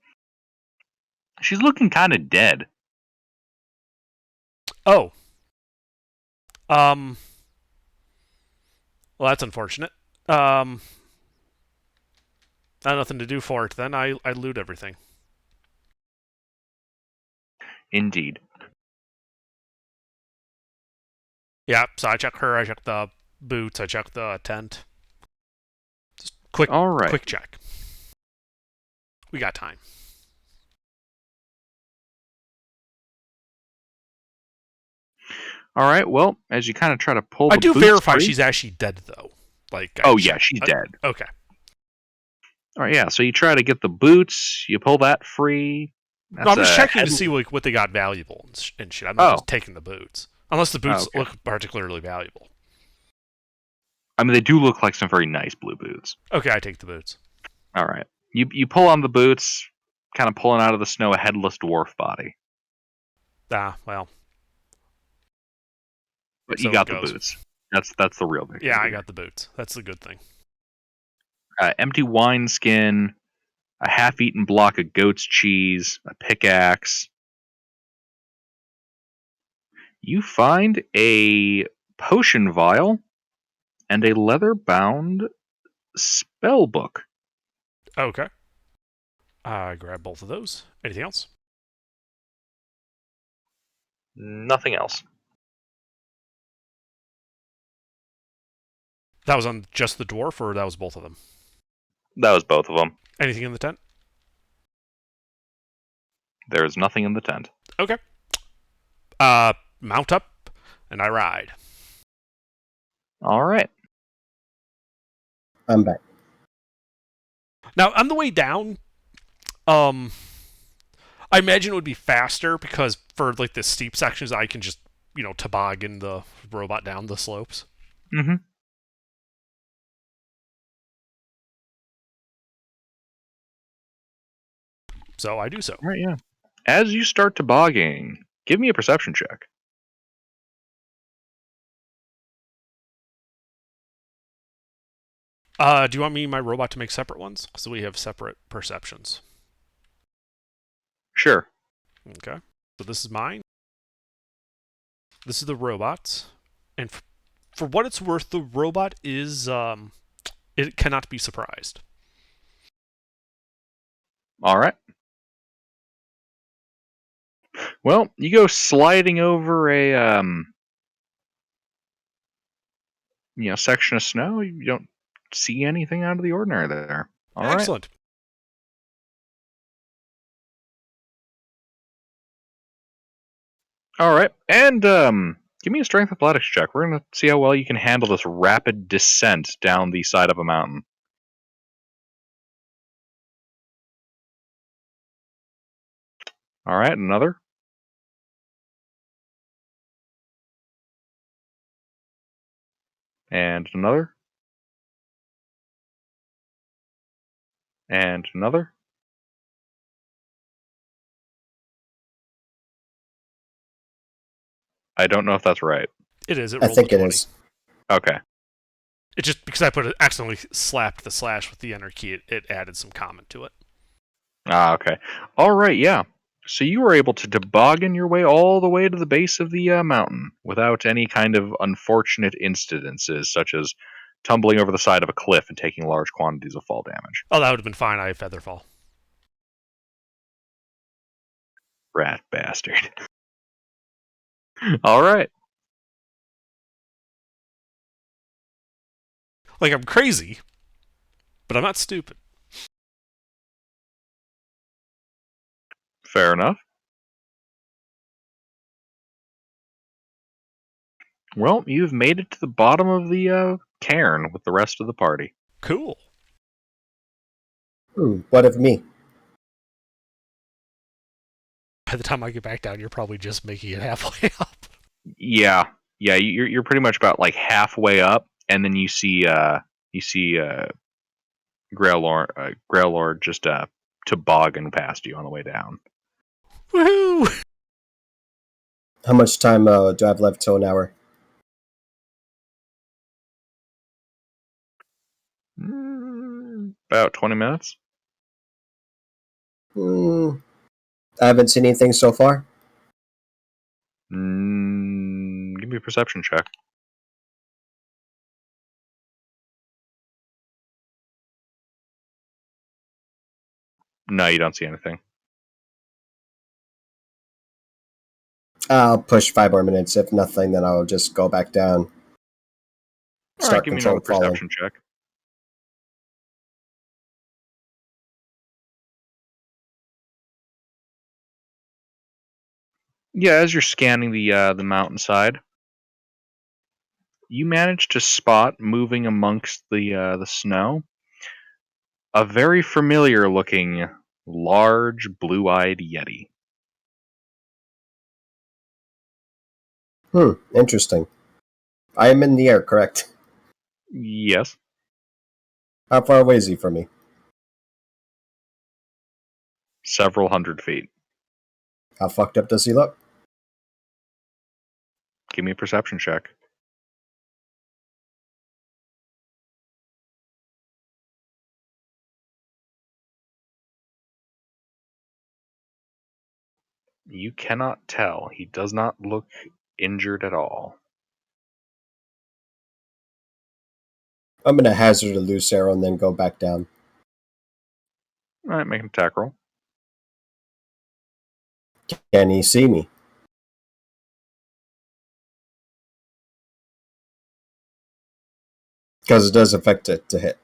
she's looking kind of dead. Oh. Well, that's unfortunate. I have nothing to do for it then. I loot everything. Indeed. Yeah, so I check her, I check the boots, I check the tent. Just quick, All right. quick check. We got time. All right. Well, as you kind of try to pull, I the do boots verify free- she's actually dead, though. Like, Oh yeah, she's dead. Okay. All right. Yeah. So you try to get the boots. You pull that free. No, I'm just checking head- to see like what they got valuable and shit. I'm not Oh. just taking the boots. Unless the boots Okay. look particularly valuable. I mean, they do look like some very nice blue boots. Okay, I take the boots. All right. You pull on the boots, kind of pulling out of the snow a headless dwarf body. Ah, well. But So you it got the goes. boots. That's the real victory. Yeah, I here. got the boots. That's the good thing. Empty wineskin, a half-eaten block of goat's cheese, a pickaxe. You find a potion vial and a leather-bound spell book. Okay. I grab both of those. Anything else? Nothing else. That was on just the dwarf, or that was both of them? That was both of them. Anything in the tent? There is nothing in the tent. Okay. Mount up, and I ride. All right. I'm back. Now, on the way down, I imagine it would be faster because for like the steep sections, I can just toboggan the robot down the slopes. Mm-hmm. So I do so. All right, yeah. As you start tobogganing, give me a perception check. Do you want me and my robot to make separate ones? So we have separate perceptions. Sure. Okay. So this is mine. This is the robot. And for what it's worth, the robot is, it cannot be surprised. All right. Well, you go sliding over a section of snow. You don't see anything out of the ordinary there. All right. Excellent. All right. And give me a strength athletics check. We're going to see how well you can handle this rapid descent down the side of a mountain. All right, another. And another. And another. I don't know if that's right. It is. It I rolled think a it 20. is. Okay. It just because I accidentally slapped the slash with the enter key, it added some comment to it. Okay. All right, yeah. So you were able to toboggan your way all the way to the base of the mountain without any kind of unfortunate incidences, such as tumbling over the side of a cliff and taking large quantities of fall damage. Oh, that would have been fine. I have Featherfall. Rat bastard. All right. Like, I'm crazy, but I'm not stupid. Fair enough. Well, you've made it to the bottom of the cairn with the rest of the party. Cool. What of me? By the time I get back down, you're probably just making it halfway up. Yeah, you're pretty much about like halfway up, and then you see Graylord just toboggan past you on the way down. Woohoo! How much time do I have left till an hour? About 20 minutes. I haven't seen anything so far. Give me a perception check. No, you don't see anything. I'll push 5 more minutes. If nothing, then I'll just go back down. All right, Start give me another control falling. perception check. Yeah, as you're scanning the mountainside, you manage to spot moving amongst the snow a very familiar looking large blue-eyed yeti. Interesting. I am in the air, correct? Yes. How far away is he from me? Several hundred feet. How fucked up does he look? Give me a perception check. You cannot tell. He does not look injured at all. I'm going to hazard a loose arrow and then go back down. Alright, make an attack roll. Can he see me? Because it does affect it to hit.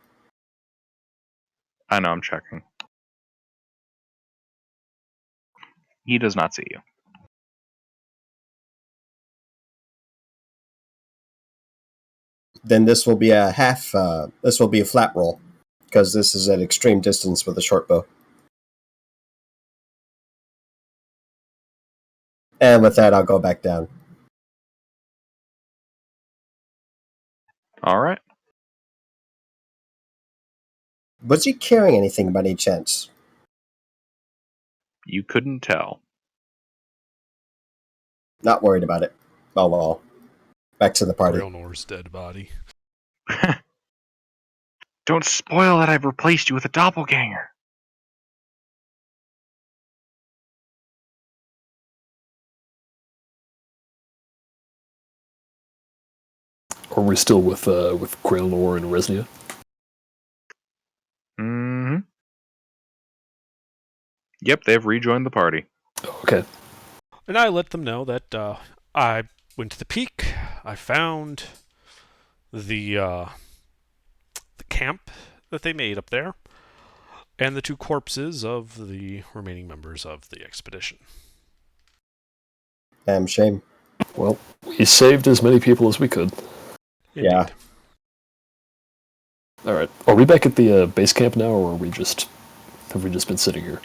I know, I'm checking. He does not see you. Then this will be a this will be a flat roll. Because this is at extreme distance with a short bow. And with that, I'll go back down. Alright. Was he carrying anything by any chance? You couldn't tell. Not worried about it. Oh well. Back to the party. Grailnor's dead body. Don't spoil that I've replaced you with a doppelganger. Are we still with Grailnor and Resnia? Mm-hmm. Yep, they've rejoined the party. Okay. And I let them know that I went to the peak. I found the camp that they made up there, and the 2 corpses of the remaining members of the expedition. Damn shame. Well, we saved as many people as we could. Indeed. Yeah. All right. Are we back at the base camp now, or have we just been sitting here?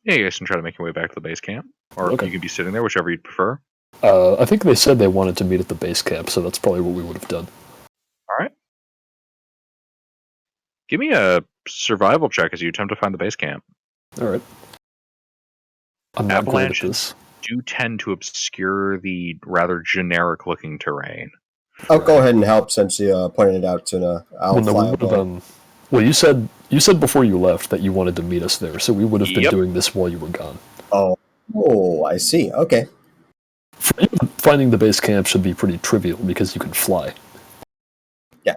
Yeah, you guys can try to make your way back to the base camp. Or Okay. you can be sitting there, whichever you'd prefer. I think they said they wanted to meet at the base camp, so that's probably what we would have done. Alright. Give me a survival check as you attempt to find the base camp. All right. I'm not great at Avalanches this. do tend to obscure the rather generic-looking terrain. I'll go ahead and help since you pointed it out to I'll Well, no, fly we would above. have. Well, you said before you left that you wanted to meet us there, so we would have been Yep. doing this while you were gone. Oh, I see. Okay. For you, finding the base camp should be pretty trivial because you can fly. Yeah.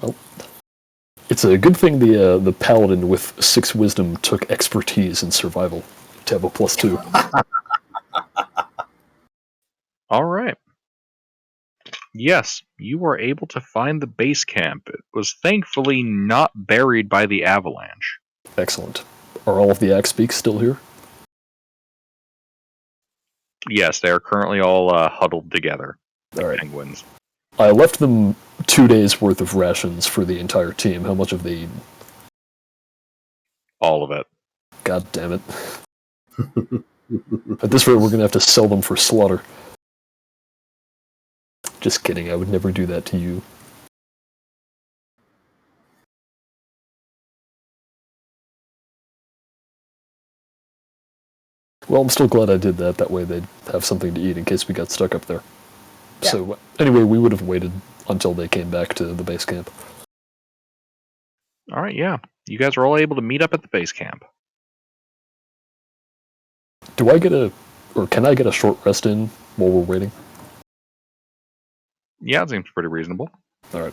Well, it's a good thing the paladin with 6 wisdom took expertise in survival to have a +2. Alright. Yes, you were able to find the base camp. It was thankfully not buried by the avalanche. Excellent. Are all of the axe beaks still here? Yes, they are currently all huddled together, like All right. penguins. I left them 2 days worth of rations for the entire team. How much have they eaten? All of it. God damn it. At this rate, we're going to have to sell them for slaughter. Just kidding, I would never do that to you. Well, I'm still glad I did that. That way they'd have something to eat in case we got stuck up there. Yeah. So, anyway, we would have waited until they came back to the base camp. Alright, yeah. You guys are all able to meet up at the base camp. Do I get can I get a short rest in while we're waiting? Yeah, it seems pretty reasonable. Alright.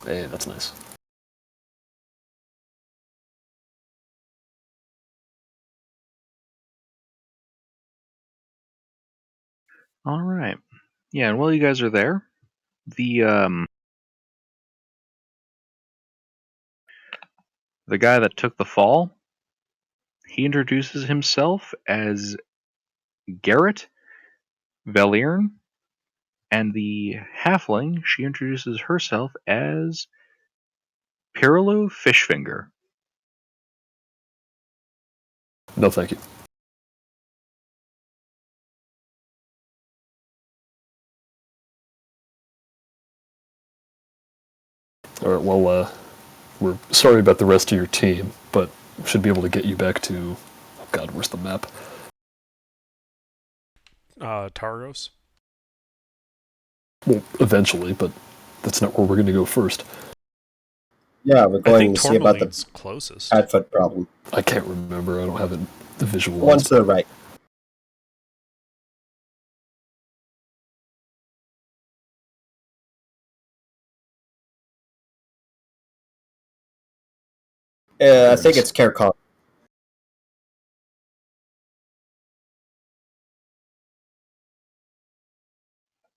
Hey, that's nice. Alright. Yeah, and while you guys are there, the guy that took the fall, he introduces himself as Garrett Valiern, And the halfling, she introduces herself as Pirlo Fishfinger. No, thank you. All right. Well, we're sorry about the rest of your team, but should be able to get you back to. Oh God, where's the map? Targos. Well, eventually, but that's not where we're going to go first. Yeah, we're I going think to see about the Tourmaline's closest. Padfoot problem. I can't remember. I don't have it One visualized. to the right. I think it's Carcon.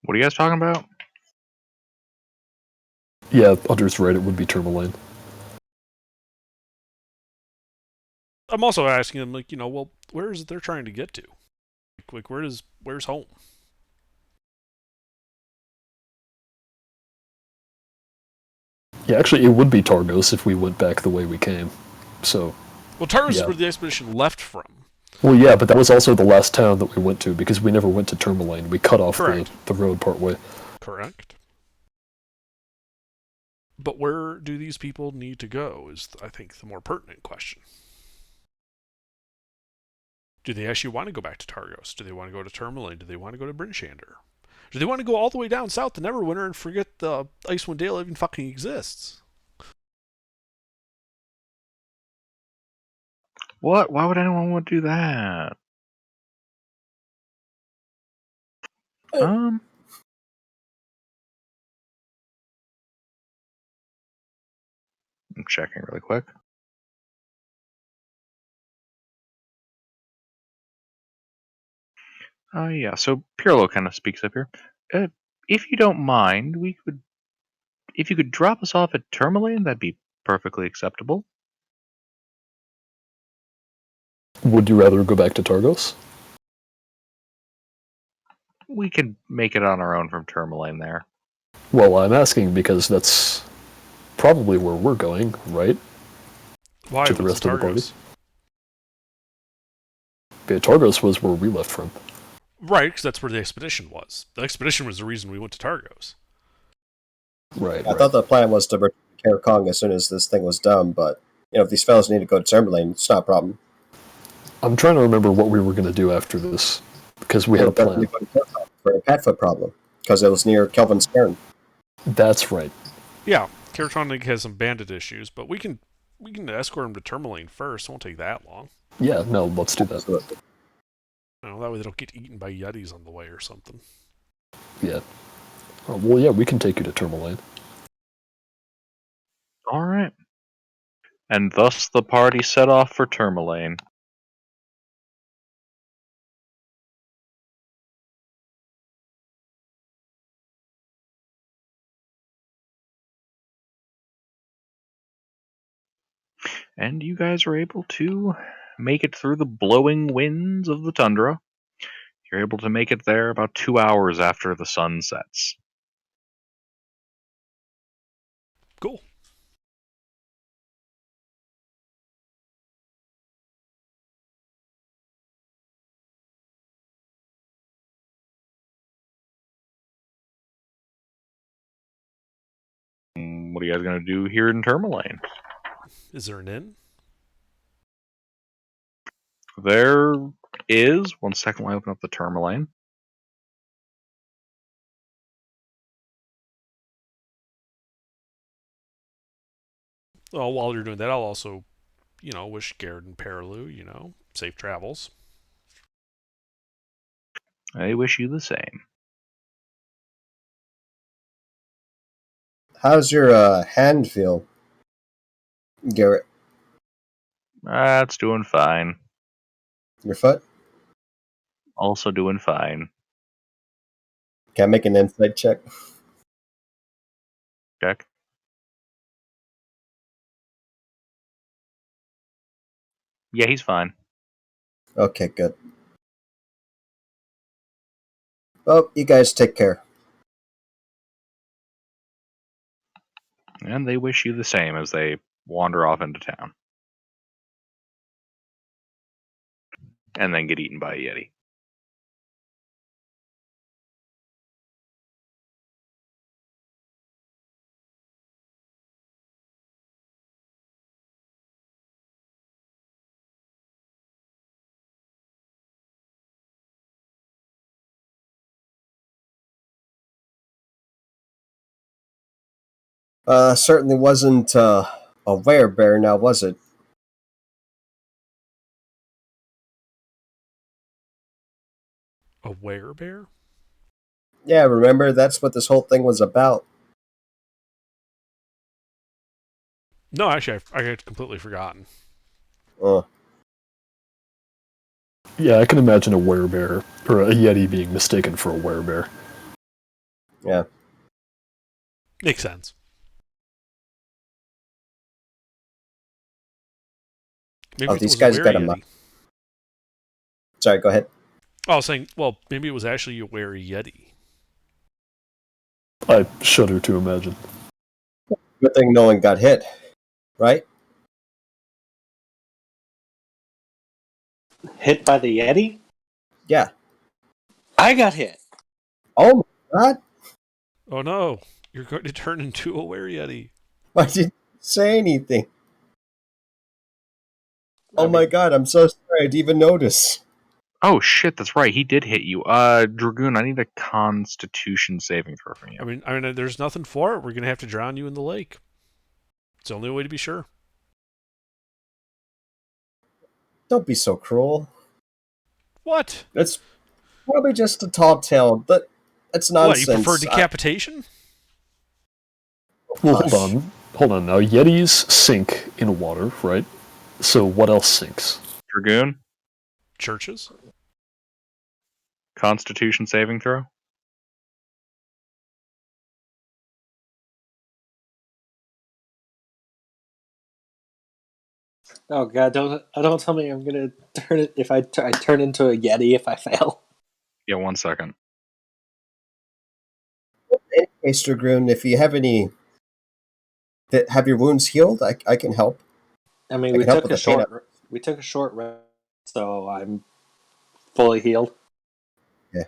What are you guys talking about? Yeah, Hunter's right. It would be Tourmaline. I'm also asking them, like, well, where is it they're trying to get to? Like where's home? Yeah, actually, it would be Targos if we went back the way we came. So. Well, Targos is Yeah. where the expedition left from. Well, yeah, but that was also the last town that we went to because we never went to Tourmaline. We cut off Correct. the road part way. Correct. But where do these people need to go is, I think, the more pertinent question. Do they actually want to go back to Targos? Do they want to go to Tourmaline? Do they want to go to Bryn Shander? Do they want to go all the way down south to Neverwinter and forget the Icewind Dale even fucking exists? What? Why would anyone want to do that? I'm checking really quick. Yeah, so Pirlo kind of speaks up here. If you don't mind, if you could drop us off at Tourmaline, that'd be perfectly acceptable. Would you rather go back to Targos? We could make it on our own from Tourmaline there. Well, I'm asking because that's probably where we're going, right? Why? To the What's rest of the party. Targos? Yeah, Targos was where we left from. Right, because that's where the expedition was. The expedition was the reason we went to Targos. Right. I thought the plan was to return to Carcon as soon as this thing was done, but if these fellows need to go to Tourmaline, it's not a problem. I'm trying to remember what we were going to do after this because we had a plan. For a Padfoot problem because it was near Kelvin's cairn. That's right. Yeah, Karatronic has some bandit issues, but we can escort him to Tourmaline first. It won't take that long. Yeah, no, let's do that. Absolutely. That way they don't get eaten by yetis on the way or something. Yeah. Well, yeah, we can take you to Tourmaline. All right. And thus the party set off for Tourmaline. And you guys are able to make it through the blowing winds of the tundra. You're able to make it there about 2 hours after the sun sets. Cool. What are you guys going to do here in Tourmaline? Is there an inn? There is. One second while I open up the Tourmaline. Well, while you're doing that, I'll also, wish Garrett and Perilou, safe travels. I wish you the same. How's your hand feel, Garrett? That's doing fine. Your foot? Also doing fine. Can I make an insight check? Check. Yeah, he's fine. Okay, good. Well, you guys take care. And they wish you the same as they wander off into town. And then get eaten by a Yeti. Certainly wasn't a werebear now, was it? A werebear? Yeah, remember, that's what this whole thing was about. No, actually, I had completely forgotten. Uh, Yeah, I can imagine a werebear, or a Yeti being mistaken for a werebear. yeah. Makes sense. Maybe Oh, it these was a guys got a were-yeti. Sorry, go ahead. I was saying, well, maybe it was actually a were-yeti. I shudder to imagine. Good thing no one got hit, right? Hit by the Yeti? Yeah. I got hit. Oh my god! Oh no, you're going to turn into a were-yeti. Why didn't you say anything? I Oh my mean, god, I'm so sorry, I didn't even notice. Oh shit, that's right. He did hit you. Dragoon, I need a Constitution saving throw from you. I mean, there's nothing for it. We're going to have to drown you in the lake. It's the only way to be sure. Don't be so cruel. What? It's probably just a tall tale, but it's What, you nonsense. prefer decapitation? Well, Gosh. hold on now. Yetis sink in water, right? So what else sinks? Dragoon, Churches? Constitution saving throw. oh god, don't tell me I'm gonna turn it if I turn into a Yeti if I fail. Yeah, 1 second. In case, Dragoon, if you have any that have your wounds healed, I can help. I mean, I we can help took with a the pain. short rest, so I'm fully healed. Yeah.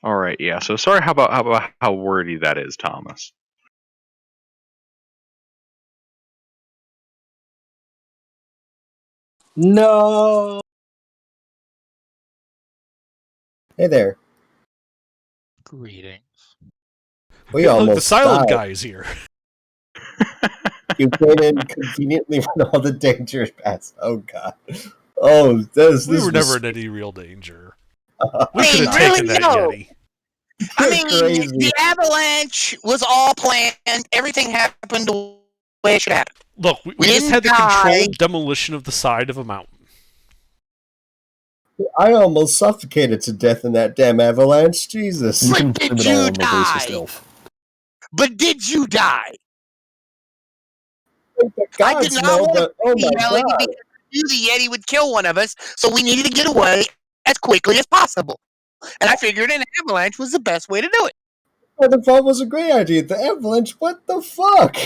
All right, yeah. So sorry about how wordy that is, Thomas. No. Hey there. Greetings. We Hey, look, the almost silent died. guy is here. You came in conveniently when all the dangers passed. Oh god. Oh, this We were was never in any real danger. I We could mean, have really, taken that no. Yeti. I You're mean, crazy. the avalanche was all planned. Everything happened the way it should happen. Look, we We just didn't had the die. controlled demolition of the side of a mountain. I almost suffocated to death in that damn avalanche. You Jesus. But can did blame it all you on the racist die? elf. But did you die? The I did gods not know, want to but oh be my yelling god. because I knew the Yeti would kill one of us, so we needed to get away as quickly as possible. And I figured an avalanche was the best way to do it. Oh, the fall was a great idea. The avalanche, what the fuck?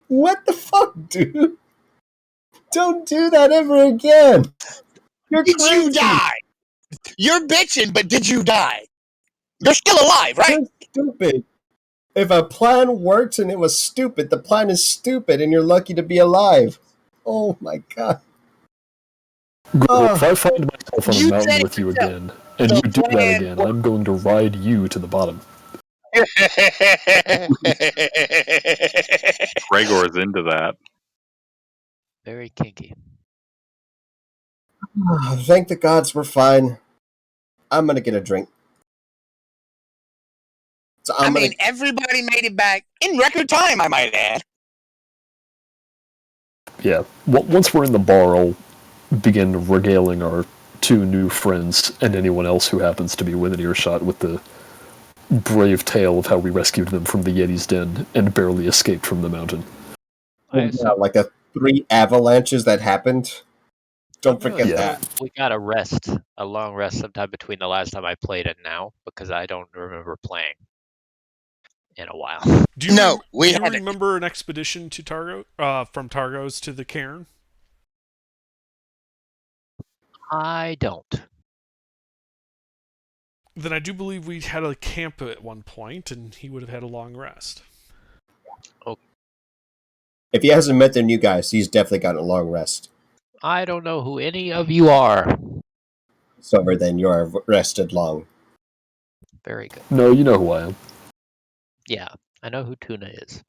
What the fuck, dude? Don't do that ever again. You're Did crazy. you die? You're bitching, but did you die? You're still alive, right? You're stupid. If a plan works and it was stupid, the plan is stupid and you're lucky to be alive. Oh my god. Guru, if I find myself on a You mountain said with you yourself. again, and The you do that plan again, I'm going to ride you to the bottom. Gregor's into that. Very kinky. Thank the gods we're fine. I'm gonna get a drink. So I mean, everybody made it back in record time, I might add. Yeah, once we're in the bar, I'll begin regaling our two new friends and anyone else who happens to be within earshot with the brave tale of how we rescued them from the Yeti's den and barely escaped from the mountain. I assume, like the 3 avalanches that happened. Don't forget Yeah. that. We got a long rest sometime between the last time I played and now, because I don't remember playing in a while. Do you, No, we do you had it. remember an expedition to Targo, from Targos to the cairn? I don't. Then I do believe we had a camp at one point, and he would have had a long rest. If he hasn't met the new guys, he's definitely got a long rest. I don't know who any of you are. Sober than you're rested long. Very good. No, you know who I am. Yeah, I know who Tuna is.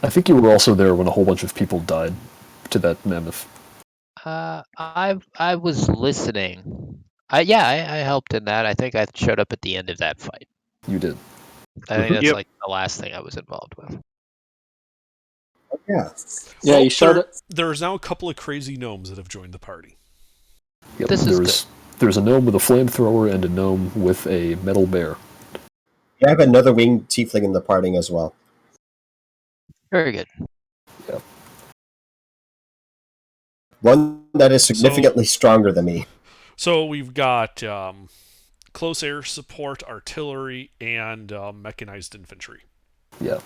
I think you were also there when a whole bunch of people died to that mammoth. I was listening. I helped in that. I think I showed up at the end of that fight. You did. I think that's Yep. like the last thing I was involved with. Yeah. Yeah, Well, you showed it. There's now a couple of crazy gnomes that have joined the party. Yep. This is There's a gnome with a flamethrower and a gnome with a metal bear. You have another winged tiefling in the party as well. Very good. One that is significantly stronger than me. So we've got close air support, artillery, and mechanized infantry. Yeah.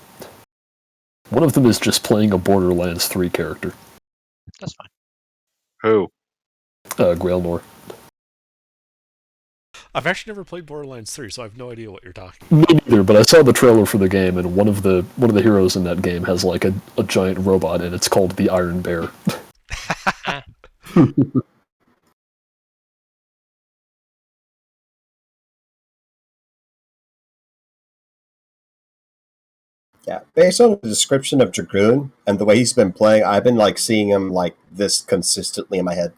One of them is just playing a Borderlands 3 character, That's fine. Who? Grailnor. I've actually never played Borderlands 3, so I have no idea what you're talking Me neither, but I saw the trailer for the game, and one of the heroes in that game has like a giant robot, and it's called the Iron Bear. Yeah. Based on the description of Dragoon and the way he's been playing, I've been like seeing him like this consistently in my head.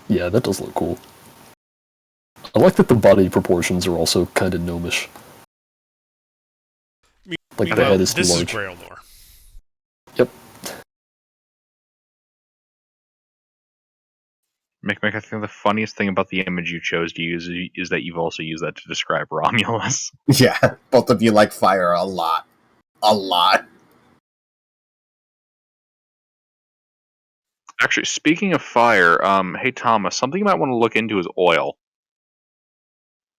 Yeah, that does look cool. I like that the body proportions are also kind of gnomish. Like the Meanwhile, head is too this large. is Grailnor. Yep. Mick, I think the funniest thing about the image you chose to use is that you've also used that to describe Romulus. Yeah. Both of you like fire a lot. A lot. Actually, speaking of fire, hey Thomas, something you might want to look into is oil.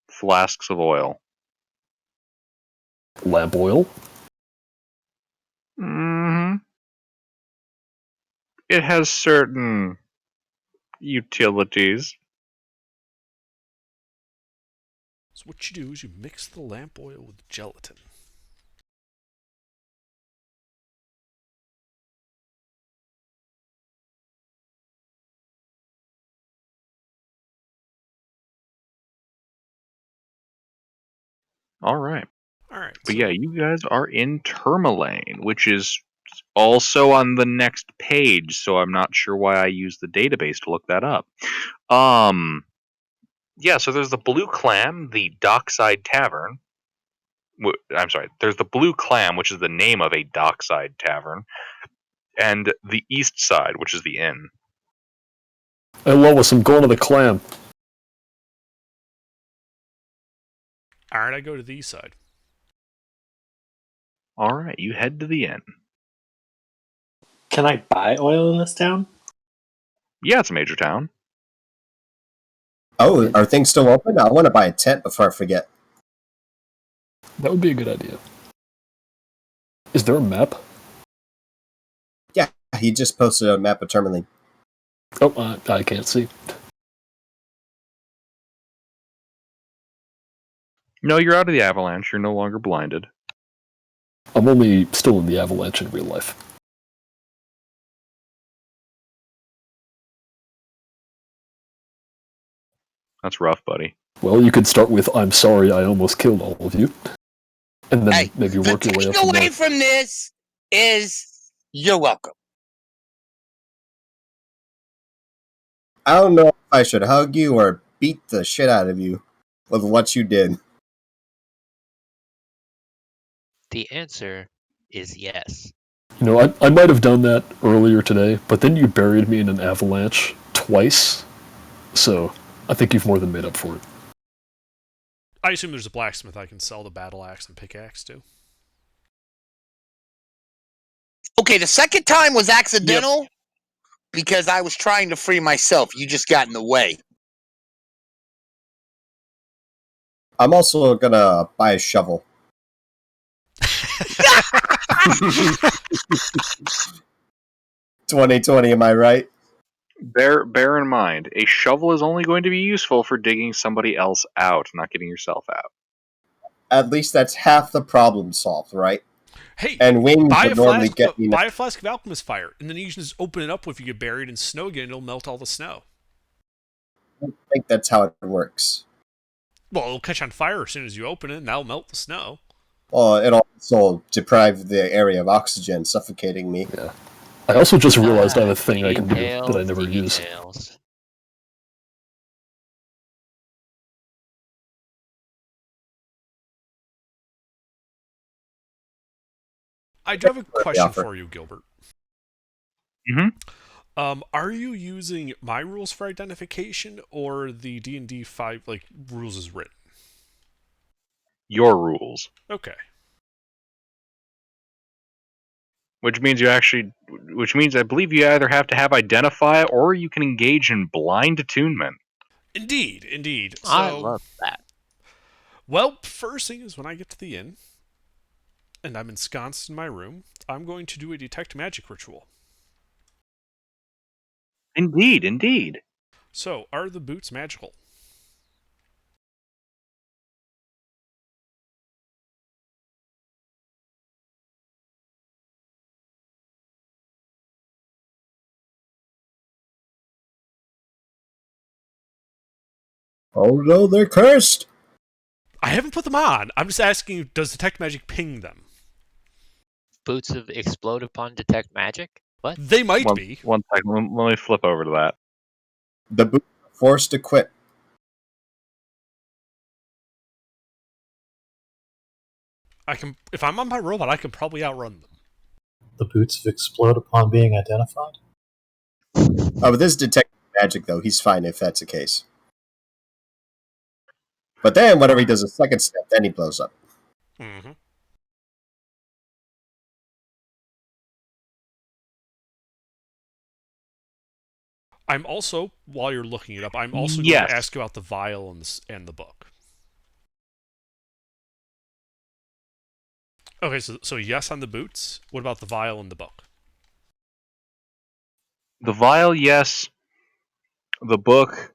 Flasks of oil. Lamp oil? Mm-hmm. It has certain utilities. So what you do is you mix the lamp oil with gelatin. All right. All right. But So yeah, you guys are in Tourmaline, which is also on the next page, so I'm not sure why I used the database to look that up. Yeah, so there's the Blue Clam, the Dockside Tavern. I'm sorry, there's the Blue Clam, which is the name of a dockside tavern, and the East Side, which is the inn. Hey Lois, I'm going to the clam. all right, I go to the east side. All right, you head to the inn. Can I buy oil in this town? Yeah, it's a major town. Oh, are things still open? I want to buy a tent before I forget. That would be a good idea. Is there a map? Yeah, he just posted a map of Tourmaline. Oh, I can't see. No, you're out of the avalanche. You're no longer blinded. I'm only still in the avalanche in real life. That's rough, buddy. Well, you could start with "I'm sorry, I almost killed all of you," and then Hey, maybe the work your way up from takeaway there. from this is you're welcome. I don't know if I should hug you or beat the shit out of you with what you did. The answer is yes. You know, I might have done that earlier today, but then you buried me in an avalanche twice, so I think you've more than made up for it. I assume there's a blacksmith I can sell the battle axe and pickaxe to. Okay, the second time was accidental because I was trying to free myself. You just got in the way. I'm also gonna buy a shovel. 2020, am I right? Bear in mind, a shovel is only going to be useful for digging somebody else out, not getting yourself out. At least that's half the problem solved, right? Hey, And wings buy would a normally flask. get me. Buy a flask of alchemist fire, and then you can just open it up. If you get buried in snow again, it'll melt all the snow. I think that's how it works. Well, it'll catch on fire as soon as you open it, and that'll melt the snow. Well, it also deprived the area of oxygen, suffocating me. Yeah. I also just realized I have a thing I can do Details, that I never use. details. I do have a For the question offer. for you, Gilbert. Mhm. Are you using my rules for identification or the D&D 5 rules as written? Your rules. Okay. Which means I believe you either have to have identify or you can engage in blind attunement. Indeed. I So, love that. well, first thing is when I get to the inn and I'm ensconced in my room, I'm going to do a detect magic ritual. Indeed. So, are the boots magical? Oh no, they're cursed! I haven't put them on. I'm just asking you, does detect magic ping them? Boots of explode upon detect magic? What? They might One be. second. Let me flip over to that. The boots are forced to quit. I can, if I'm on my robot, I can probably outrun them. The boots explode upon being identified? Oh, with this detect magic, though, he's fine if that's the case. But then, whenever he does a second step, then he blows up. Mm-hmm. I'm also, while you're looking it up, I'm also going to Yes. ask about the vial and the book. Okay, so yes on the boots. What about the vial and the book? The vial, yes. The book.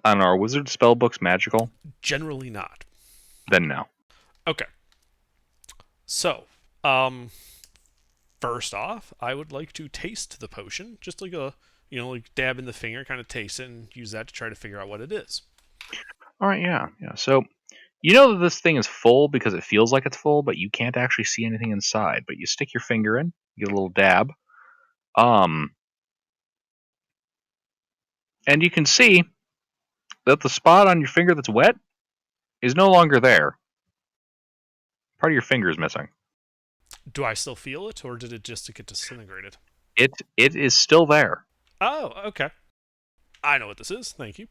I don't know. Are wizard spell books magical? Generally not. Then no. Okay. So, first off, I would like to taste the potion, just like like dab in the finger, kind of taste it, and use that to try to figure out what it is. All right, yeah. So you know that this thing is full because it feels like it's full, but you can't actually see anything inside. But you stick your finger in, you get a little dab, and you can see that the spot on your finger that's wet is no longer there. Part of your finger is missing. Do I still feel it, or did it just get disintegrated? It is still there. Oh, okay. I know what this is. Thank you.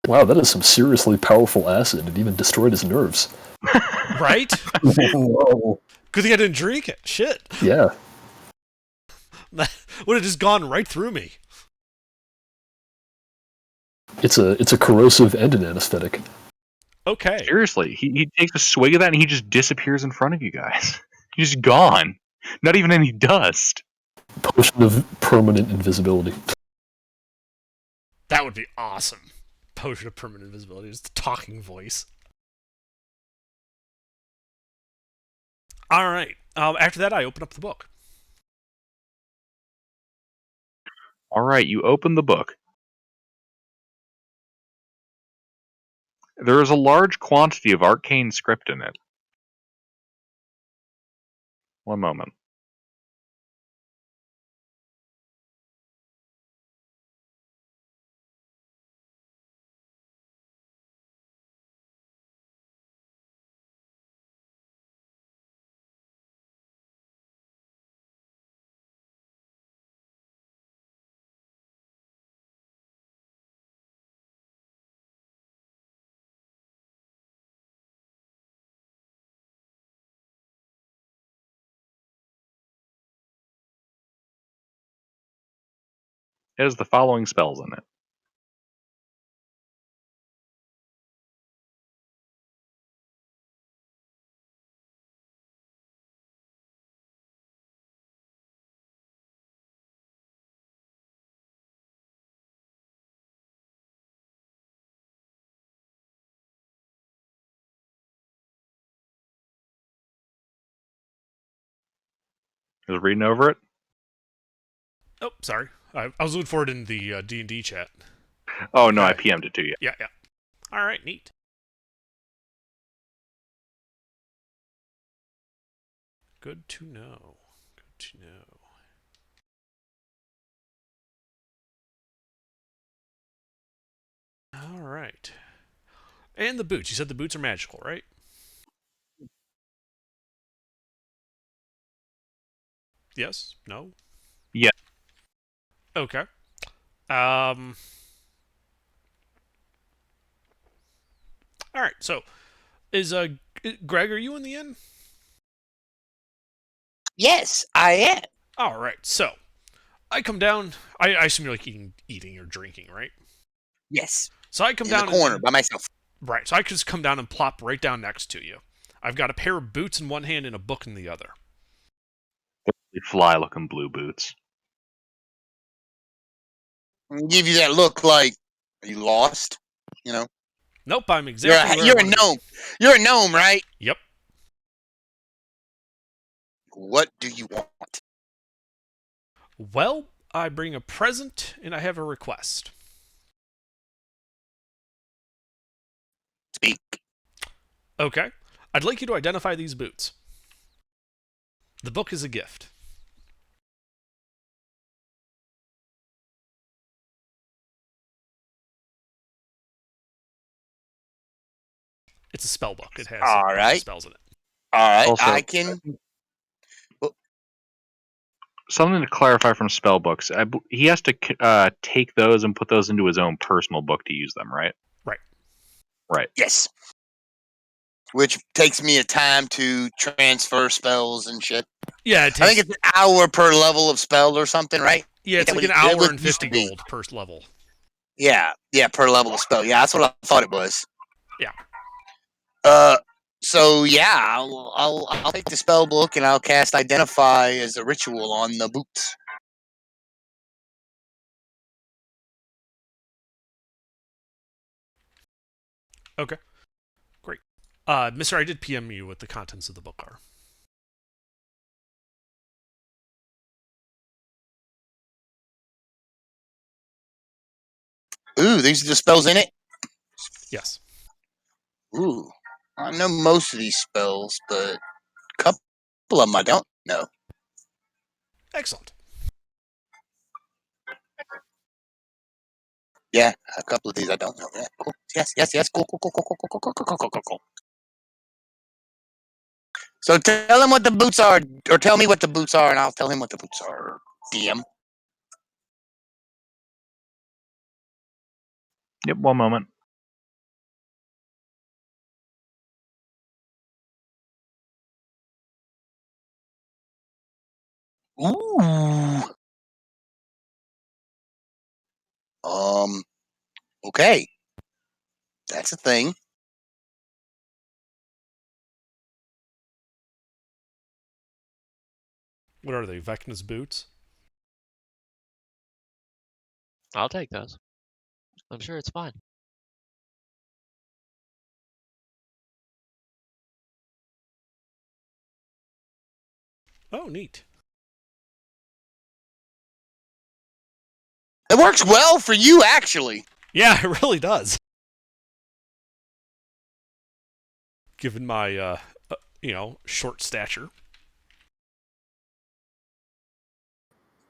Wow, that is some seriously powerful acid. It even destroyed his nerves. Right? Whoa. Good thing I didn't drink it. Shit. Yeah. Would have just gone right through me. It's a corrosive and an anesthetic. Okay. Seriously, he takes a swig of that and he just disappears in front of you guys. He's just gone. Not even any dust. Potion of permanent invisibility. That would be awesome. Potion of permanent invisibility is the talking voice. All right. After that, I open up the book. All right, you open the book. There is a large quantity of arcane script in it. One moment. It has the following spells in it. Just reading over it. Oh, sorry. I was looking for it in the D&D chat. Oh no, I Okay. PM'd it to you. Yeah. All right, neat. Good to know. Good to know. All right. And the boots. You said the boots are magical, right? Yes? No? Yeah. Okay. Um. All right. So, is Greg? Are you in the inn? Yes, I am. All right. So, I come down. I assume you're like eating or drinking, right? Yes, So I come in the down corner and by myself. right. So I could just come down and plop right down next to you. I've got a pair of boots in one hand and a book in the other. Fly-looking blue boots. Give you that look like, are you lost? You know, Nope. I'm exactly where I you're a want to be. gnome. You're a gnome, right? Yep. What do you want? Well, I bring a present and I have a request. Speak. Okay. I'd like you to identify these boots. The book is a gift. It's a spell book. It has All a bunch of right. spells in it. All right, Also, I can. something to clarify from spell books. He has to take those and put those into his own personal book to use them, right? Right. Right. Yes. Which takes me a time to transfer spells and shit. Yeah, I think it's an hour per level of spell or something, right? Yeah, it's like an hour and 50 gold per level. Yeah, per level of spell. Yeah, that's what I thought it was. Yeah. So yeah, I'll take the spell book and I'll cast Identify as a ritual on the boots. Okay. Great. Mister, I did PM you what the contents of the book are. Ooh, these are the spells in it. Yes. Ooh, I know most of these spells, but a couple of them I don't know. Excellent. Yeah, a couple of these I don't know. Yeah, cool. Yes. Cool. Cool. So tell him what the boots are, or tell me what the boots are, and I'll tell him what the boots are. DM. Yep. One moment. Ooh. Okay. That's a thing. What are they? Vecna's boots? I'll take those. I'm sure it's fine. Oh, neat. It works well for you, actually. Yeah, it really does. Given my, short stature.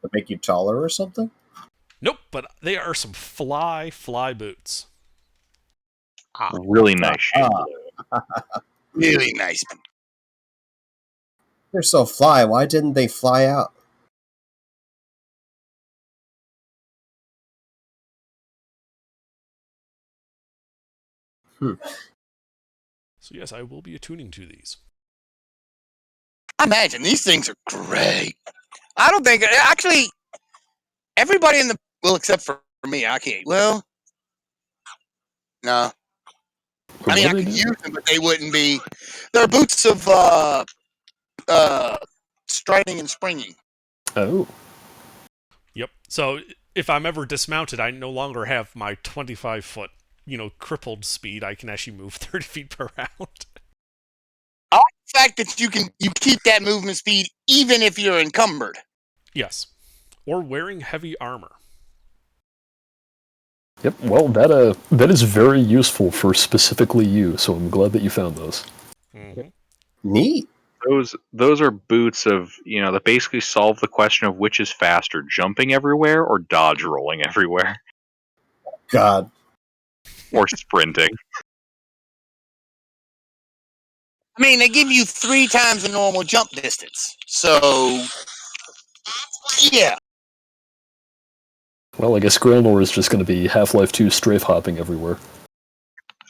To make you taller or something? Nope, but they are some fly boots. Really nice shape. Really nice. They're so fly. Why didn't they fly out? So yes, I will be attuning to these. I imagine these things are great. I don't think actually everybody in the Well, except for me, I can't. Well, no. I mean, I could use them, but they wouldn't be. They're boots of striding and springing. Oh. Yep. So if I'm ever dismounted, I no longer have my 25-foot, crippled speed. I can actually move 30 feet per round. I like the fact that you keep that movement speed even if you're encumbered. Yes. Or wearing heavy armor. Yep. Well, that is very useful for specifically you. So I'm glad that you found those. Mm-hmm. Neat. Those are boots of that basically solve the question of which is faster, jumping everywhere or dodge rolling everywhere, God. or sprinting. I mean, they give you 3 times the normal jump distance. So, yeah. Well, I guess Grailnor is just going to be Half-Life 2 strafe hopping everywhere.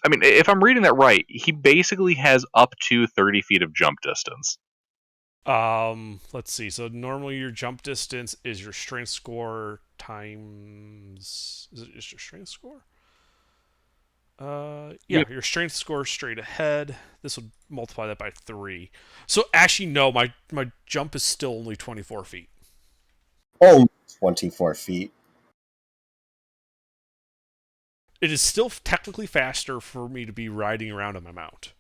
I mean, if I'm reading that right, he basically has up to 30 feet of jump distance. Let's see. So normally your jump distance is your strength score times. Is it just your strength score? Yeah, your strength score straight ahead. This would multiply that by 3. So actually, no, my jump is still only 24 feet. Oh, 24 feet. It is still technically faster for me to be riding around on my mount.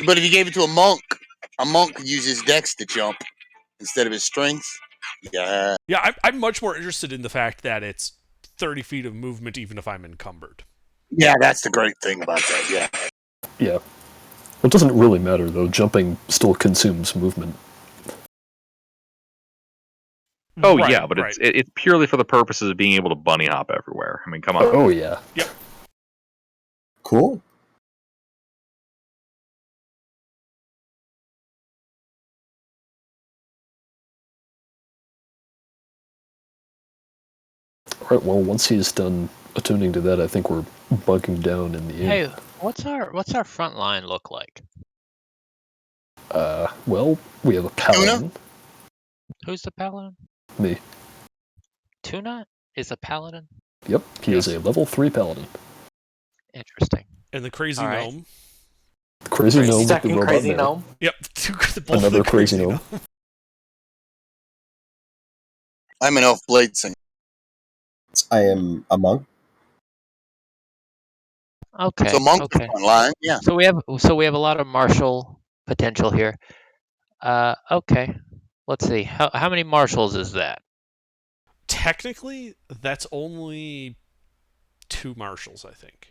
But if you gave it to a monk could use his dex to jump instead of his strength. Yeah. Yeah, I'm much more interested in the fact that it's 30 feet of movement even if I'm encumbered. Yeah, that's the great thing about that, yeah. Yeah. Well, it doesn't really matter, though. Jumping still consumes movement. Oh, right, yeah, but right. it's purely for the purposes of being able to bunny hop everywhere. I mean, come on. Oh, yeah. Yep. Cool. Alright, well, once he's done attuning to that, I think we're bunking down in the inn. Hey, what's our front line look like? Well, we have a paladin. Who's the paladin? Me. Tuna is a paladin? Yep, he is a level 3 paladin. Interesting. And the crazy All right. gnome. Crazy gnome with the Second robot crazy bear. gnome. Yep. Another the crazy gnome. I'm an elf blade singer. I am a monk. Okay. So monk Okay. online, yeah. So we have a lot of martial potential here. Okay. Let's see. How many marshals is that? Technically, that's only 2 marshals, I think.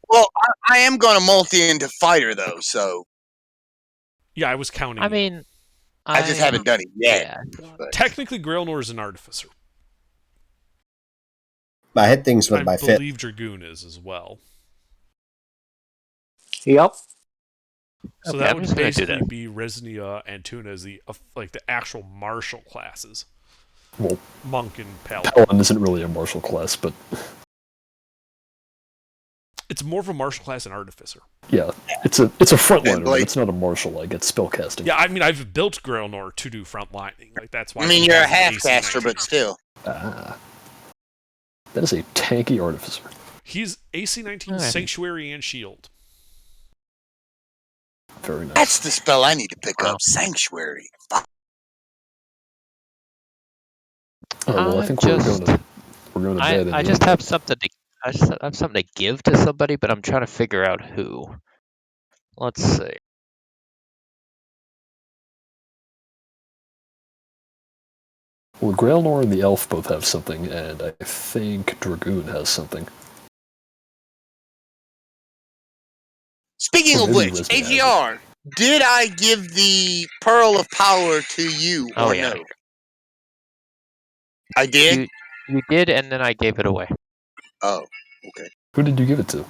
Well, I am going to multi into fighter though, so Yeah, I was counting. I mean, I just haven't done it yet. Yeah. But Technically, Grailnor is an artificer. I hit things with I my fist. believe Dragoon is as well. Yep. So Okay, that I'm would just gonna do basically that. be Resnia and Tuna as the actual martial classes. Well, Monk and Paladin. paladin isn't really a martial class, but It's more of a martial class than artificer. yeah, it's a frontliner, but blade. it's not a martial. Like, it's spellcasting. Yeah, I mean, I've built Grailnor to do frontlining. Like, that's why. I mean, he you're a has an half AC caster, 19. but still. Ah. That is a tanky artificer. He's AC 19 Alright. Sanctuary and Shield. Very nice. That's the spell I need to pick Wow. up. Sanctuary. Oh, well, I think we're going to bed. I just have something to give to somebody, but I'm trying to figure out who. Let's see. Well, Grailnor and the elf both have something, and I think Dragoon has something. Speaking Or of maybe which, Resnia has it. AGR, did I give the Pearl of Power to you Oh, or yeah. no? I did? You did, and then I gave it away. Oh, okay. Who did you give it to?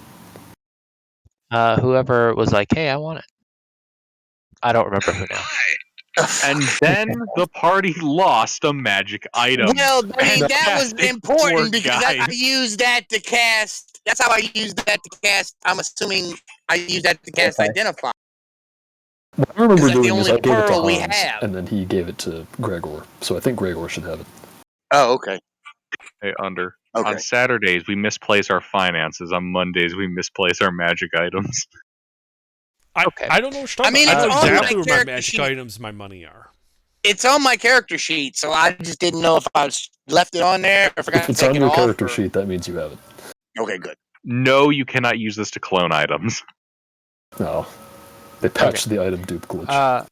Whoever was like, "Hey, I want it." I don't remember who now. And then the party lost a magic item. Well, I mean, And that was poor important because guy. I used that to cast. That's how I used that to cast. I'm assuming I used that to cast Okay. Identify. What I remember Is that the doing is I only gave it to pearl we Hans, have? and then he gave it to Gregor. So I think Gregor should have it. Oh, okay. Hey, Under. Okay. On Saturdays, we misplace our finances. On Mondays, we misplace our magic items. Okay. I don't know what you're I talking mean, about. I it's know on my exactly where my character magic sheet. items and my money are. It's on my character sheet, so I just didn't know if I left it on there or forgot If to it's take on it your off. character sheet, that means you have it. Okay, good. No, you cannot use this to clone items. No. They patched the item dupe glitch. All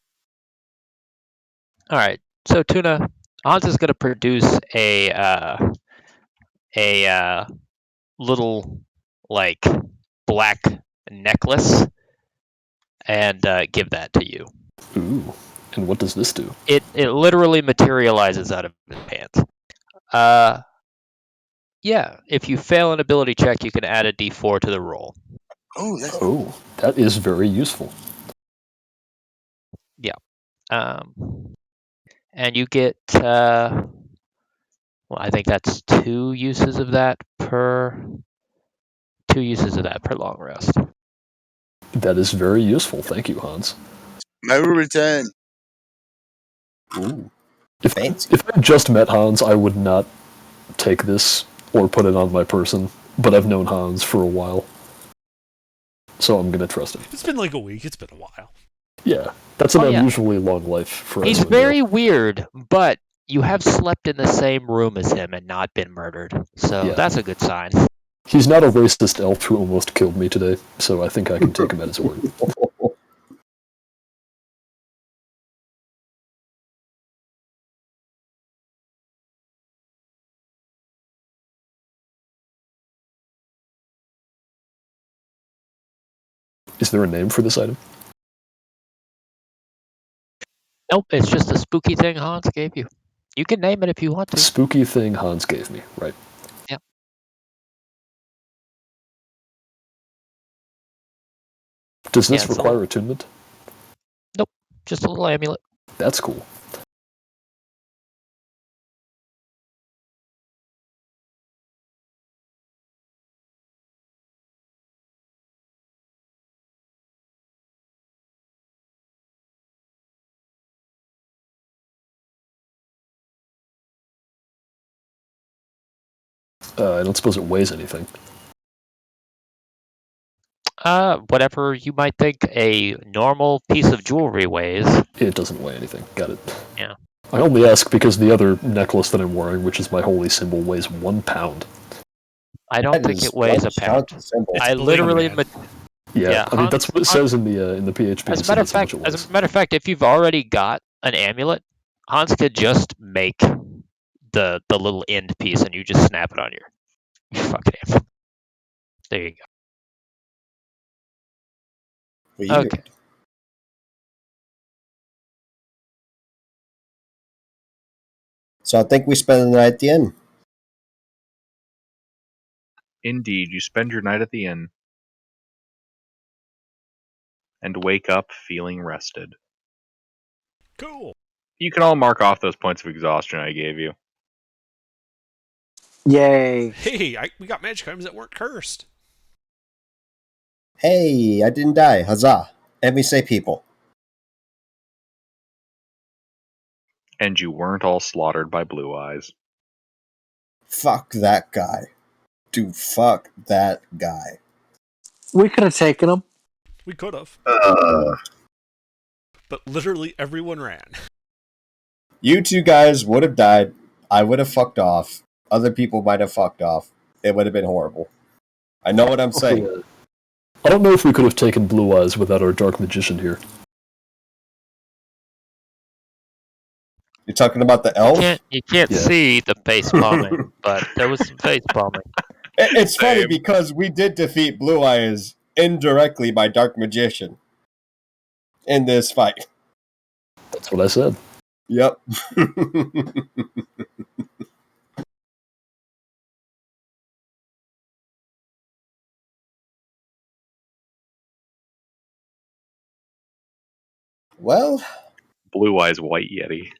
right. So Tuna, Hans is going to produce a little like black necklace and give that to you. Ooh. And what does this do? It literally materializes out of his hands. Yeah. If you fail an ability check, you can add a D4 to the roll. Oh, that's Oh, that is very useful. And you get well, I think that's two uses of that per long rest. That is very useful. Thank you, Hans. my return. Ooh, If fancy. I just met Hans, I would not take this or put it on my person, but I've known Hans for a while. So I'm going to trust him. It's been like a week. It's been a while. Yeah, that's an Oh, yeah. unusually long life for He's Esmondale. very weird, but you have slept in the same room as him and not been murdered. So Yeah. that's a good sign. He's not a racist elf who almost killed me today, so I think I can take him at his word. Is there a name for this item? Nope, it's just a spooky thing Hans gave you. You can name it if you want The to. spooky thing Hans gave me, right? Yep. Does this Yeah, it's a require little- attunement? Nope, just a little amulet. That's cool. I don't suppose it weighs anything. Whatever you might think a normal piece of jewelry weighs. It doesn't weigh anything. Got it. Yeah. I only ask because the other necklace that I'm wearing, which is my holy symbol, weighs 1 pound. I don't That think is it weighs one a pound. chunk symbol. It's I literally. bling, man. Yeah, Yeah, I mean that's Hans- what it says in the PHP. As a so matter of that's how much fact, it weighs. as a matter of fact, if you've already got an amulet, Hans could just make the little end piece, and you just snap it on your fucking amulet. There you Weird. go. Okay. So I think we spend the night at the inn. Indeed, you spend your night at the inn and wake up feeling rested. Cool. You can all mark off those points of exhaustion I gave you. Yay. Hey, we got magic items that weren't cursed. Hey, I didn't die. Huzzah. Let me say people. And you weren't all slaughtered by Blue Eyes. Fuck that guy. Dude, fuck that guy. We could have taken him. We could have, Uh, but literally everyone ran. you two guys would have died. I would have fucked off. Other people might have fucked off. It would have been horrible. I know what I'm saying. I don't know if we could have taken Blue Eyes without our Dark Magician here. You're talking about the elf? You can't Yeah. see the face bombing, but there was some face bombing. It's funny Same. because we did defeat Blue Eyes indirectly by Dark Magician in this fight. That's what I said. Yep. Well, Blue Eyes White Yeti.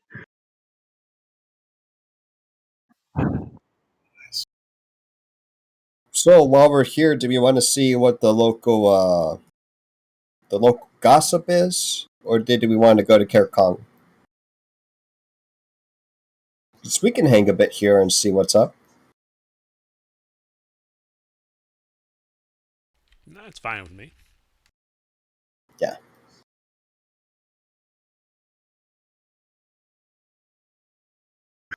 so while we're here, do we want to see what the local gossip is, or did we want to go to Kerkong? So we can hang a bit here and see what's up. That's fine with me. Yeah.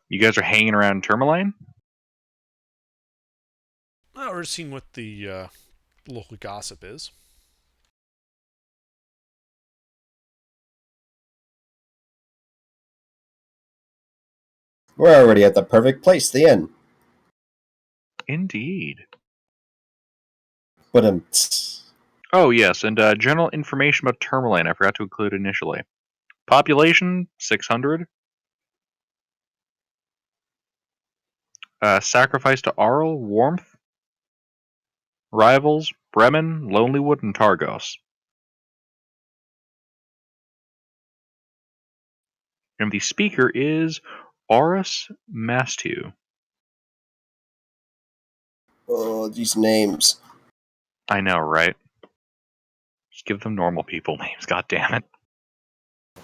You guys are hanging around Tourmaline? Well, we're seeing what the local gossip is. We're already at the perfect place, the inn. Indeed. But Oh, yes, and general information about Tourmaline I forgot to include initially. Population, 600. Sacrifice to Arl, Warmth. Rivals, Bremen, Lonelywood, and Targos. And the speaker is Auris Mastu. oh, these names. I know, right? Just give them normal people names, god damn it.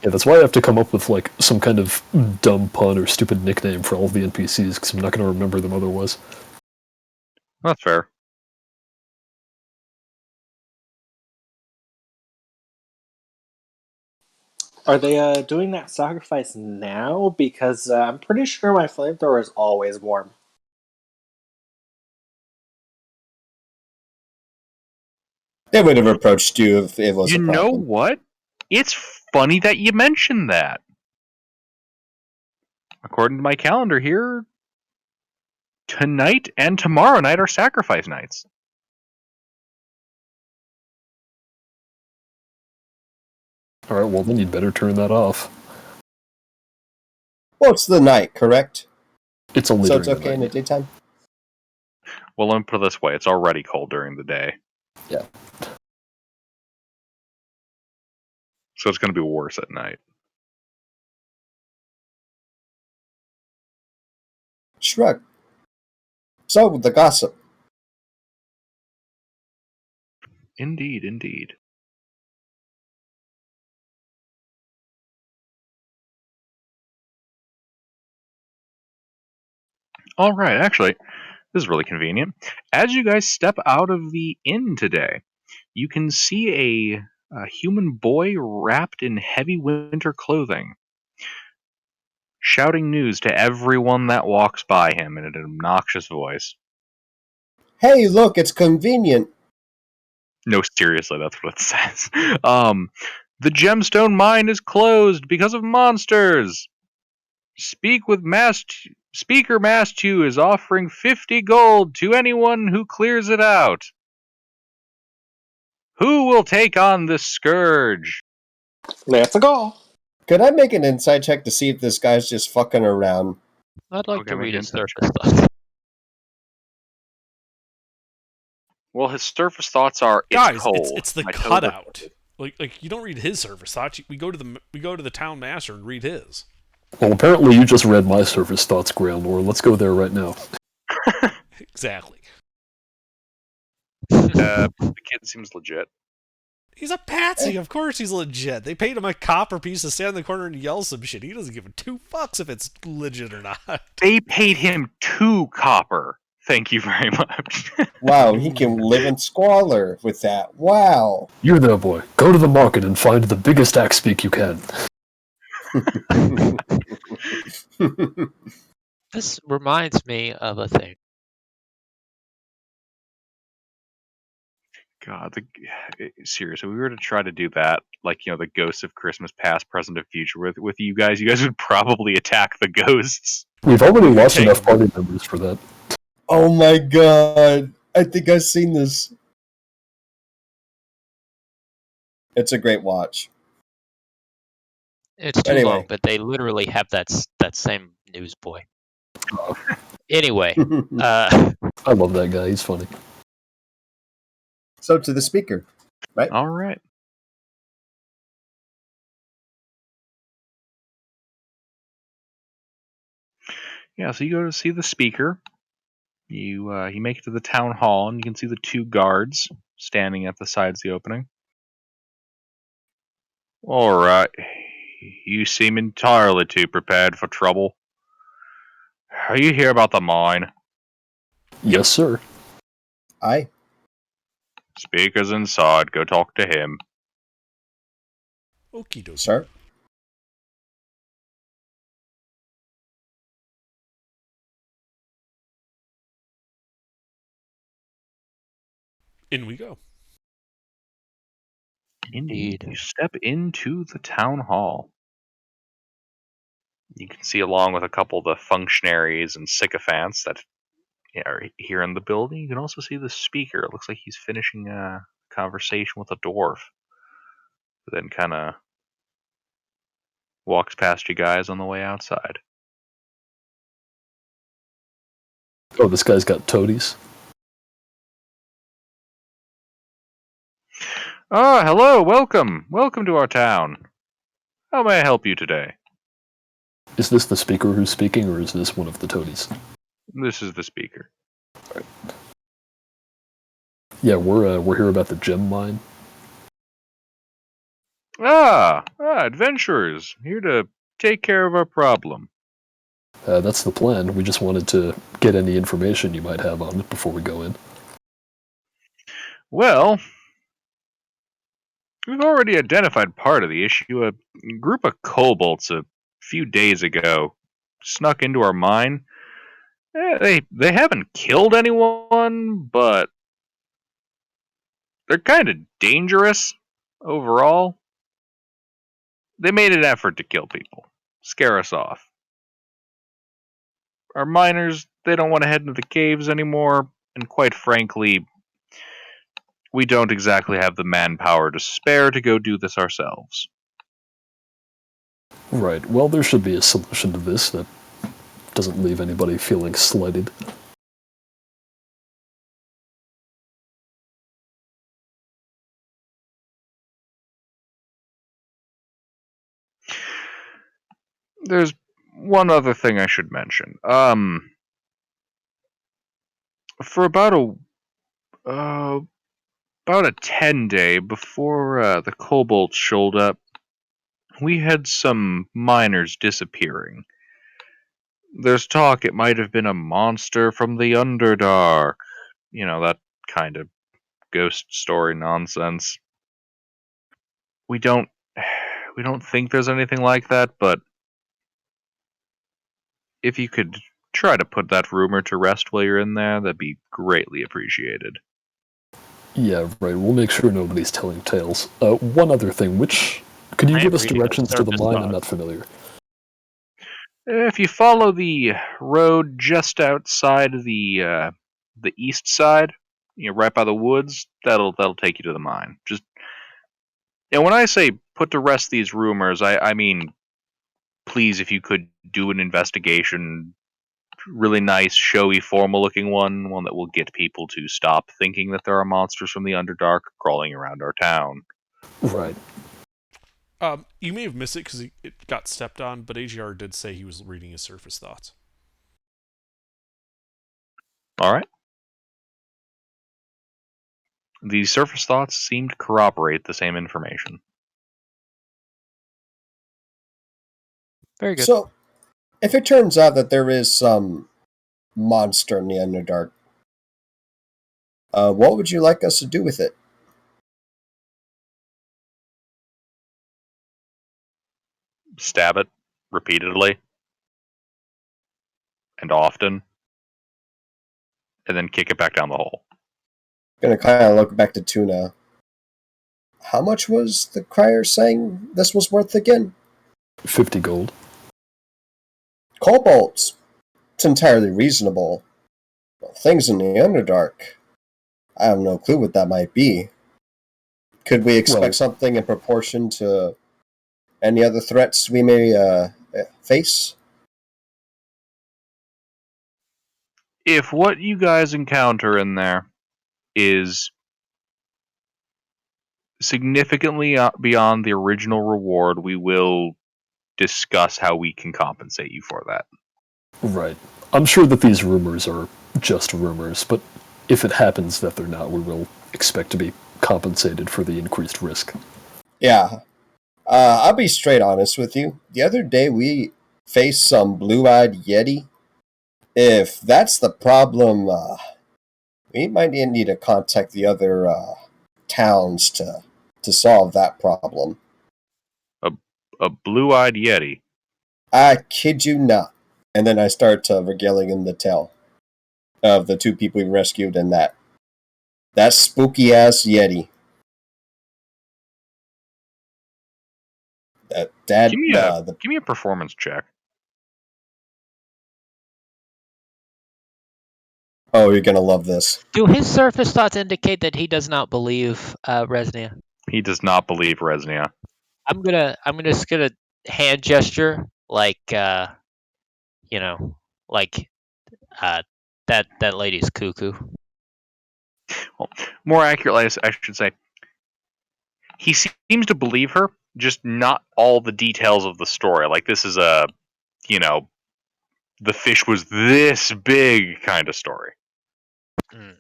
Yeah, that's why I have to come up with like some kind of dumb pun or stupid nickname for all the NPCs, because I'm not going to remember them otherwise. That's fair. Are they doing that sacrifice now? Because I'm pretty sure my flamethrower is always warm. They would have approached you if it was You a know problem. what? It's funny that you mentioned that. According to my calendar here, tonight and tomorrow night are sacrifice nights. Alright, well then you'd better turn that off. Well, it's the night, correct? It's only So it's during okay the in the night. daytime? Well, let me put it this way, it's already cold during the day. Yeah. So it's going to be worse at night. Shrug. So, the gossip. Indeed, indeed. All right, actually, this is really convenient. As you guys step out of the inn today, you can see a human boy wrapped in heavy winter clothing, shouting news to everyone that walks by him in an obnoxious voice. Hey, look, it's convenient. No, seriously, that's what it says. The gemstone mine is closed because of monsters. Speaker Mastu is offering 50 gold to anyone who clears it out. Who will take on this scourge? Let's go. Could I make an inside check to see if this guy's just fucking around? I'd like Okay, to make read an his insight surface thoughts. Well, his surface thoughts are it's Guys, cold. it's the My toes are cutout. cold. Like you don't read his surface thoughts. We go to the town master and read his. Well, apparently you just read my surface thoughts, Grailnor. Let's go there right now. Exactly. The kid seems legit. He's a patsy. Of course he's legit. They paid him a copper piece to stand in the corner and yell some shit. He doesn't give a two fucks if it's legit or not. They paid him 2 copper. Thank you very much. Wow, he can live in squalor with that. Wow. You're there, boy. Go to the market and find the biggest axe beak you can. This reminds me of a thing. God, seriously, we were to try to do that, like, the ghosts of Christmas past, present, and future with you guys would probably attack the ghosts. We've already We lost take enough them. party members for that. Oh my god. I think I've seen this. It's a great watch. It's too Anyway. long, but they literally have that same newsboy. Anyway, I love that guy. He's funny. So to the speaker, right? All right. Yeah, so you go to see the speaker. You make it to the town hall, and you can see the 2 guards standing at the sides of the opening. All right. You seem entirely too prepared for trouble. Are you here about the mine? Yes, sir. Aye. Speaker's inside. Go talk to him. Okie dokie. Sir? In we go. Indeed. You step into the town hall. You can see, along with a couple of the functionaries and sycophants that are here in the building, you can also see the speaker. It looks like he's finishing a conversation with a dwarf. Then kind of walks past you guys on the way outside. Oh, this guy's got toadies. Ah, hello, welcome. Welcome to our town. How may I help you today? Is this the speaker who's speaking, or is this one of the toadies? This is the speaker. Yeah, we're here about the gem mine. Adventurers, here to take care of our problem. That's the plan. We just wanted to get any information you might have on it before we go in. Well, we've already identified part of the issue. A group of kobolds a few days ago snuck into our mine. They haven't killed anyone, but they're kind of dangerous overall. They made an effort to kill people, scare us off. Our miners, they don't want to head into the caves anymore, and quite frankly, we don't exactly have the manpower to spare to go do this ourselves. Right. Well, there should be a solution to this that doesn't leave anybody feeling slighted. There's one other thing I should mention. For about a 10-day before the kobolds showed up, we had some miners disappearing. There's talk it might have been a monster from the Underdark. You know, that kind of ghost story nonsense. We don't think there's anything like that, but if you could try to put that rumor to rest while you're in there, that'd be greatly appreciated. Yeah, right. We'll make sure nobody's telling tales. One other thing, could you I am give us reading the directions to the surface mine? I'm thought. not familiar. If you follow the road just outside the east side, right by the woods, that'll take you to the mine. And when I say put to rest these rumors, I mean, please, if you could do an investigation, really nice, showy, formal-looking one that will get people to stop thinking that there are monsters from the Underdark crawling around our town. Right. You may have missed it because it got stepped on, but AGR did say he was reading his surface thoughts. All right. The surface thoughts seem to corroborate the same information. Very good. So, if it turns out that there is some monster in the Underdark, what would you like us to do with it? Stab it repeatedly and often, and then kick it back down the hole. Gonna kind of look back to Tuna. How much was the crier saying this was worth again? 50 gold. Kobolds. It's entirely reasonable. Well, things in the Underdark. I have no clue what that might be. Could we expect Well- something in proportion to any other threats we may face? If what you guys encounter in there is significantly beyond the original reward, we will discuss how we can compensate you for that. Right. I'm sure that these rumors are just rumors, but if it happens that they're not, we will expect to be compensated for the increased risk. Yeah. I'll be straight honest with you. The other day we faced some blue-eyed yeti. If that's the problem, we might need to contact the other towns to solve that problem. A blue-eyed yeti. I kid you not. And then I start regaling him the tale of the two people we rescued and that spooky ass yeti. Give me a performance check. Oh, you're gonna love this. Do his surface thoughts indicate that he does not believe Resnia? He does not believe Resnia. I'm just gonna hand gesture like like that lady's cuckoo. Well, more accurately, I should say, he seems to believe her, just not all the details of the story. Like, this is a, the fish was this big kind of story. I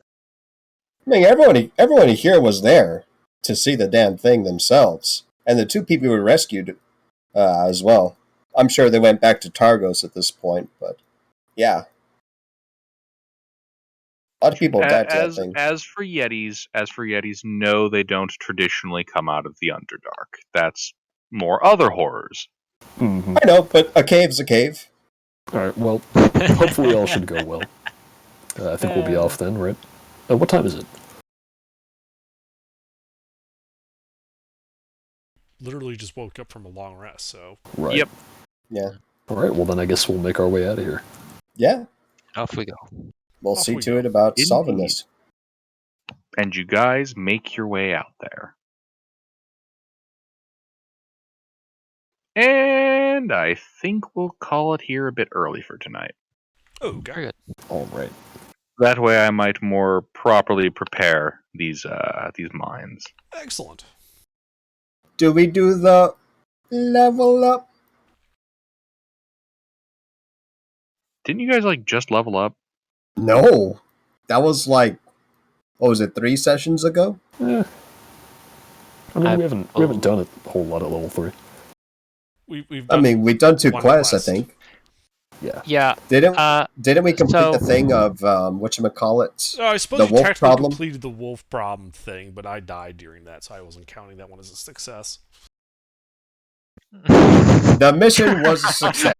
mean, everyone here was there to see the damn thing themselves, and the two people we rescued as well. I'm sure they went back to Targos at this point, but yeah, a lot of people died to that thing. As for Yetis, no, they don't traditionally come out of the Underdark. That's more other horrors. Mm-hmm. I know, but a cave's a cave. Alright, well, hopefully all should go well. I think we'll be off then, right? What time is it? Literally just woke up from a long rest, so. Right. Yep. Yeah. Alright, well then I guess we'll make our way out of here. Yeah. Off we go. We'll Off see we to go. it about Indeed. solving this. And you guys make your way out there. And I think we'll call it here a bit early for tonight. Oh, okay. Very good. Alright. That way I might more properly prepare these mines. Excellent. Do we do the level up? Didn't you guys just level up? No. That was what was it, 3 sessions ago? I mean, we haven't done a whole lot at level 3. We've we've done 2 one quests, quest. I think. Yeah. Yeah. Didn't we complete so- the thing of whatchamacallit? I suppose The you wolf technically problem? completed the wolf problem thing, but I died during that, so I wasn't counting that one as a success. The mission was a success.